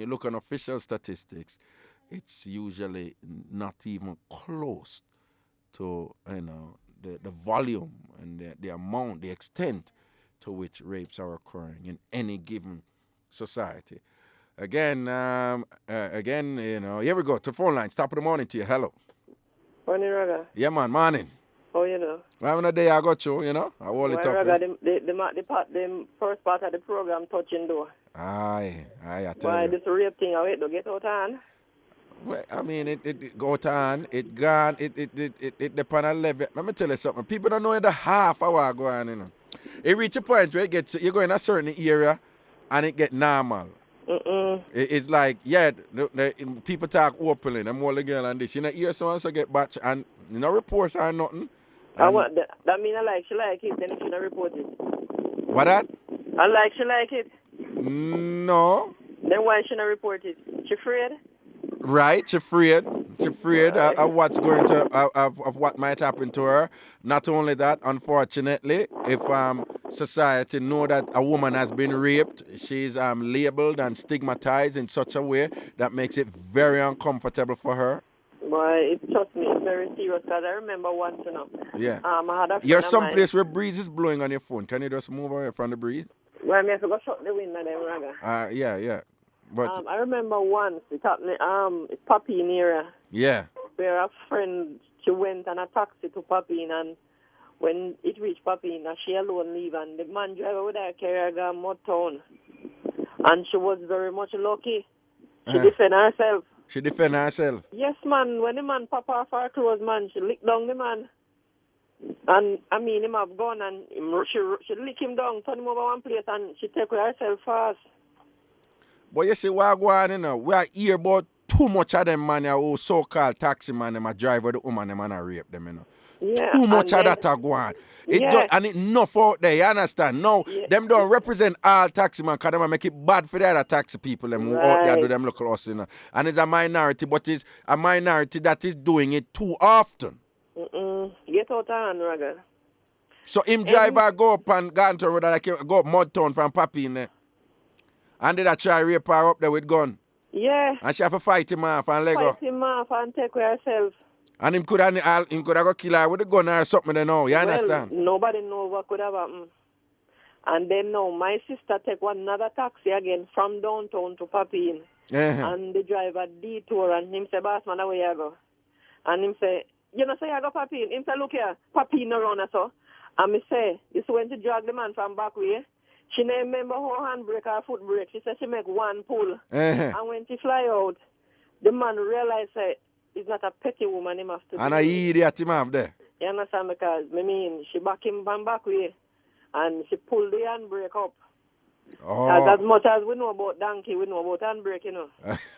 look on official statistics, it's usually not even close to, the volume and the amount, the extent to which rapes are occurring in any given society. Again, here we go to phone lines. Top of the morning to you. Hello. Morning, Raga. Yeah, man. Morning. How you know? Well, having a day I got you, I hold it up. Raga, the first part of the program touching though. Aye, I tell Why you. this rape thing, I wait to get out on? Well, I mean, it go on, it gone, it depend on level. Let me tell you something. People don't know the half of what go on, It reach a point where you go in a certain area and it get normal. It's like, people talk openly, them all the girl and this. You know, hear someone so get batch and no reports or nothing. That mean she like it, then she not report it. What that? She like it. No. Then why she not report it? She afraid? Right, she's afraid. She's afraid of what's going to, of what might happen to her. Not only that, unfortunately, if society know that a woman has been raped, she's labeled and stigmatized in such a way that makes it very uncomfortable for her. Boy, trust me, it's very serious, because I remember once, Yeah. I had a friend You're of someplace where breeze is blowing on your phone. Can you just move away from the breeze? Well, I have to go shut the window then, Raga. Yeah. But I remember once, it happened, it's Papine area. yeah. Where a friend, she went on a taxi to Papine, and when it reached Papine, she alone leave, and the man driver with her carry her to Mudtown. And she was very much lucky. She defended herself. She defended herself? Yes, man. When the man pop off her clothes, man, she licked down the man. And, him have gone, and she lick him down, turn him over one place, and she take with herself fast. But you see what go on, we are hear about too much of them man who so-called taxi man them a drive with the woman them and a rape them, Yeah, too much of that a go on. And it enough out there, you understand? Now, them don't represent all taxi man, because them make it bad for the other taxi people them who out there do them local us, And it's a minority, but it's a minority that is doing it too often. Get out of hand, Raga. So him driver go up and go into road like go up Mudtown from Papi in there. And did I try rape her up there with gun? Yeah. And she have to fight him off and let go. Fight him off and take with herself. And him could have go kill her with a gun or something, you know. You understand? Nobody know what could have happened. And then now my sister take another taxi again from downtown to Papine. And the driver detour and him say, boss man, where you go? And him say, you know, say I go Papine. Him say, look here, Papine around us. And me say, this went to drag the man from back way. She never remember her handbrake or foot brake. She said she make one pull. And when she fly out, the man realized that he's not a petty woman him have to and a idiot him have there. You understand? Because, she back him from back way. And she pulled the handbrake up. As much as we know about donkey, we know about handbrake,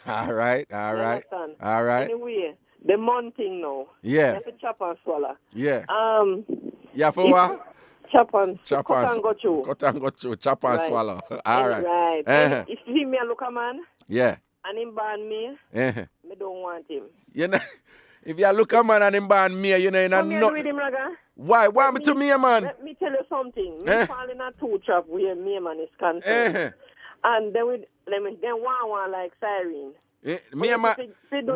All right. Understand? All right. Anyway, the month thing now. Yeah. You have to chop and swallow. Yeah. You have to what? Chop and go through. Cut and go through. Chop and swallow. All right. Right. And if you see me look a man, yeah. And him ban me, me don't want him. You know, if you look a man and him ban me, you know, Come here with him, Raga. Why? Why me to me, man? Let me tell you something. Me fall in a two trap where me man is concerned. And then one like siren. Me man,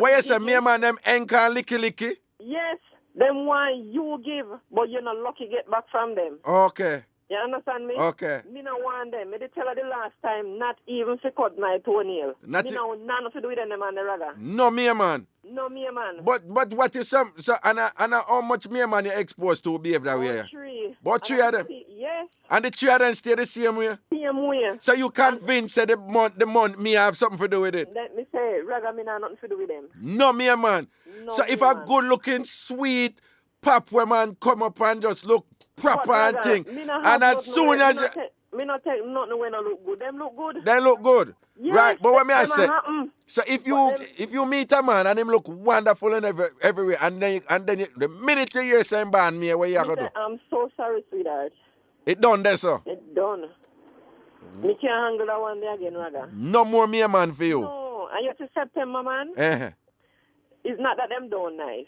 where you say me man them enka licky? Yes, them one you give, but you're not lucky get back from them. Okay. You understand me? Okay. Me no want them. Me tell her the last time, not even to cut my toenail. Me no none to do with them and the raga. No me man. No me man. But what is some and how much me man you exposed to behave that way? Three. But three of them? Yes. And the three of them stay the same way? Same way. So you convinced that the month me have something to do with it? Let me say, raga me not nothing to do with them. No me man. No, so if a good looking sweet pop woman come up and just look proper and thing, and as soon as me not take nothing when I look good. Them look good. They look good. Yes, right, but what me I say? So But if you meet a man and him look wonderful and everywhere, and then the minute you hear saying ban me, what you gonna do? I'm so sorry, sweetheart. It done there, sir. It done. Me can't handle that one day again, rather. No more me a man for you. No, and you have to September, man. It's not that them don't nice.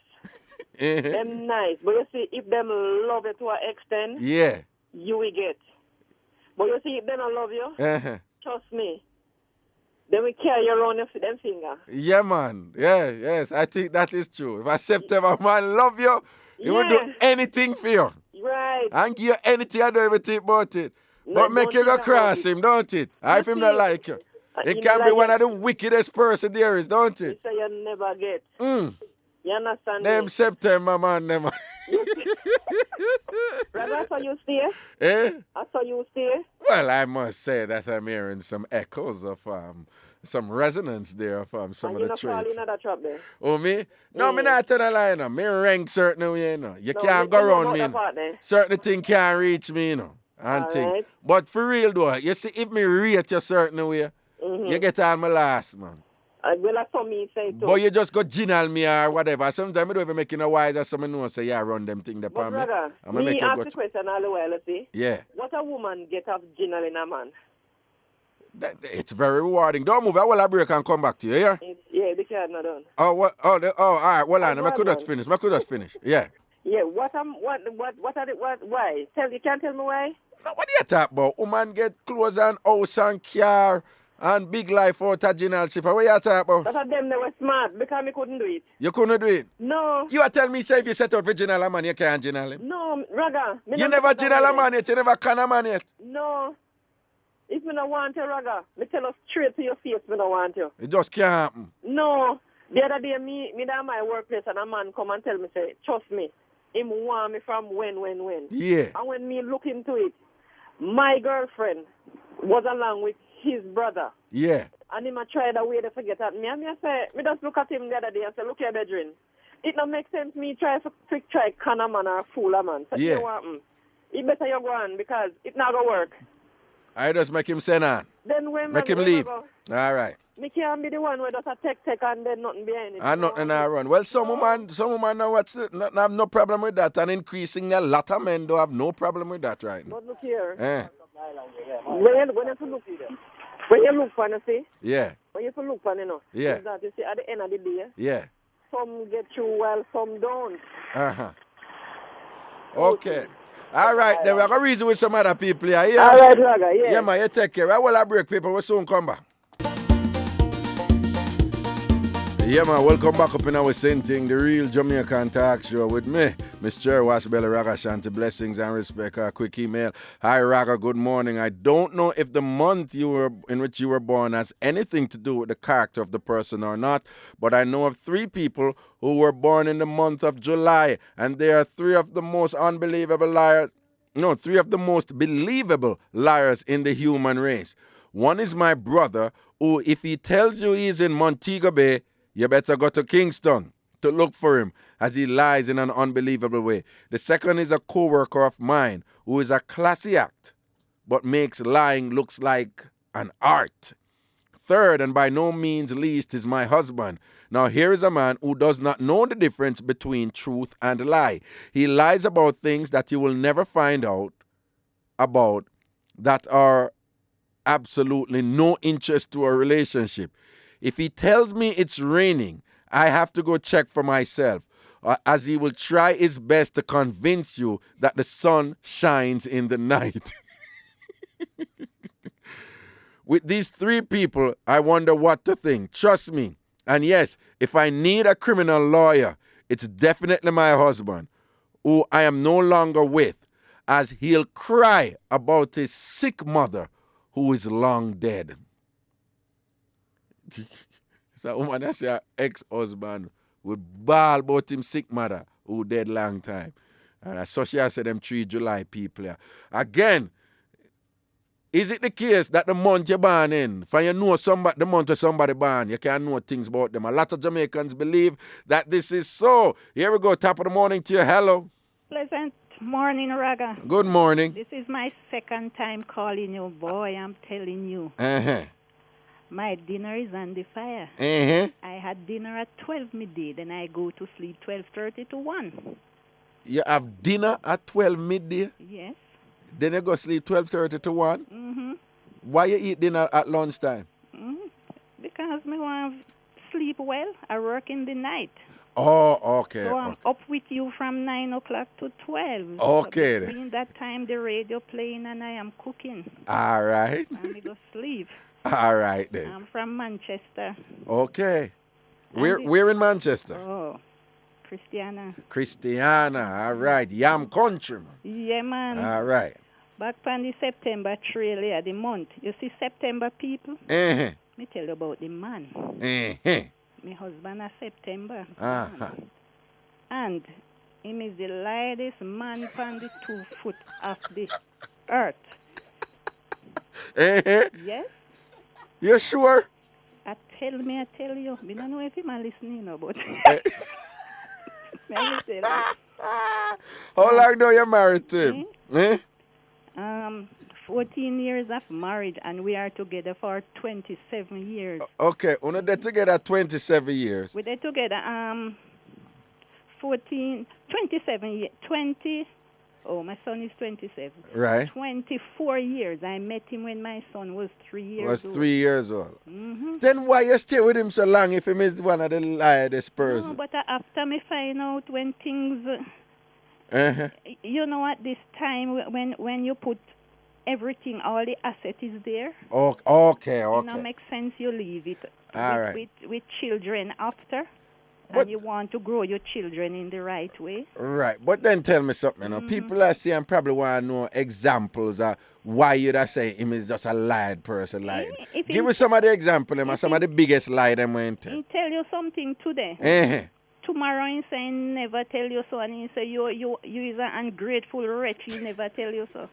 Them nice, but you see, if them love you to an extent, yeah, you will get. But you see, if they don't love you, trust me, they will carry you around them finger. Yeah, man. Yeah, yes, I think that is true. If a September man love you, he will do anything for you. Right. And give you anything, I don't even think about it. But make you go cross him, don't it? If him not like you. It can be one of the wickedest person there is, don't it? So you never get. You understand them me? September, man, them. Right, I saw you stay. I saw you stay. Well, I must say that I'm hearing some echoes of some resonance there of some of the traits. And you not fall in that trap there? Oh, me? No, me not tell a lie, no. Me rank certain way, you know. You can't go around me. Certain thing can't reach me, you know. And thing. Right. But for real, though, you see, if me rate you certain way, you get all my last, man. Well, that's what me say too. But you just go general me or whatever. Sometimes I don't even make you wise as someone know say, yeah, run them thing upon me. Brother, me ask the question all the while, see? Yeah. What a woman get off general in a man? It's very rewarding. Don't move. I will have a break and come back to you, yeah? Yeah, the card not done. Oh, what? All right. Well, I could just finish. Yeah. Yeah, why? You can't tell me why? No, what do you talk about? Woman get clothes and house and car and big life out of general ship. What you talk about? That's them, they were smart because me couldn't do it. You couldn't do it? No. You are telling me, say, if you set out for general man, you can't general him? No, Raga. You never general man yet? You never can a man yet? No. If me don't want you, Raga, me tell us straight to your face, me don't want you. It just can't happen. No. The other day, me down my workplace and a man come and tell me, say, trust me, him want me from when. Yeah. And when me look into it, my girlfriend was along with his brother. Yeah. And him a tried a way to forget at me. And me say, me just look at him the other day and say, look here, bedroom. It don't make sense me try to con a man or fool a man. So yeah. You know what, it better you go on because it not going to work. I just make him send on. Then when make him leave. All right. Me can't be the one where just a take and then nothing behind it. And nothing I run. Well, some woman now have no problem with that. And increasingly, a lot of men don't have no problem with that right now. But look here. When you look for it, see? Yeah. When you look for it, you know. Yeah. That you see at the end of the day. Yeah. Some get through well, some don't. Okay. All right, then we're going to reason with some other people here. Yeah? All right, Raga, yeah. Yeah, man, you take care. I will break, people. We'll soon come back. Yeah, man, welcome back up in our same thing, the real Jamaican talk show with me, Mr. Washbelly Ragashanti. Blessings and respect. A quick email. Hi, Raga, good morning. I don't know if the month in which you were born has anything to do with the character of the person or not, but I know of 3 people who were born in the month of July, and they are 3 of the most unbelievable liars. No, 3 of the most believable liars in the human race. One is my brother, who, if he tells you he's in Montego Bay, you better go to Kingston to look for him, as he lies in an unbelievable way. The second is a co-worker of mine who is a classy act, but makes lying looks like an art. Third, and by no means least, is my husband. Now, here is a man who does not know the difference between truth and lie. He lies about things that you will never find out about that are absolutely no interest to a relationship. If he tells me it's raining, I have to go check for myself. as he will try his best to convince you that the sun shines in the night. With these three people, I wonder what to think. Trust me. And yes, if I need a criminal lawyer, it's definitely my husband, who I am no longer with, as he'll cry about his sick mother who is long dead. So a woman that say her ex-husband would bawl about him sick mother who dead long time. And so she has said them 3 July people here. Again, is it the case that the month you're born in, for you know somebody, the month of somebody born, you can't know things about them? A lot of Jamaicans believe that this is so. Here we go, top of the morning to you. Hello. Pleasant morning, Raga. Good morning. This is my second time calling you. Boy, I'm telling you. Uh-huh. My dinner is on the fire. Uh-huh. I had dinner at 12 midday, then I go to sleep 12:30 to 1. You have dinner at 12 midday? Yes. Then you go sleep 12:30 to 1? Mm-hmm. Why you eat dinner at lunchtime? Because me want to sleep well. I work in the night. Oh, okay. So I'm up with you from 9 o'clock to 12. Okay. So between that time, the radio playing and I am cooking. All right. And I go sleep. All right then. I'm from Manchester. Okay. We're in Manchester. Oh, Christiana. All right. Yam country. Yeah, man. All right. Back on the September trailer, the month. You see September people? Uh-huh. Me tell you about the man. Uh-huh. My husband is September. Uh-huh. And him is the lightest man on the 2 foot of the earth. Uh-huh. Yes? You sure? I tell you. I don't know if him are listening, but let me tell you. How long do you married to him? Eh? 14 years of marriage, and we are together for 27 years. Okay, we're together 27 years. We're together 27 years. 20. Oh, my son is 27. Right. 24 years. I met him when my son was 3 years old. 3 years old. Mm-hmm. Then why you stay with him so long if he is one of the lightest person? No, but after me find out when things... Uh-huh. You know, at this time, when you put everything, all the asset is there. Okay. It don't make sense you leave it with children after. And you want to grow your children in the right way. Right. But then tell me something. You know, people are saying probably want to know examples of why you'd say him is just a lied person. Give me some of the examples, some of the biggest lie them went to. He tell you something today. Uh-huh. Tomorrow he say never tell you so, and he say you is an ungrateful wretch. He never tell you so.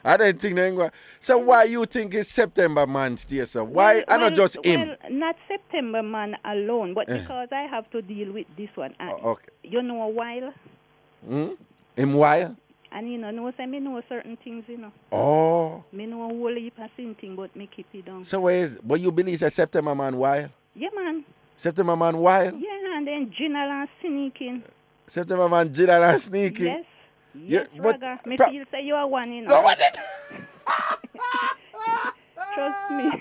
I don't think they go. So why you think it's September man stay so? Why not just him? Well, not September man alone, but because I have to deal with this one. Okay. You know a while? Him while? And you know say me know certain things, you know. Oh. Me know a whole heap of thing, but me keep it down. So but you believe a September man while? Yeah, man. September man while? Yeah, and then general and sneaking. September man general and sneaking? Yes. Yes, Raga. Me feel say you are one, you know. No, what it? Trust me.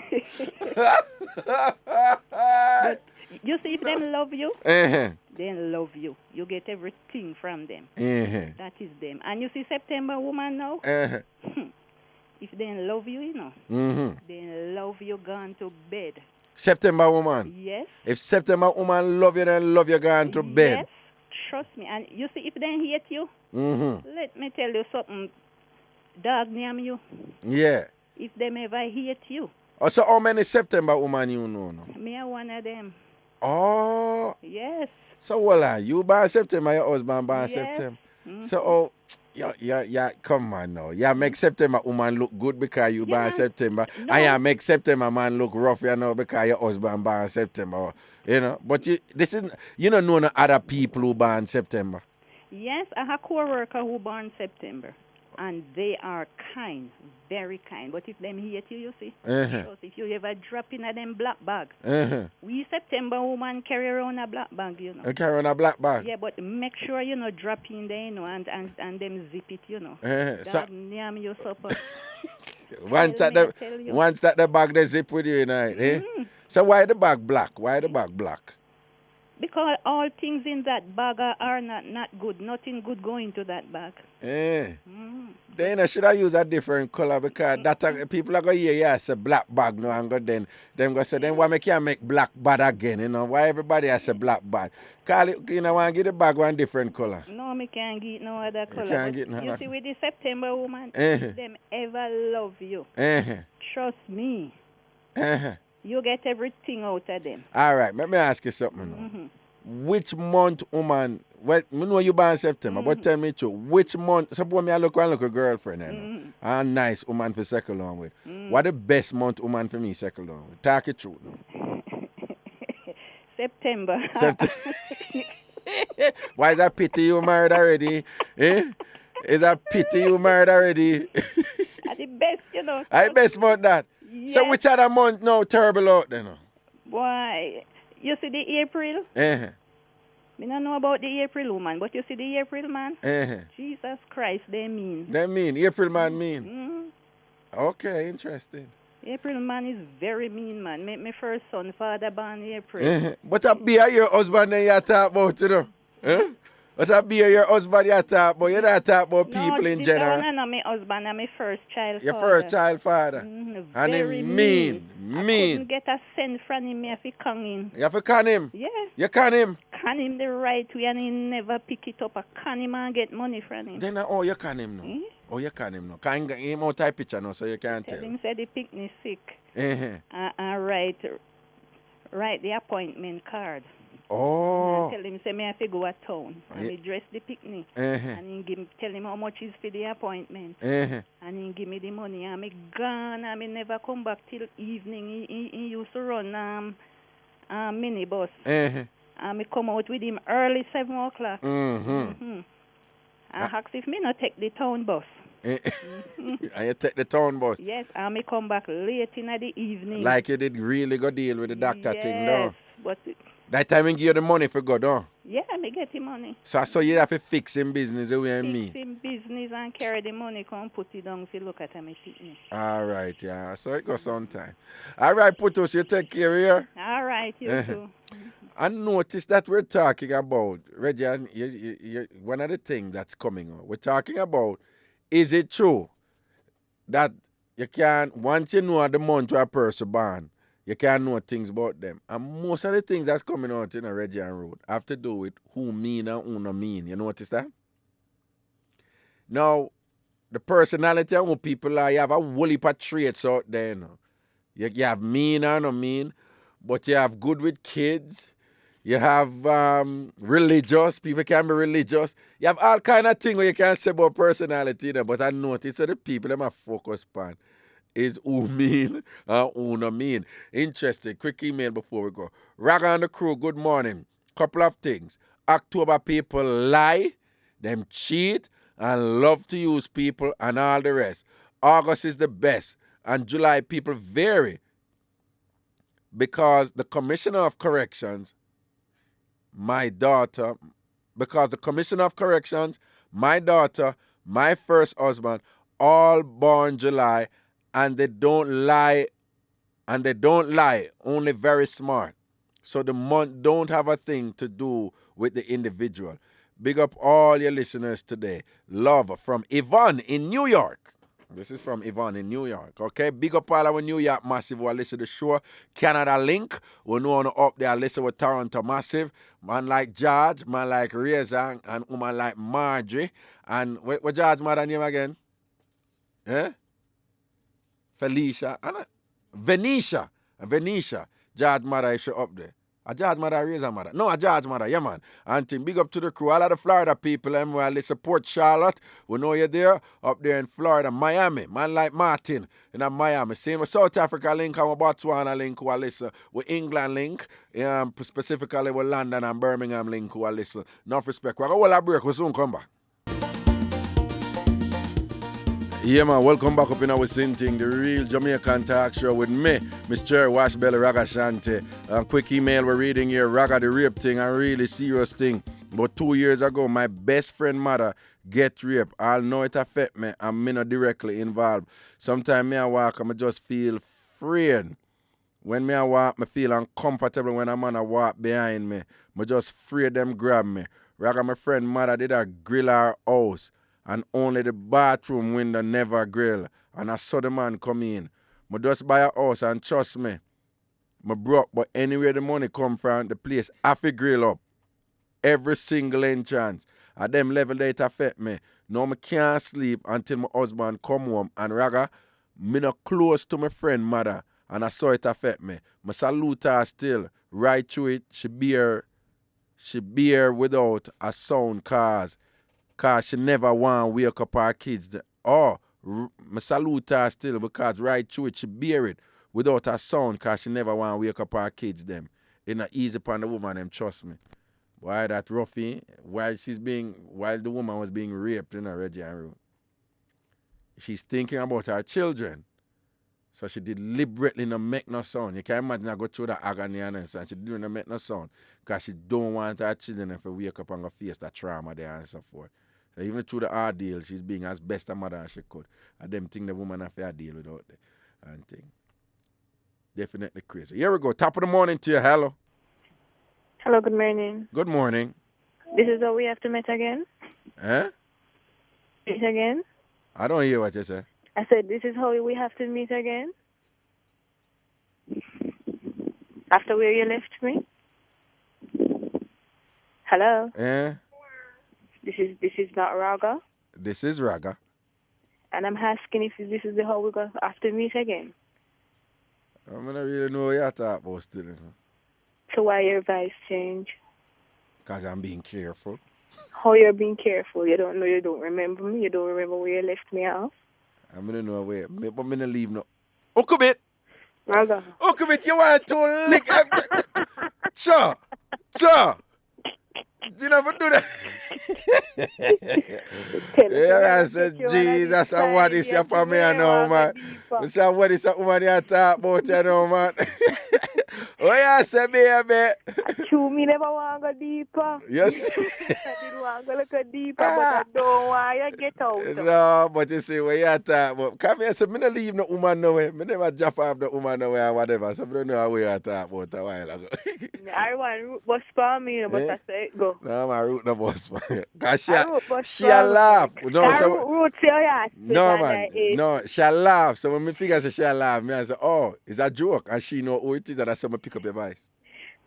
But you see, if them love you, they love you. You get everything from them. That is them. And you see September woman now? If they love you, you know, they love you gone to bed. September woman? Yes. If September woman love you, then love you gone to bed. Yes. Trust me. And you see, if they hate you, let me tell you something. Dog name you. Yeah. If them ever hate you. Oh, so how many September woman you know now? Me are one of them. Oh. Yes. So voila, you born September, your husband born September. So yeah, come on now. Yeah, make September woman look good because you born September. No. And yeah, make September man look rough, you know, because your husband born September. You know. But you don't know no other people who born September. Yes, I have a co-worker who born September. And they are kind, very kind. But if them hate you, you see, because if you ever drop in a them black bag, we September woman carry around a black bag, you know. Carry around a black bag? Yeah, but make sure you know drop in there, you know, and them zip it, you know. So, name your supper. once that the bag they zip with you, you know. So why the bag black? Why the bag black? Because all things in that bag are not good. Nothing good going to that bag. Then should I use a different color because that people are going to hear it's a black bag now and go then them go say then why me can't make black bag again, you know? Why everybody has a black bag? Call it, you know, want to give the bag one different color. No, me can't get no other color. You see with the September woman, if them ever love you, trust me. You get everything out of them. All right, let me ask you something now. Which month, woman, well, I know you born in September, but tell me true, which month, suppose me I look a girlfriend, you know, a nice woman for settle on with. What the best month woman for me settle on with? Talk it true. No? September. Why is that pity you married already? Is that pity you married already? That's the best, you know. The best month that? Yes. So which other month now terrible out then? Why? You see the April? Me don't know about the April woman, but you see the April man? Jesus Christ, they mean. They mean? April man mean? Okay, interesting. April man is very mean, man. My first son, father born April. What a beer your husband then you talk about, you know? What a beer your husband you talk about? You don't talk about people in general. No, my husband and my first child your father. Your first child father? And very mean. I couldn't get a cent from him. I have to con him. You have to con him? Yeah. You con him? Con him the right way and he never pick it up. I con him and get money from him. Then, you con him now? Oh, you can him now. Can't get him out type picture now, so you can't tell. Him said the picnic sick. Write the appointment card. Oh. Tell him say me have to go at town. And he dress the picnic. And he tell him how much is for the appointment. And he give me the money. And me gone and me never come back till evening. He used to run minibus. And me come out with him early 7 o'clock. And ask if me not take the town bus. And you take the town bus? Yes, and me come back late in the evening. Like you did really go deal with the doctor thing, though. But that time he give you the money for God, though? Yeah, me get the money. So you have to fix him business the way I mean? Fix him business and carry the money, come put it down if you look at him. All right, yeah. So it goes sometime. All right, Putus, you take care here. All right, you too. I noticed that we're talking about, Reggie, one of the things that's coming on, we're talking about, is it true that you can't, once you know the month where a person born, you can't know things about them. And most of the things that's coming out in a Reggie and Road have to do with who mean and who not mean. You notice that? Now, the personality and who people are, you have a whole heap of traits out there. You know? You have mean and not mean, but you have good with kids. You have religious. People can be religious. You have all kind of things where you can say about personality. You know, but I notice that the people that I focus on is who mean and who not mean. Interesting. Quick email before we go. Raga and the crew, good morning. Couple of things. October people lie, them cheat, and love to use people and all the rest. August is the best. And July people vary because the Commissioner of Corrections, my daughter, my daughter, my first husband, all born July, and they don't lie, only very smart. So the month don't have a thing to do with the individual. Big up all your listeners today. Love from Yvonne in New York. This is from Yvonne in New York, okay? Big up all our New York Massive who listen to the show. Canada Link, we know up there listen with Toronto Massive. Man like George, man like Rezang, and woman like Marjorie. And what George mother name again? Felicia. Venetia. George mother is up there. A George mother, Reza mother. No, a George mother, yeah, man. And team, big up to the crew. All of the Florida people, where they support Charlotte. We know you're there. Up there in Florida. Miami. Man like Martin in Miami. Same with South Africa link and with Botswana link who are listen. With England link. Specifically with London and Birmingham link who are listen. Enough respect. We're going to break. We'll soon come back. Yeah, man, welcome back up in our same thing, the real Jamaican talk show with me, Mr. Washbelly Ragashanti. Quick email we're reading here, Raga the rape thing, a really serious thing. About 2 years ago, my best friend mother get raped. I know it affect me, and me not directly involved. Sometimes me I walk, I just feel afraid When me I walk, me feel uncomfortable when a man a walk behind me. Me just afraid them grab me. Raga, my friend mother did a grill her house and only the bathroom window never grill. And I saw the man come in. Me just buy a house and trust me. Me broke, but anywhere the money come from, the place have to grill up. Every single entrance. At them level that it affect me. Now me can't sleep until my husband come home. And Raga, me not close to my friend mother. And I saw it affect me. Me salute her still. Right through it, she bear without a sound cause she never want to wake up her kids. Me salute her still because right through it, she bear it without a sound cause she never want to wake up her kids them. It's not easy upon the woman, them trust me. Why that roughy? While the woman was being raped in a Reggae room. She's thinking about her children. So she deliberately not make no sound. You can imagine I go through the agony and she didn't make no sound because she don't want her children to wake up and go face that trauma there and so forth. So even through the ordeal, she's being as best a mother as she could. And them think the woman have to deal without it. And thing. Definitely crazy. Here we go. Top of the morning to you. Hello. Hello, good morning. Good morning. This is how we have to meet again? Eh? Meet again? I don't hear what you say. I said, this is how we have to meet again? After where you left me? Hello? Eh? This is not Raga? This is Raga. And I'm asking if this is how we're going to have to meet again. I don't really know what you're talking about still. So why your voice change? Because I'm being careful. How you're being careful? You don't know, you don't remember me, you don't remember where you left me off? I'm going to know where, but I'm going to leave now. Okubit! Raga. Okubit, you want to lick? Sure. You never do that. Yeah, I said, Jesus, I want this here for me, I know, man. I said, what is that woman you talk about, you know, man? Oh, yeah, say, baby. True, me never want to go deeper. Yes. I didn't want to go look deeper, but I don't want you to get out. No, but you see, what you talk about. Come here, so I don't leave no woman nowhere. I never drop off the woman nowhere or whatever, so I don't know how you talk about a while ago. I want root bus for me, but I say go. No, my root no bus for you. Because she a laugh. No, so, root to your ass. No, man. No, she a laugh. So when me figure say she a laugh, me I say, oh, it's a joke. And she know who it is, and that's how I pick up your voice.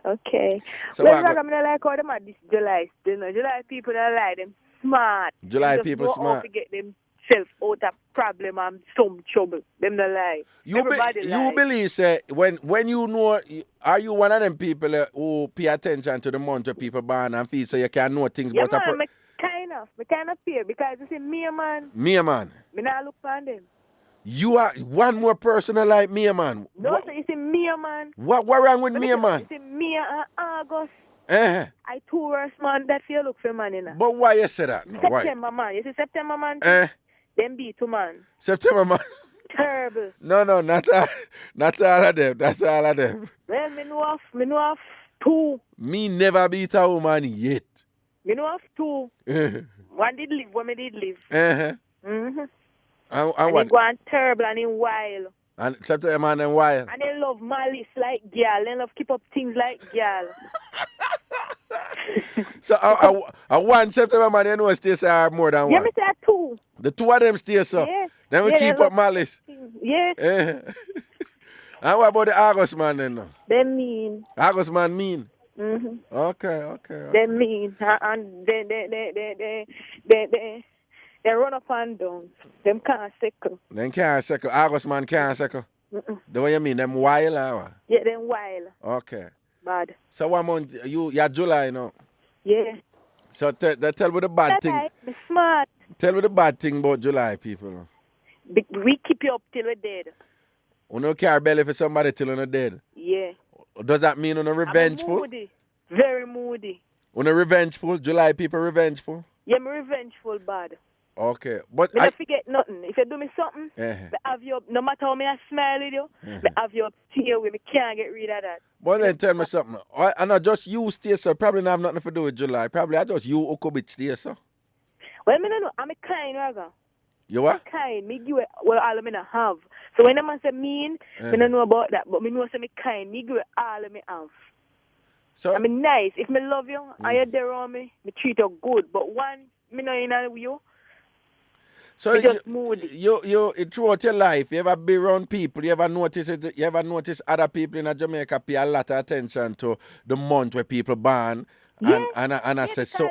Okay. So well, I'm not like how them are this July. You know, July people don't like them smart. July people smart. To get themselves out of problem and some trouble. Them don't lie. You believe, say, when you know, are you one of them people who pay attention to the month of people born and feel so you can know things yeah, about man, I kind of fear because you see me a man. Me a man. Me not look for them. You are one more person like me a man. No, so you see me a man. What wrong with me a man? You see me and August. I two worse man that you look for man, you know. But why you say that? No, September why? Man. You see September man? Them be two man. September man. Terrible. No, not all of them. That's all of them. Well, me know of two. Me never beat a woman yet. Me know of two. One did live, one me did live. And what? He go on terrible and in wild. And September man and wild. And they love malice like girl. They love keep up things like girl. So I one September man, you know, stay so more than one. Yeah, me say two. The two of them stay so. Yeah. Then we keep up malice. Yes. And what about the August man then? No? They mean. August man mean. Okay. They mean. And they run up and down. Them can't circle. Them can't circle. August man can't circle. The way you mean, them wild or? Yeah, them wild. Okay. Bad. So what month? You're July, you know? Yeah. So tell me the bad thing. Be smart. Tell me the bad thing about July, people. We keep you up till we're dead. You don't care belly for somebody till you're dead? Yeah. Does that mean you're revengeful? I'm moody. Very moody. You're revengeful? July people revengeful? Yeah, I'm revengeful bad. Okay. But I don't forget nothing. If you do me something, I have you up, no matter how I smile with you, I have you up tear with me. Can't get rid of that. But then tell me something. I not just you stay so. Probably not have nothing to do with July. Probably I just you who could be stay so. Well, I don't know. I'm a kind, Raga. You what? I'm kind. Me give all I have So when a man say mean, I don't know about that, but me know say me kind, me give all of me have. So I mean nice. If me love you and you're there on me treat you good. But one, me know in you. So you throughout your life, you ever be around people, you ever notice it, you ever notice other people in Jamaica pay a lot of attention to the month where people born? Yeah, and I say so.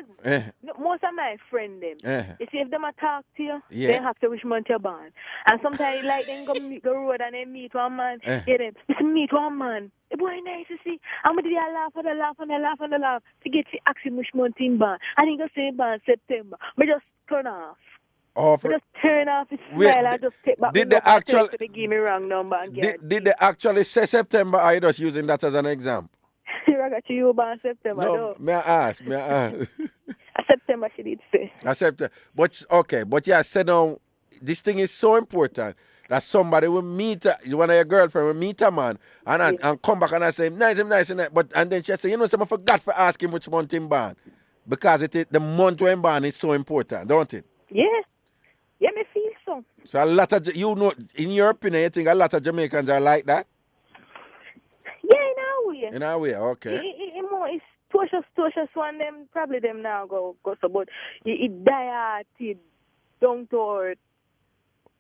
Most of my friends them. You see if them a talk to you, Yeah. they have to which month you're born. And sometimes like them go road and they meet one man. Yeah, them meet one man. The boy nice to see. I'm gonna laugh to get to ask him which month him born. And he go say born September. But just turn off. Just turn off his smile and just take back did the they actually they give me wrong number and did they actually say September, or are you just using that as an example? Ragachi, you born September. No, may I ask? September she did say. September. But okay, but yeah, say now this thing is so important that somebody will meet one of your girlfriend will meet a man and come back and I say nice, but and then she say, you know, I forgot for asking which month him born. Because the month when born is so important, don't it? Yeah. Yeah, me feel so. So a lot of, you know, in your opinion, you think a lot of Jamaicans are like that? Yeah, in our way. In our way, okay. It's tortious one, them, probably them now go so, but it die-hearted, down to earth,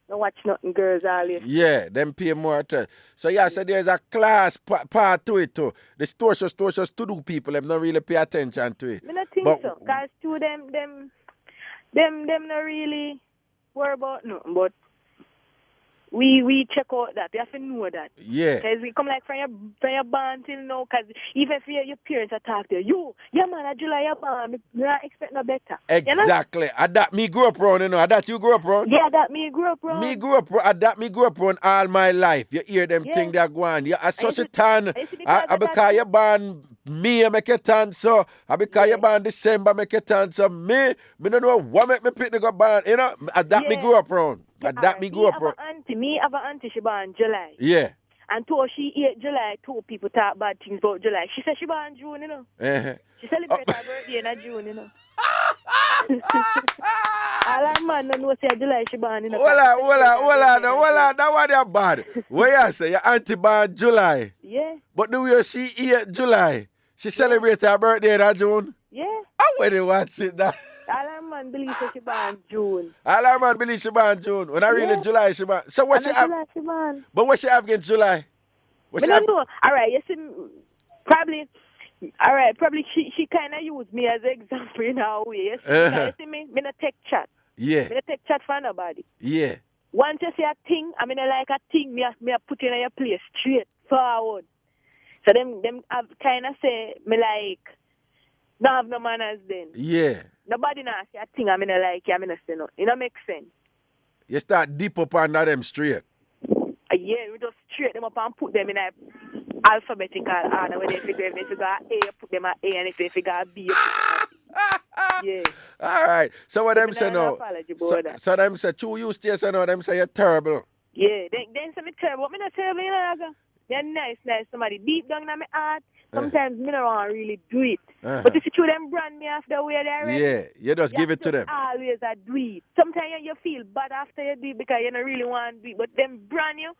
no watch nothing girls all this. Yeah, them pay more attention. So yeah, so there's a class part to it too. The tortious to do people, them not really pay attention to it. I don't think so, because to them not really worry about nothing, but we check out that. You have to know that. Yeah. Because we come like from your band till now, because even if your parents are talking to you, yeah man, at July your band, you don't expect no better. Exactly. You know? At that me grew up around, you know. At that you grew up around? Yeah, that me grew up around. At that me grew up around all my life. You hear them things they're going. You are such a tan. Because you born me, I make a tan, so because you born December, make a tan, so me don't know what make me pick the go born. You know, at that me grew up around. At that me grew up around. Me have an auntie, she born July. Yeah. And to she 8 July, 2 people talk bad things about July. She said she born June, you know. She celebrate her birthday in June, you know. All our man don't know say July she born, you know. Hold on, that one is bad. Where you say your auntie born July? Yeah. But the way she 8 July, she celebrate her birthday in June? Yeah. How would you watch it that? All our man believe she born June. All our man believe she born June. When I really July she born. So what she have? But what she have against July? I don't know. All right, you see, probably she kind of used me as an example in her way. You see me not take chat. Yeah. Me not take chat for nobody. Yeah. Once you see a thing, I mean, like a thing, me put you in your place straight forward. So them have kind of say me like, no have no manners then. Yeah. Nobody now say a thing I mean like I mean say no. It don't make sense. You start deep up under them straight. Yeah, we just straight them up and put them in a alphabetical order. When they figure if they got A, you put them at A, and if they figure out B, you put them at B. Yeah. All right. So what them say now? So them say, "True, you stay say no." Them say you're terrible. Yeah. Then say me terrible. But me not terrible, you know. They're nice. Somebody deep down in my heart. Sometimes me don't want to really do it. But if you show them brand me after where they're ready. Yeah, you just give it to them. Always do it. Sometimes you feel bad after you do it because you don't really want to do it. But them brand you,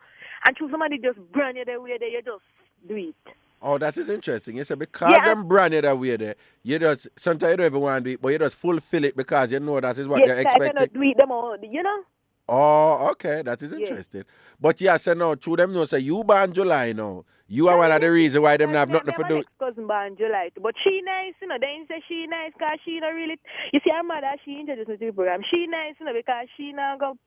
and choose somebody just brand you the way there, you just do it. Oh, that is interesting. You say because them brand you that way there, you just, sometimes you don't even want to do it, but you just fulfill it because you know that is what they're expecting. Yes, do it them all, you know? Oh, okay. That is interesting. But yeah, so now, through them know, say you born July now. You are one of the reasons why them not have nothing to do. My cousin born July too. But she nice, you know. They didn't say she nice because she don't really... You see, her mother, she introduced me to the program. She nice, you know, because she not go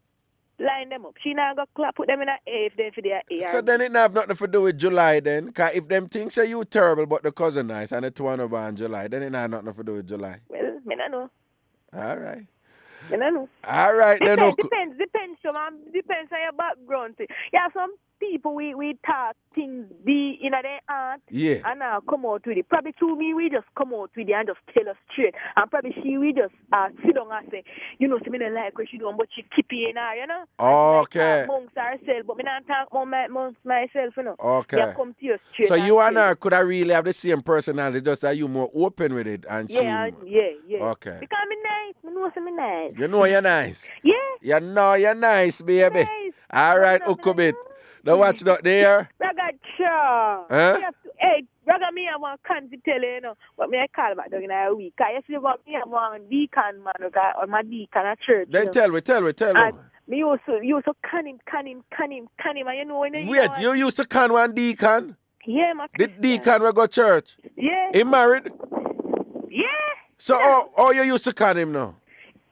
line them up. She not go put them in an A if they for their A. So then it not have nothing to do with July then. Because if them things say you terrible but the cousin nice and the two are born July, then it not have nothing to do with July. Well, me not know. All right. I don't know. All right, then. Depends on your background. Yeah, some people we talk things in their heart. Yeah. And come out with it. Probably to me we just come out with it and just tell us straight. And probably we just sit down and say, you know, see me don't like what she doing, but she keep it in her, you know. Okay. Amongst herself, but me not talk amongst myself, you know. Okay. Yeah, come to you straight. So you and her could have really have the same personality, just that you more open with it and yeah. Okay. Because I'm nice. I know I'm nice. You know you're nice. Yeah. You know you're nice, baby. Nice. All right, Ukubit. Don't watch that there. Raga, sure. Huh? Hey, Raga, me have one can to tell you, but me I call back down in a week. I see about me have one deacon, man, or my deacon at church. Then tell me. And me used to can him, and you know when you Wait, you used to can one deacon? Yeah, my The deacon will go church? Yeah. He married? Yeah. So how you used to can him now?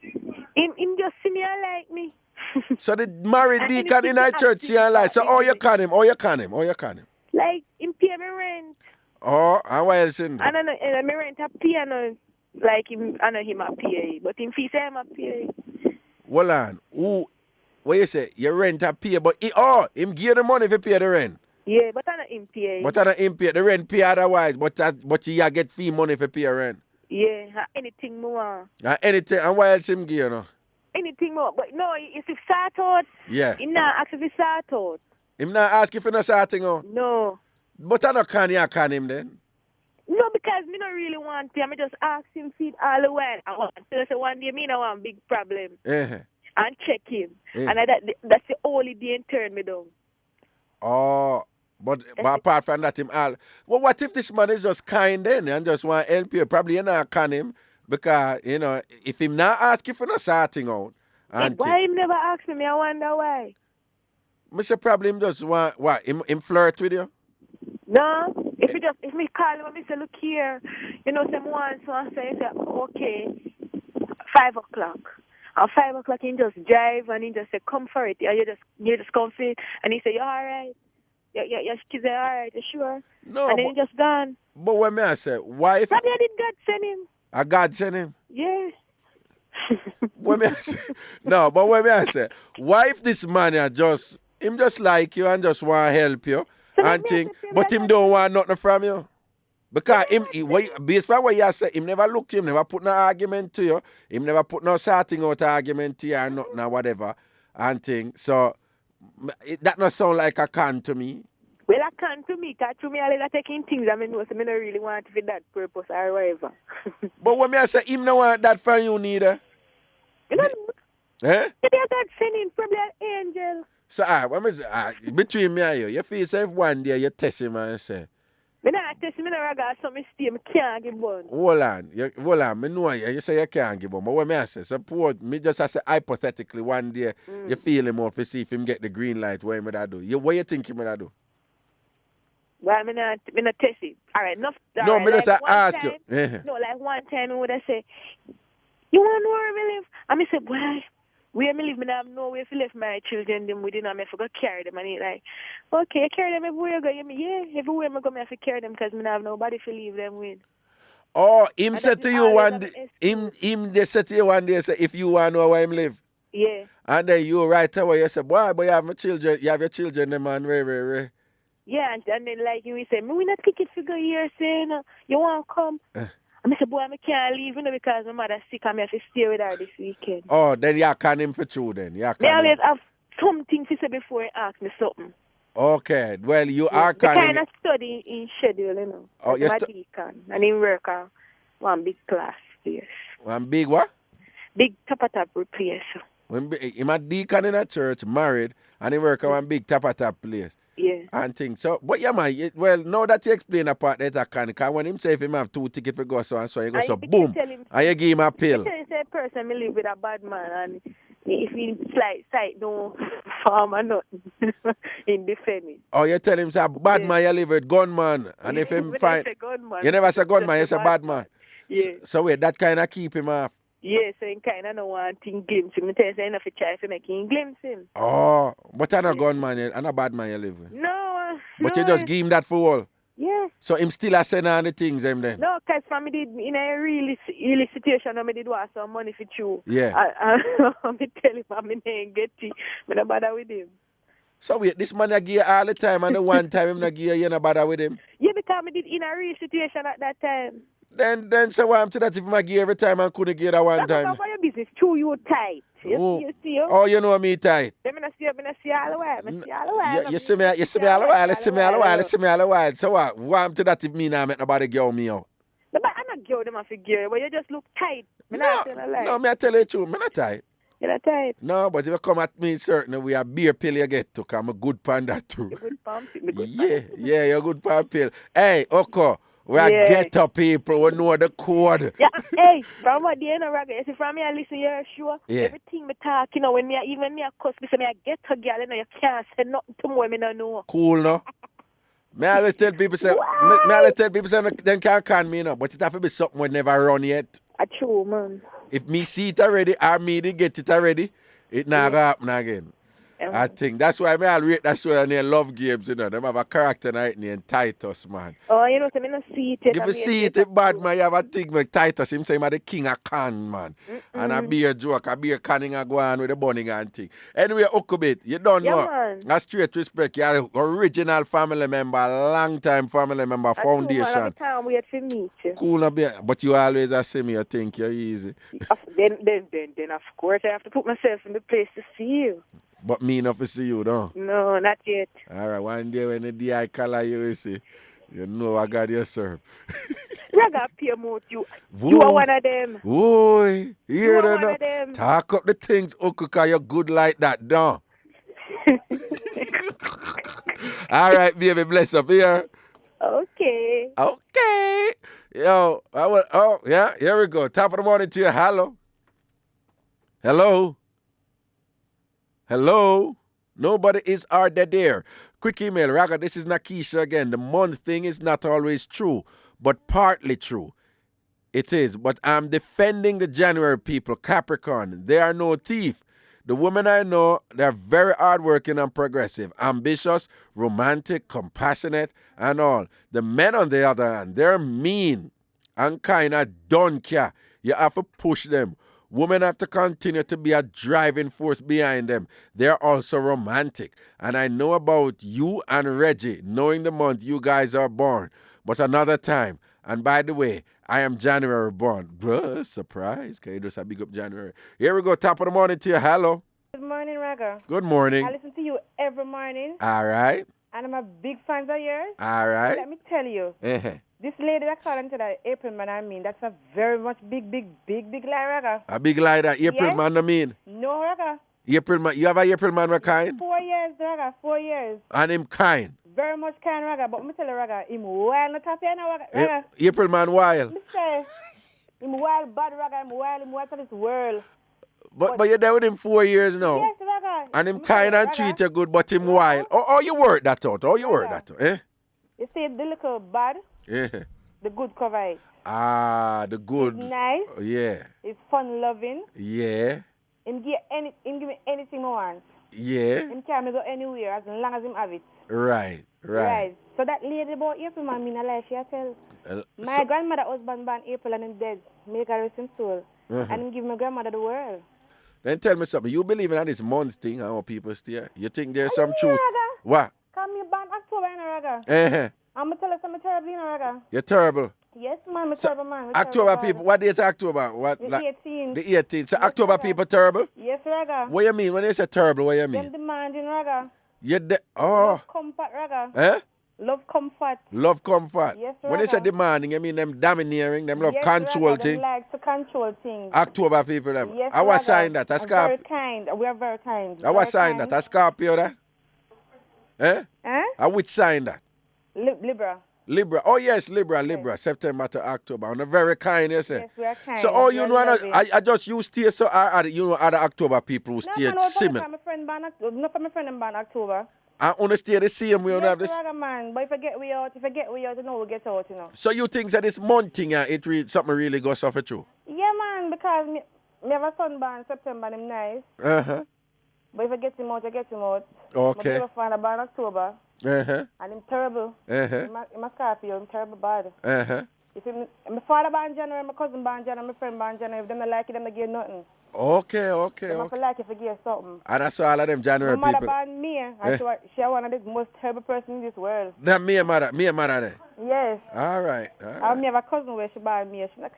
Him just see me and like me. So the married deacon in our church see and like. So how you can him? Like, him pay me rent. Oh, and what else in there? And me rent a piano. Like, I know him a pay. But him fee say him a pay. Hold on. What you say? You rent a pay, but him give the money if you pay the rent. Yeah, but I know him pay. But I know him pay. The rent pay otherwise, but you get fee money if you pay rent. Yeah, anything more. Anything, and what else him give you know? Anything more. But no, if you start out, Yeah. him not ask if you start out. Him not ask if you not starting out? No. But I not can him then? No, because me not really want to. I just ask him feed all the while. I want to say one day me not want big problem. And check him. And that's the only day and turn me down. Oh, but apart from that, him all. Well, what if this man is just kind then and just want to help you? Probably you not can him because, you know, if him not ask you for not starting out. Why him never ask me? I wonder why. Mr. Probably him just want, what, him flirt with you? No. If me call him and me say, look here, you know, some one, so I say, okay, 5 o'clock. At 5 o'clock, he just drive and he just say, come for it. You just come for it. And he say, you all right? Your kids are all right, you sure? No. And then he just gone. But what may I say? Why if... Probably did God send him. God send him? Yeah. What may I say? No, but what may I say? Why if this man him just like you and just want to help you and think, but him don't want nothing from you? Because based on what you say, him never looked him, never put no argument to you, him never put no sorting out argument to you or nothing or whatever and thing. So that not sound like a con to me. Well, a con to me, because to me, I like taking things I mean, so I don't really want it for that purpose or whatever. But when me I say him no want that from you neither. You know, eh? Maybe I got sending probably an angel. So when me say, between me and you feel say if one day you test him and say, Me not test me never got some stay, me can't give one. Hold on, me know you say you can't give one, but what me I say, suppose me just say hypothetically one day you feel him out to see if him get the green light, what me that do? What you think him that do? Well, me not test it. All right, enough. No, right, me just like ask time, you. No, like one time me would have say, you want to know where me live? And me say, why? Where me live, me have no way to left my children them within and I forgot carry them. And he like, okay, you carry them everywhere you go. Yeah, everywhere I go, I have to carry them because I have nobody to leave them with. Oh, him said to you one day, him they said to you one day, say, if you want to know where him live. Yeah. And then you right away, you say, boy, but you have my children, you have your children, them man, Ray. Yeah, and then like you say, me we not ticket figure here, saying, you want to come? And I said, boy, I can't leave, because my mother's sick and I have to stay with her this weekend. Oh, then you can him for true then. You I always have something to say before he asks me something. Okay, well, you are the kind of study in schedule, you know. Oh, yes. Deacon, and he work on one big class place. One big what? Big top place. Him a deacon in a church, married, and he work on one big top place. Yeah. And things. So, but yeah, man, well, now that you explain a part that I can, because when him say if him have 2 tickets for go so and so, he go so boom, and you give him a pill. You say person me live with a bad man, and if he sight no farm or nothing, in defending. Oh, you tell him say a bad man you live with, gunman, and if him find, you never say gunman, you say bad man. Yeah. So wait, that kind of keep him off. Yeah, so he kind of no want to glimpse him. I tell you, say enough to try to make him glimpse him. Oh, but I'm not gunman, and a bad man you live with. No. But you just give him that for all. Yeah. So him still a send on the things him then. No, because for me did in a really situation, I did want some money for you. Yeah. I tell him I ain't get it. I don't bother with him. So wait, this man I give you all the time, and the one time him not give you not bother with him. Yeah, because I did in a real situation at that time. Then so why am to that if I give every time and couldn't give that one time? That's your business. True, you tight. You see? Oh, you know me tight. I see all the while. You see me all the while. So what? Why am to that if me now make nobody girl me out? No, but I'm not girl them a figure, but you just look tight. No, me I tell you the truth, me not tight. You're not tight. No, but if you come at me certain we have beer pill you get to, because I'm a good pan that too. You're good pan pill. Yeah, you're a good pan pill. Hey, Oko, we are ghetto people, we know the code. Yeah, hey, from what day, no, Raga, see, from me, I listen, you're sure. Yeah. Everything me talk, you know, when me, even me, I cuss, me say, me, I get a girl, you know, you can't say nothing to me, me no know. Cool, no? May I tell people say, them can't can me, no, but it have to be something we never run yet. True, man. If me see it already, or me they get it already, it not gonna happen again. I think that's why I rate that show and they love games, you know. Them have a character night named Titus, man. Oh, you know, so me no see it. If you see it bad, man, you have a thing with Titus. Him say him the king of can, man. And a beer joke, a beer canning a go on with the bunning and thing. Anyway, Okubit, you don't know. Man. That's straight respect. You're an original family member, long time family member, foundation. I can't wait for meet you. Cool, no, but you always see me, you think you're easy. Then of course I have to put myself in the place to see you. But me enough to see you, though. No, not yet. All right, one day when the DI color you see, you know I got you served. I got promote you. You are one of them. Boy, You are that one of them. Talk up the things, because you're good like that, don't. All right, baby, bless up here. Okay. Yo, yeah, here we go. Top of the morning to you. Hello? Nobody is out there. Quick email, Raga, this is Nakisha again. The month thing is not always true, but partly true. It is, but I'm defending the January people, Capricorn. They are no thief. The women I know, they're very hardworking and progressive, ambitious, romantic, compassionate, and all. The men, on the other hand, they're mean and kind of don't care. You have to push them. Women have to continue to be a driving force behind them. They're also romantic. And I know about you and Reggie, knowing the month you guys are born. But another time. And by the way, I am January born. Bruh, surprise. Can you just big up January? Here we go. Top of the morning to you. Hello. Good morning, Raga. Good morning. I listen to you every morning. All right. And I'm a big fan of yours. All right. Let me tell you. This lady that called into the April man, that's a very much big lie, Raga. A big lie that April man, I mean? No, Raga. April man, you have a April man with kind? 4 years, Raga, 4 years. And him kind? Very much kind, Raga. But me tell you, Raga, him wild, not happy, Raga. April man wild? Me say, him wild, bad, Raga, him wild to this world. But you're there with him 4 years now? Yes, Raga. And him kind and treat you good, but him wild. Oh, you work that out? Eh? You see the little bad? Yeah. The good cover it. Ah, the good. It's nice. Yeah. It's fun loving. Yeah. Him give me anything I want. Yeah. Him can go anywhere as long as him have it. Right. So that lady about April, man, me not lie, she tell. My grandmother husband born April and him dead. Make her rest in soul. And him give my grandmother the world. Then tell me something. You believe in this month thing, how people stay? You think there's some truth? What? Come me born October, Raga. I'm going to tell you something terrible, Raga. You're terrible? Yes, man, I'm terrible, man. October people, what date October? What? The 18th. The 18th. So yes, October Raga. People terrible? Yes, Raga. What you mean? When you say terrible, what you mean? Them demanding, Raga. Love comfort, Raga. Eh? Love comfort. Love comfort. Yes, Raga. When you say demanding, you mean them domineering, them love yes, control Raga, things? Them like to control things. October people, them. Yes, I was sign that. I'm very kind. We are very kind. I was sign that. A Scorpio, that? Eh? I which sign that? Libra. Oh, yes, Libra. Yes. September to October. And a very kind, you say. Yes, we are kind. So, you know, I just use stay so other October people who stay similar. Not for my friend born October. I understand the same way. Yes, man. But if I get we out, you know, we get out, you know. So you think that this month thing, something really goes suffer through? Yeah, man, because me have a son born September and him nice. But if I get him out, I get him out. Okay. My father born October. And him terrible. Him a Scorpio, him terrible bad. If my father born January, my cousin born January, my friend born January, if them not like it, them not give nothing. Okay. Them not like if I give something. And I saw all of them January people. My mother born me, and she one of the most terrible person in this world. That me and mother there? Yes. All right. I have a cousin where she born me. She not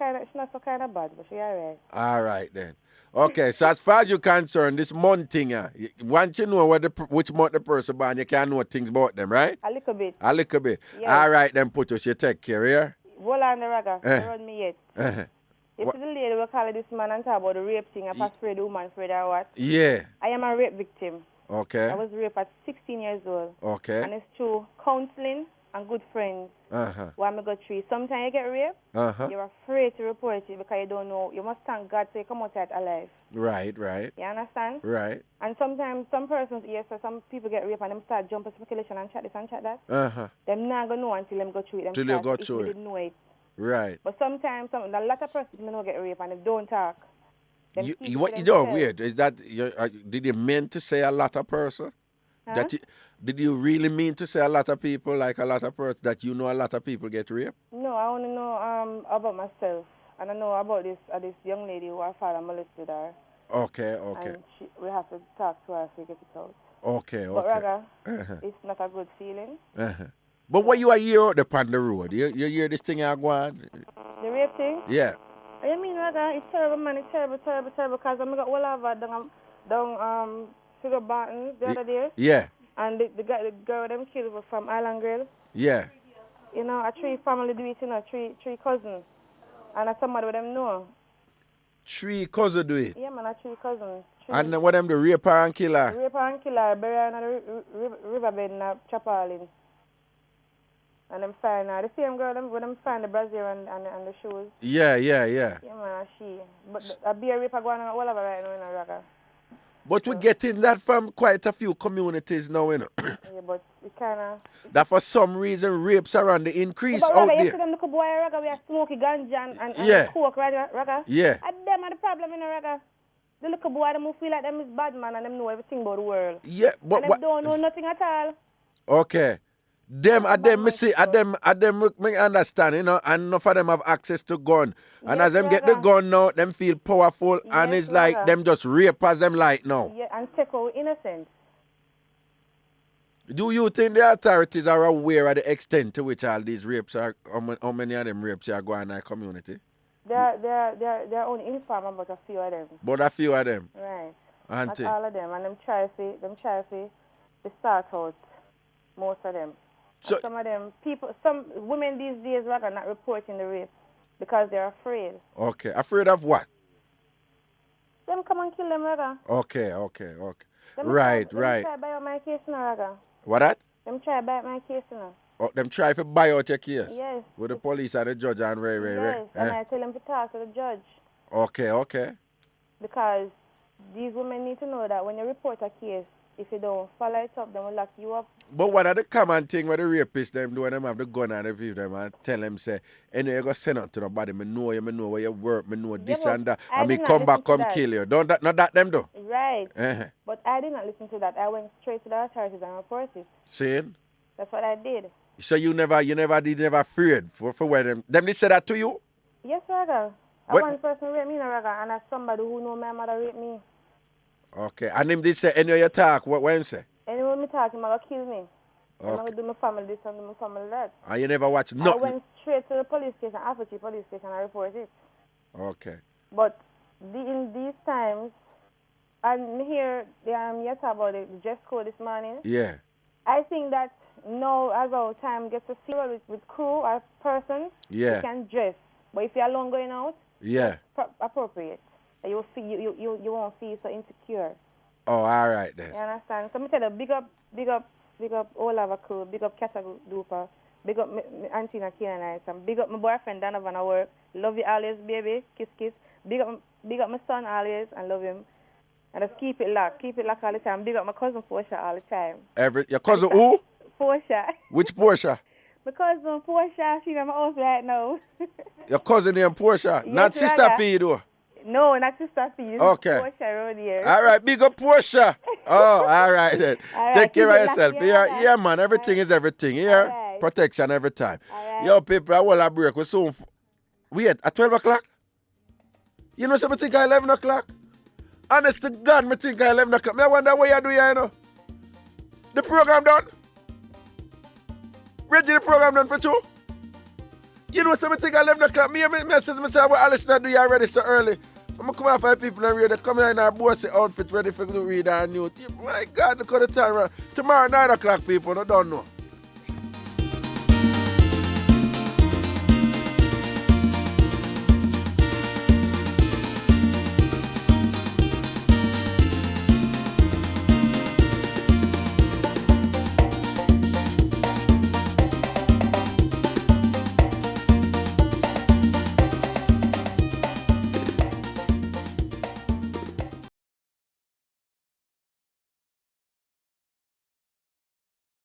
so kind of bad, but she alright. All right then. Okay, so as far as you're concerned, this month thing, once you know which month the person born, you can know things about them, right? A little bit. Yes. All right then, Putus, you take care, yeah? Hold on, the Raga. Run me yet. You see the lady will call this man and talk about the rape thing. I pass afraid the woman afraid or what? Yeah. I am a rape victim. Okay. I was raped at 16 years old. Okay. And it's through counseling and good friends. Why I go through. Sometimes you get raped, you're afraid to report it because you don't know. You must thank God so you come out of it alive. Right. You understand? Right. And sometimes some persons, yes, so some people get raped and them start jumping speculation and chat this and chat that. Them not going to know until them go through it. Till you go through it. Didn't know it. Right. But sometimes a lot of persons may not get raped and they don't talk. What you do weird is that did you mean to say a lot of person? Huh? Did you really mean to say a lot of people, like a lot of person, that you know a lot of people get raped? No, I only know about myself. And I know about this young lady who her father molested her. Okay. And we have to talk to her to get it out. Okay. But Raga, it's not a good feeling. But what you hear out upon the road? You hear this thing I go on? The rape thing? Yeah. I mean, Raga, it's terrible, man. It's terrible, because I got all over down Sugar Barton the other day. Yeah. And the girl them killed was from Island Grill. Yeah. You know, a 3 family do it, you know, three cousins. And somebody with them know. 3 cousins do it? Yeah, man, a 3 cousins. And what them the raper and killer? Raper and killer, buried in the riverbed in Chapalin. And them find the same girl when them find the brassiere and the shoes. Yeah. Yeah, man, she. But a beer raper going on all over right now in a Raga. But we're getting that from quite a few communities now, you know. Yeah, but it kind of... That for some reason rapes are on the increase out there. You see them little boy Raga, we are smoking ganja and coke, right, Raga? Yeah. And them are the problem in the Raga. The little boy, them who feel like them is bad man and them know everything about the world. Yeah, but and them don't know nothing at all. Okay. Them me understand, you know, and enough of them have access to gun. And yes, as them get the gun now, them feel powerful, and it's like them just rape as them like now. Yeah, and take out innocent. Do you think the authorities are aware of the extent to which all these rapes are, how many of them rapes are going in our community? They're only informed about a few of them. But a few of them? Right. Auntie. Not all of them, and them try to start out, most of them. So, some of them some women these days are not reporting the rape because they're afraid. Okay, afraid of what? Them come and kill them, Raga. Okay. Them right. Them try buy out my case now, Raga. What that? Them try buy out my case now. Oh, them try to buy out your case? Yes. With the police and the judge and Ray. Yes, and I tell them to talk to the judge. Okay. Because these women need to know that when you report a case, if you don't follow it up, then we'll lock you up. But what are the common thing where the rapists them do when them have the gun and the them and tell them say, anyway, you go send out to nobody, me know where you work, me know this and that, and me come back, come kill you. Don't that them do? Right. But I did not listen to that. I went straight to the authorities and reported it. Saying? That's what I did. So you never afraid for where them they say that to you? Yes, Raga. One person raped me in a Raga, and that's somebody who know my mother raped me. Okay, and him did say, anyway you talk, what him say? Anyway me talk, him gonna kill me. Okay. I'm gonna do my family this and do my family that. And you never watch nothing? I went straight to the police station, after the police station, and report it. Okay. But in these times, and here, you talk about the dress code this morning. Yeah. I think that now, as our time gets to see with crew or person, you can dress. But if you're alone going out, appropriate. You won't feel so insecure. Oh, all right then. You understand? So me tell you, big up all of our crew, big up Duper, big up me Auntie Nakina Nice, and big up my boyfriend Donovan at work. Love you always, baby. Kiss, kiss. Big up my son always, and love him. And just keep it locked all the time. Big up my cousin Portia all the time. Your cousin who? Portia. Which Portia? My cousin Portia, she's in my house right now. Your cousin named Portia, yes, not Sister P though. No, not Sister P. Okay. Portia around here. All right, big up Portia. Oh, all right then. Take care of yourself. Yeah, man. Everything is everything. Here, right. Protection every time. Right. Yo, people, I will break. We soon. We at 12 o'clock. You know, something think 11 o'clock. Honest to God, I think 11 o'clock. I wonder what you do here, you know. The program done. Reggie, the program done for you. You know, something 11 o'clock. Me said to myself, what Alice do you already so early? I'm going to come out for people and read. They come in our bossy outfit ready for to read our news. My God, look at the time. Tomorrow, 9 o'clock, people. I don't know.